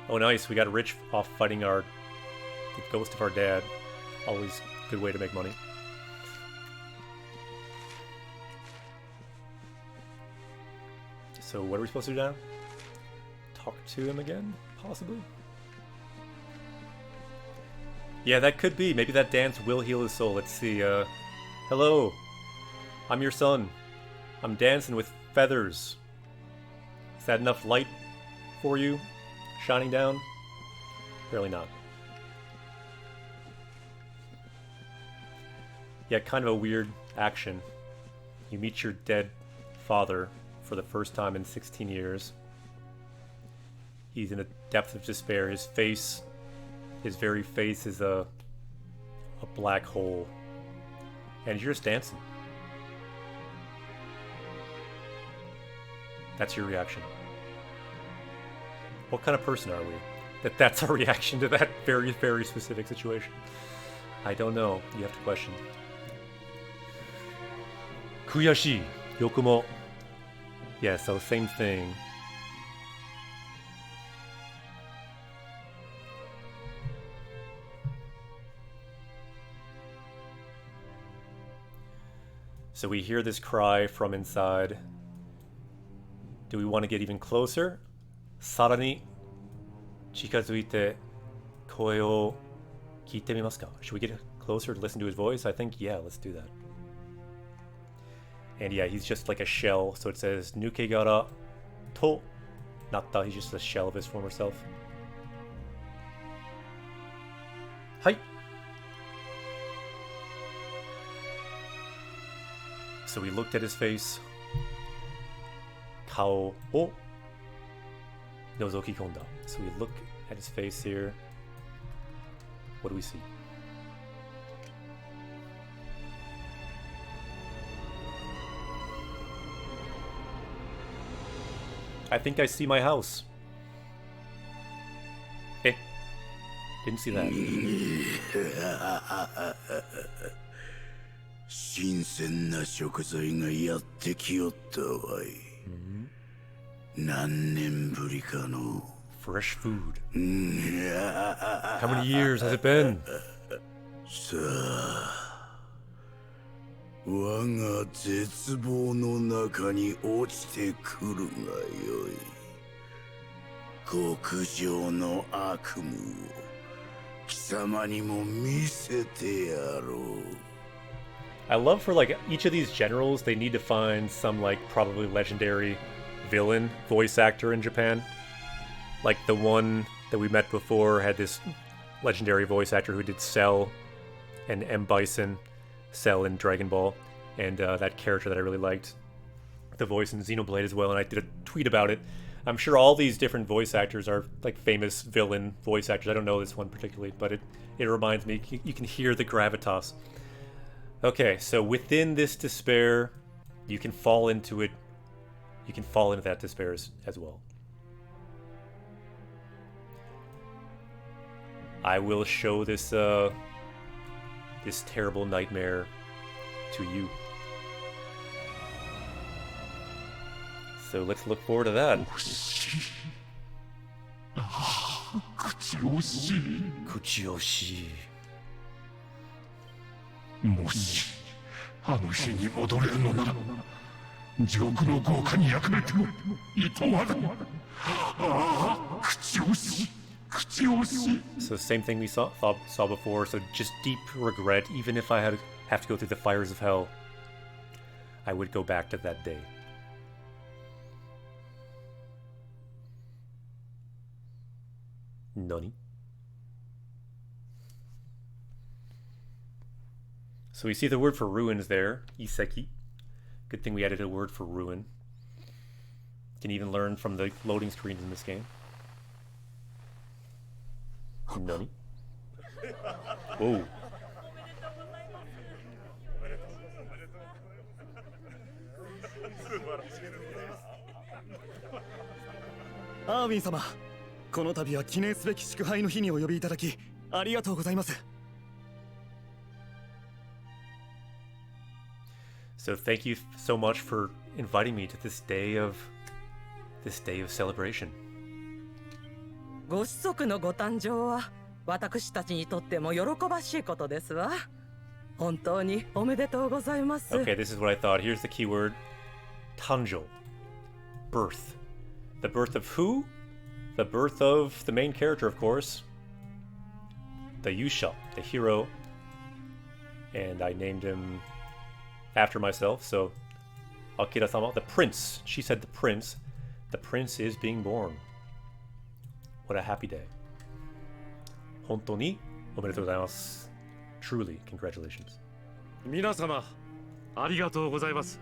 Oh nice, we got rich off fighting the ghost of our dad. Always a good way to make money. So what are we supposed to do now? Talk to him again, possibly? Yeah, that could be. Maybe that dance will heal his soul. Let's see. Hello. I'm your son. I'm dancing with feathers. Is that enough light for you? Shining down? Apparently not. Yeah, kind of a weird action. You meet your dead father for the first time in 16 years. He's in the depth of despair. His face, his very face is a black hole. And you're just dancing. That's your reaction. What kind of person are we? That's our reaction to that very, very specific situation. I don't know. You have to question. Kuyashi, Yokumo. Yeah, so same thing. So we hear this cry from inside. Do we want to get even closer? さらに近づいて声を聞いてみますか? Should we get closer to listen to his voice? I think, yeah, let's do that. And yeah, he's just like a shell. So it says Nukegara to natta. He's just a shell of his former self. Hi. So we looked at his face. Kao o nozoki konda. So we look at his face here. What do we see? I think I see my house. Eh. Didn't see that. 新鮮な食材がやってきよったわい。何年ぶりかの。Fresh food. How many years has it been? さあ、我が絶望の中に落ちてくるがよい。極上の悪夢を貴様にも見せてやろう。I love for like each of these generals, they need to find some like probably legendary villain voice actor in Japan. Like the one that we met before had this legendary voice actor who did Cell and M. Bison, Cell in Dragon Ball, and that character that I really liked, the voice in Xenoblade as well, and I did a tweet about it. I'm sure all these different voice actors are like famous villain voice actors. I don't know this one particularly, but it reminds me, you can hear the gravitas. Okay, so within this despair, you can fall into it. You can fall into that despair as well. I will show this this terrible nightmare to you. So let's look forward to that. 口惜しい。口惜しい。もしあの日に戻れるのなら地獄の豪華に役めてもいとわぬ。ああ、口惜しい。口惜しい。 So same thing we saw before. So just deep regret. Even if I have to go through the fires of hell, I would go back to that day. Nani? So we see the word for ruins there, iseki. Good thing we added a word for ruin. Can even learn from the loading screens in this game. Nani? Whoa. アーウィン様、この度は記念すべき祝杯の日にお呼びいただきありがとうございます。 So thank you so much for inviting me to this day of celebration. ご子息のご誕生は私たちにとっても喜ばしいことですわ。本当におめでとうございます。 Okay, this is what I thought. Here's the keyword. Tanjo. Birth. The birth of who? The birth of the main character, of course. The Yusha, the hero. And I named him after myself, so Akira-sama, the prince. She said the prince. The prince is being born. What a happy day. Hontoni omedetou gozaimasu. Truly, congratulations. 皆様、ありがとうございます。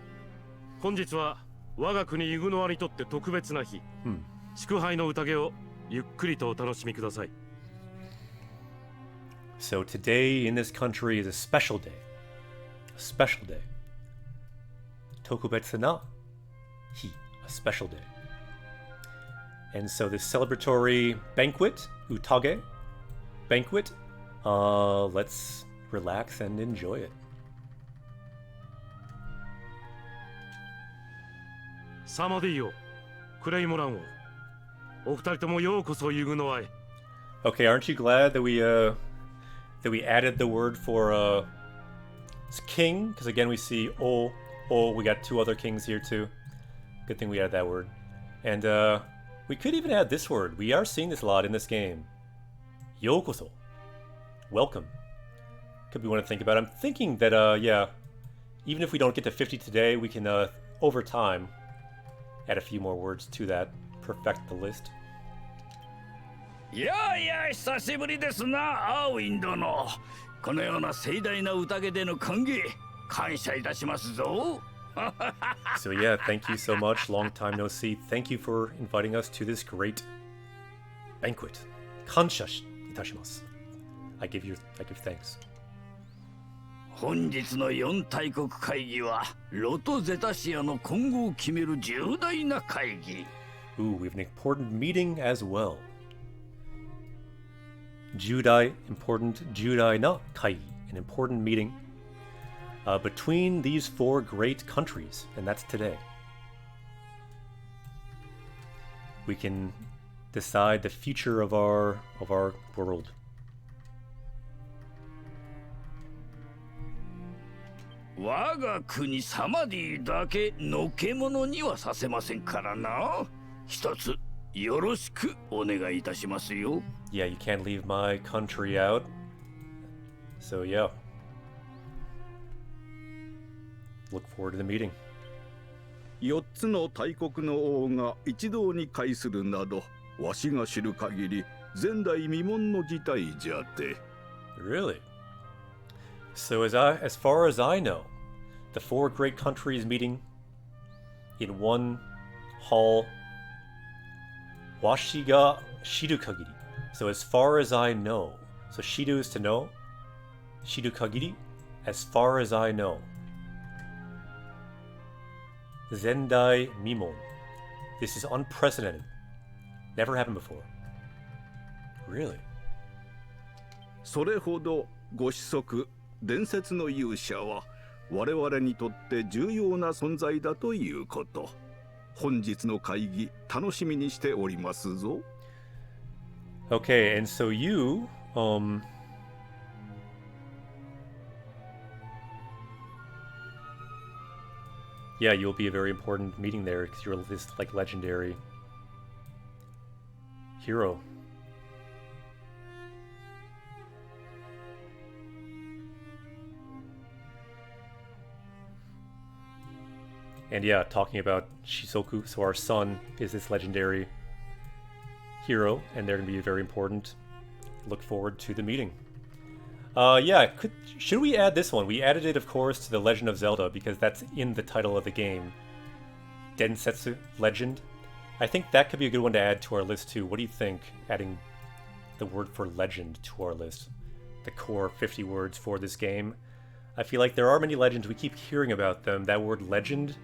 本日は我が国イグノアにとって特別な日。祝杯の宴をゆっくりとお楽しみください。So today in this country is a special day. A special day. Tokubetsu na hi, a special day. And so this celebratory banquet, utage banquet, let's relax and enjoy it. サマディオ、クレイモランを、お二人ともようこそイグノアへ。Okay, aren't you glad that we added the word for king? Because again we see o Oh, we got 2 other kings here too. Good thing we added that word. And we could even add this word. We are seeing this a lot in this game. Yokoso. Welcome. Could be one to think about. I'm thinking that, yeah, even if we don't get to 50 today, we can, over time, add a few more words to that. Perfect the list. いやいや久しぶりですな、アーウィン殿。このような盛大な宴での歓迎、感謝いたしますぞ。So yeah, thank you so much. Long time no see. Thank you for inviting us to this great banquet. 感謝いたします. I give thanks. 本日の4大国会議はロトゼタシアの今後を決める重大な会議。Ooh, we have an important meeting as well. Judai, important Judai na kai, an important meeting between these 4 great countries, and that's today. We can decide the future of our world. 我が国サマディだけのけ者にはさせませんからな。一つよろしくお願いいたしますよ。Yeah, you can't leave my country out. So yeah. Look forward to the meeting. 4つの大国の王が一堂に会するなど、わしが知る限り前代未聞の事態じゃて。Really? So as far as I know, the 4 great countries meeting in one hall. Washi ga shiru kagiri. So as far as I know. So shiru is to know. Shiru kagiri, as far as I know. Zendai Mimon. This is unprecedented. Never happened before. Really? それほどご子息、伝説の勇者は我々にとって重要な存在だということ。本日の会議楽しみにしておりますぞ。Okay, and so you, yeah, you'll be a very important meeting there because you're this like legendary hero. And yeah, talking about Shisoku, so our son is this legendary hero, and they're going to be very important. Look forward to the meeting. Yeah, should we add this one? We added it, of course, to The Legend of Zelda, because that's in the title of the game. Densetsu, Legend. I think that could be a good one to add to our list, too. What do you think, adding the word for legend to our list? The core 50 words for this game. I feel like there are many legends, we keep hearing about them. That word legend,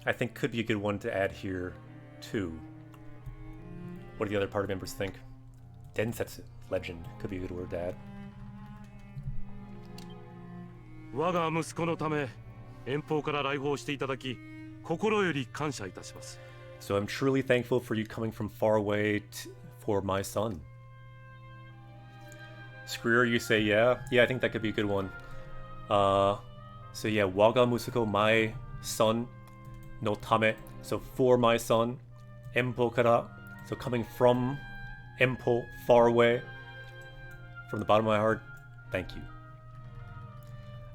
I think, could be a good one to add here, too. What do the other party members think? Densetsu, legend, could be a good word to add. 我が息子のため遠方から来訪していただき心より感謝いたします。 So I'm truly thankful for you coming from far away for my son. Screer, you say yeah? Yeah, I think that could be a good one. So yeah, waga musuko, my son, no tame, so for my son, empo kara, so coming from empo, far away, from the bottom of my heart, thank you.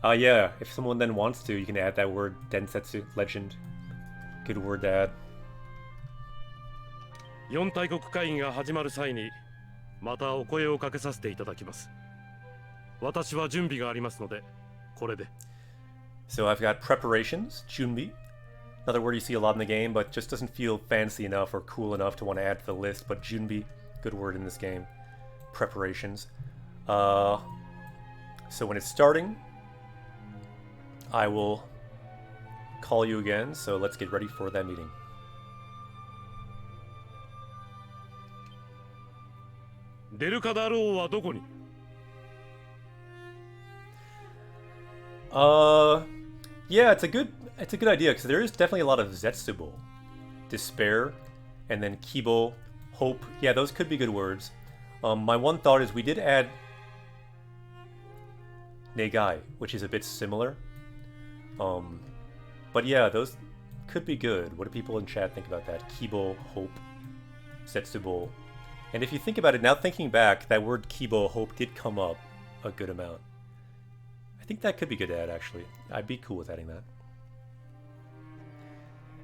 Yeah, if someone then wants to, you can add that word, densetsu, legend. Good word to add. 4大国会議が始まる際にまたお声をかけさせていただきます。私は準備がありますので、これで。So I've got preparations, junbi. Another word you see a lot in the game, but just doesn't feel fancy enough or cool enough to want to add to the list. But junbi, good word in this game. Preparations. So when it's starting, I will call you again. So let's get ready for that meeting. Yeah, it's a good idea because there is definitely a lot of zetsubo, despair, and then kibo, hope. Yeah, those could be good words. My one thought is we did add negai, which is a bit similar. But yeah, those could be good. What do people in chat think about that? Kibo, hope, setsubo. And if you think about it, now thinking back, that word kibo, hope, did come up a good amount. I think that could be good to add, actually. I'd be cool with adding that.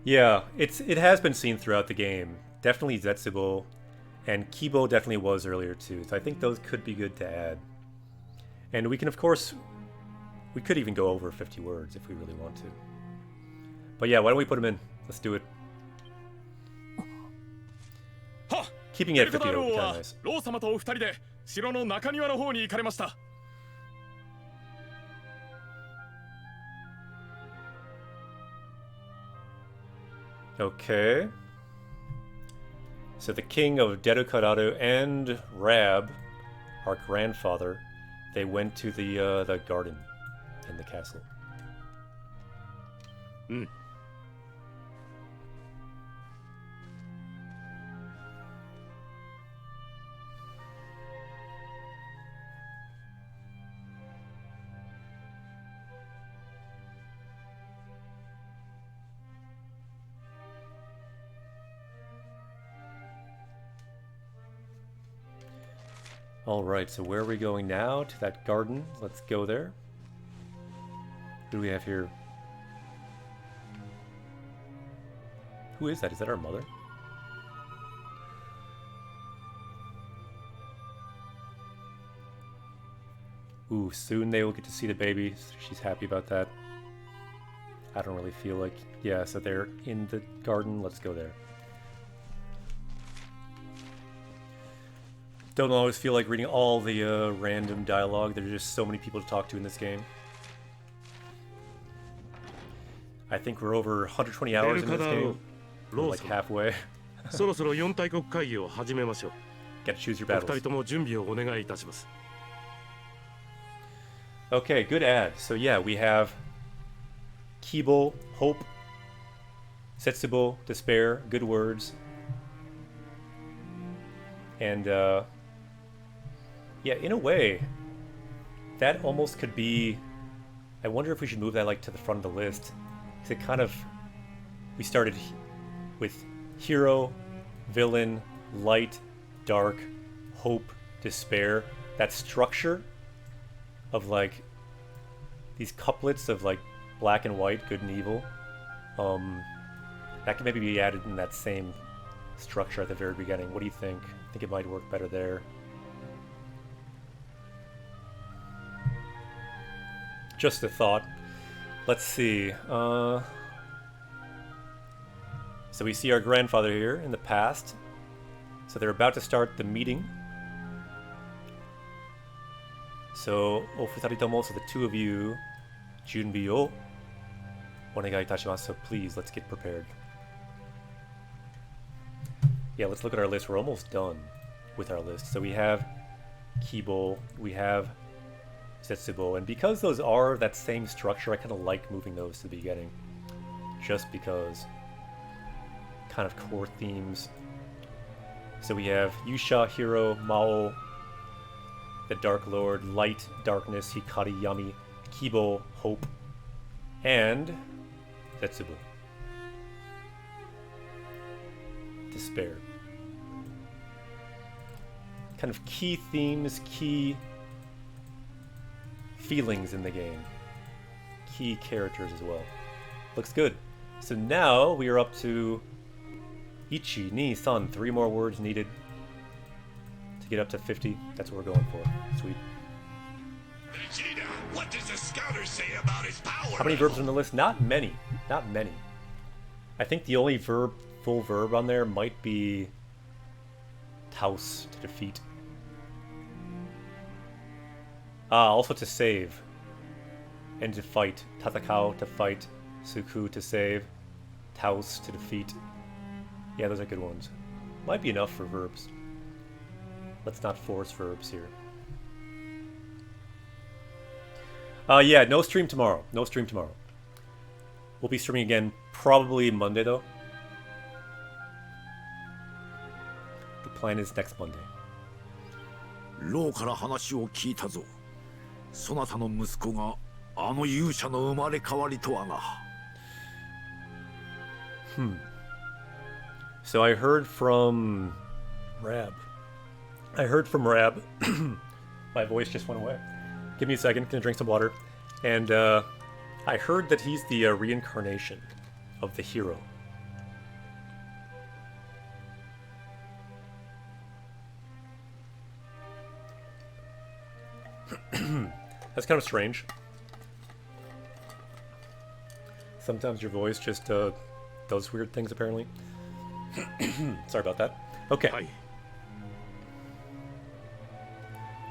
Yeah, it has been seen throughout the game. Definitely Zetsubo, and Kibo definitely was earlier too. So I think those could be good to add. And we can, of course, we could even go over 50 words if we really want to. But yeah, why don't we put them in? Let's do it. Keeping it at 50 would be kind of nice. ロー様とお二人で城の中庭の方に行かれました。 Okay. So the king of Derukarado and Rab, our grandfather, they went to the garden in the castle. Alright, so where are we going now? To that garden. Let's go there. Who do we have here? Who is that? Is that our mother? Ooh, soon they will get to see the baby. She's happy about that. I don't really feel like... Yeah, so they're in the garden. Let's go there. Don't always feel like reading all the random dialogue. There's just so many people to talk to in this game. I think we're over 120 hours in this game. We're like halfway. そろそろ4大国会議を始めましょう。 Gotta choose your お battles. 二人とも準備をお願いいたします。 Okay, good ad. So yeah, we have Kibo, hope, Setsubo, despair, good words. And yeah, in a way, that almost could be... I wonder if we should move that like to the front of the list. Because it kind of... We started with hero, villain, light, dark, hope, despair. That structure of like these couplets of like black and white, good and evil. That could maybe be added in that same structure at the very beginning. What do you think? I think it might work better there. Just a thought. Let's see. So we see our grandfather here in the past. So they're about to start the meeting. So, ofutari tomo, so the two of you, junbi o onegai itashimasu. So please, let's get prepared. Yeah, let's look at our list. We're almost done with our list. So we have Kibo, we have Setsubo, and because those are that same structure, I kind of like moving those to the beginning. Just because kind of core themes. So we have Yusha, Hero, Mao, the Dark Lord, Light, Darkness, Hikari, Yami, Kibo, Hope, and Setsubo, Despair. Kind of key themes, key feelings in the game. Key characters as well. Looks good. So now we are up to Ichi, Ni, San. 3 more words needed to get up to 50. That's what we're going for. Sweet. Vegeta, what does the scouter say about his power? How many verbs are on the list? Not many. Not many. I think the only full verb on there might be Taus, to defeat. Also to save. And to fight. Tatakao, to fight. Suku, to save. Taus, to defeat. Yeah, those are good ones. Might be enough for verbs. Let's not force verbs here. Yeah, no stream tomorrow. No stream tomorrow. We'll be streaming again probably Monday, though. The plan is next Monday. ローから話を聞いたぞ。そなたの息子があの勇者の生まれ変わりとはな。So I heard from Rab. My voice just went away. Give me a second. Gonna drink some water. And I heard that he's the reincarnation of the hero. That's kind of strange. Sometimes your voice just does weird things, apparently. Sorry about that. Okay. Hi.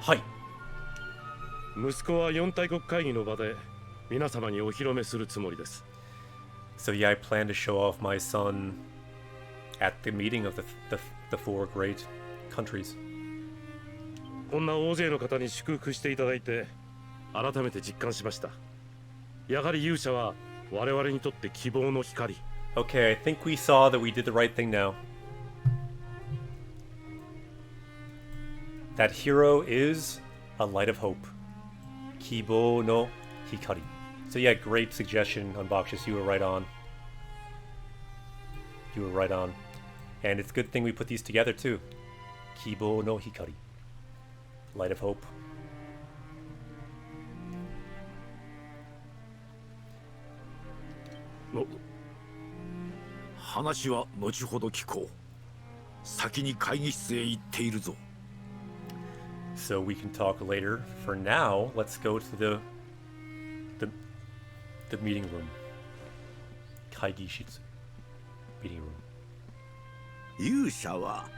Hi. 息子は四大国会議の場で皆様にお披露目するつもりです。 So yeah, I plan to show off my son at the meeting of the four great countries. こんな大勢の方に祝福していただいて改めて実感しました。やはり勇者は我々にとって希望の光。 Okay, I think we saw that we did the right thing now. That hero is a light of hope. Kibo no hikari. So yeah, great suggestion, Unboxus. You were right on. You were right on. And it's a good thing we put these together too. Kibo no hikari. Light of hope. 話は後ほど聞こう。先に会議室へ行っているぞ。 So we can talk later. For now, let's go to the meeting room. Kaigishitsu. Meeting room. 勇者は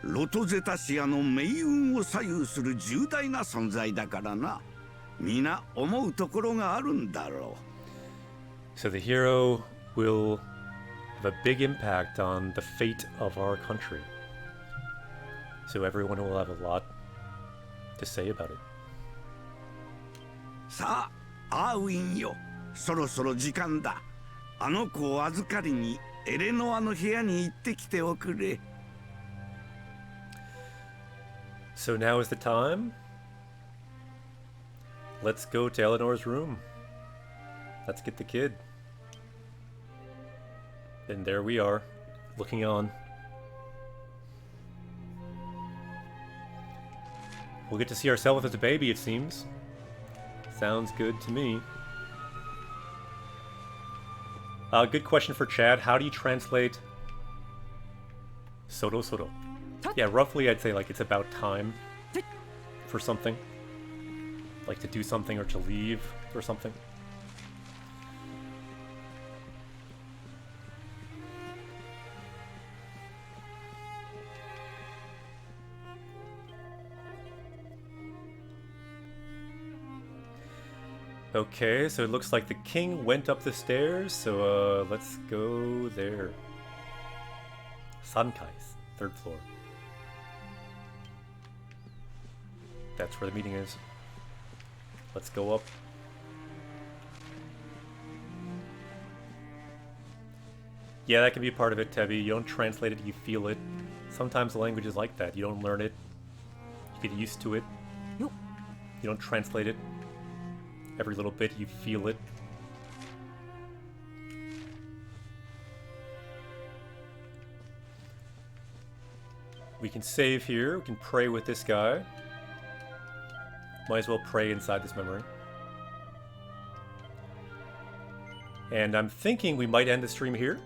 ロトゼタシアの命運を左右する重大な存在だからな。皆思うところがあるんだろう。 So the hero will have a big impact on the fate of our country. So everyone will have a lot to say about it. さあ、アーウィンよ。そろそろ時間だ。あの子を預かりにエレノアの部屋に行ってきておくれ。 So now is the time. Let's go to Eleanor's room. Let's get the kid. And there we are, looking on. We'll get to see ourselves as a baby, it seems. Sounds good to me. Good question for Chad. How do you translate Soto Soto? Yeah, roughly I'd say like it's about time for something. Like to do something or to leave or something. Okay, so it looks like the king went up the stairs, so let's go there. Sankai's, 3rd floor. That's where the meeting is. Let's go up. Yeah, that can be part of it, Tevi. You don't translate it, you feel it. Sometimes the language is like that. You don't learn it. You get used to it. You don't translate it. Every little bit, you feel it. We can save here. We can pray with this guy. Might as well pray inside this memory. And I'm thinking we might end the stream here.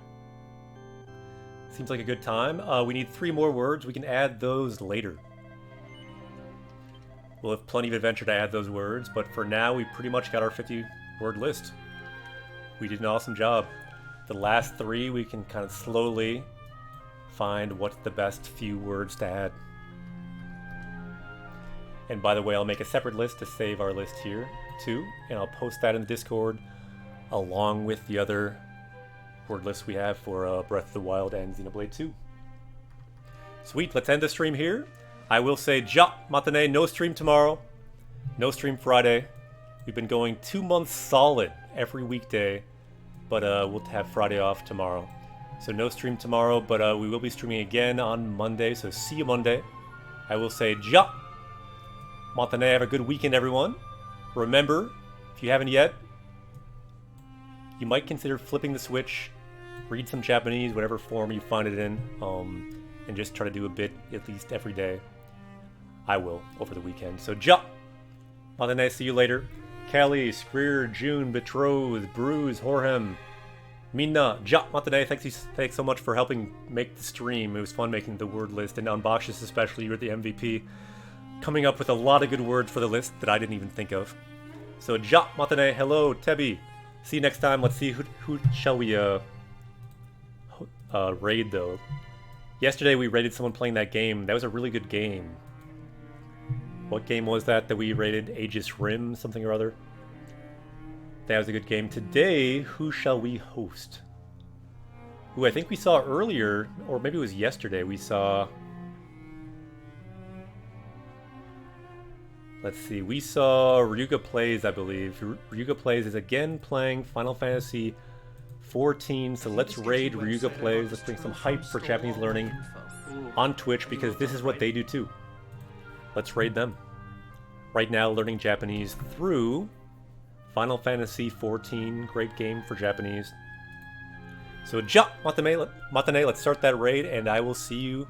Seems like a good time. We need 3 more words. We can add those later. We'll have plenty of adventure to add those words, but for now we pretty much got our 50-word list. We did an awesome job. The last 3 we can kind of slowly find what's the best few words to add. And by the way, I'll make a separate list to save our list here too, and I'll post that in the Discord along with the other word lists we have for Breath of the Wild and Xenoblade 2. Sweet, let's end the stream here. I will say, ja, matane, no stream tomorrow, no stream Friday. We've been going 2 months solid every weekday, but we'll have Friday off tomorrow. So no stream tomorrow, but we will be streaming again on Monday, so see you Monday. I will say, ja, matane, have a good weekend, everyone. Remember, if you haven't yet, you might consider flipping the switch read some Japanese, whatever form you find it in, and just try to do a bit at least every day. I will over the weekend. So, ja! Matane, see you later. Callie, Screer, June, Betrothed, Bruise, Horhem, Minna, ja! Matane, thanks so much for helping make the stream. It was fun making the word list, and Unboxes especially, you're the MVP. Coming up with a lot of good words for the list that I didn't even think of. So, ja! Matane, hello, Tebi. See you next time. Let's see who shall we raid though. Yesterday we raided someone playing that game. That was a really good game. What game was that we raided? Aegis Rim, something or other? That was a good game. Today, who shall we host? Who I think we saw earlier, or maybe it was yesterday, we saw... Let's see, we saw Ryuga Plays, I believe. Ryuga Plays is again playing Final Fantasy 14, so let's raid Ryuga Plays. Let's bring some hype for Japanese learning on Twitch, because this is what they do too. Let's raid them. Right now, learning Japanese through Final Fantasy 14. Great game for Japanese. So, ja! Matane, let's start that raid, and I will see you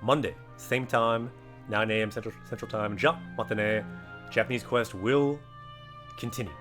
Monday, same time, 9 a.m. Central Time. Ja! Matane, Japanese Quest will continue.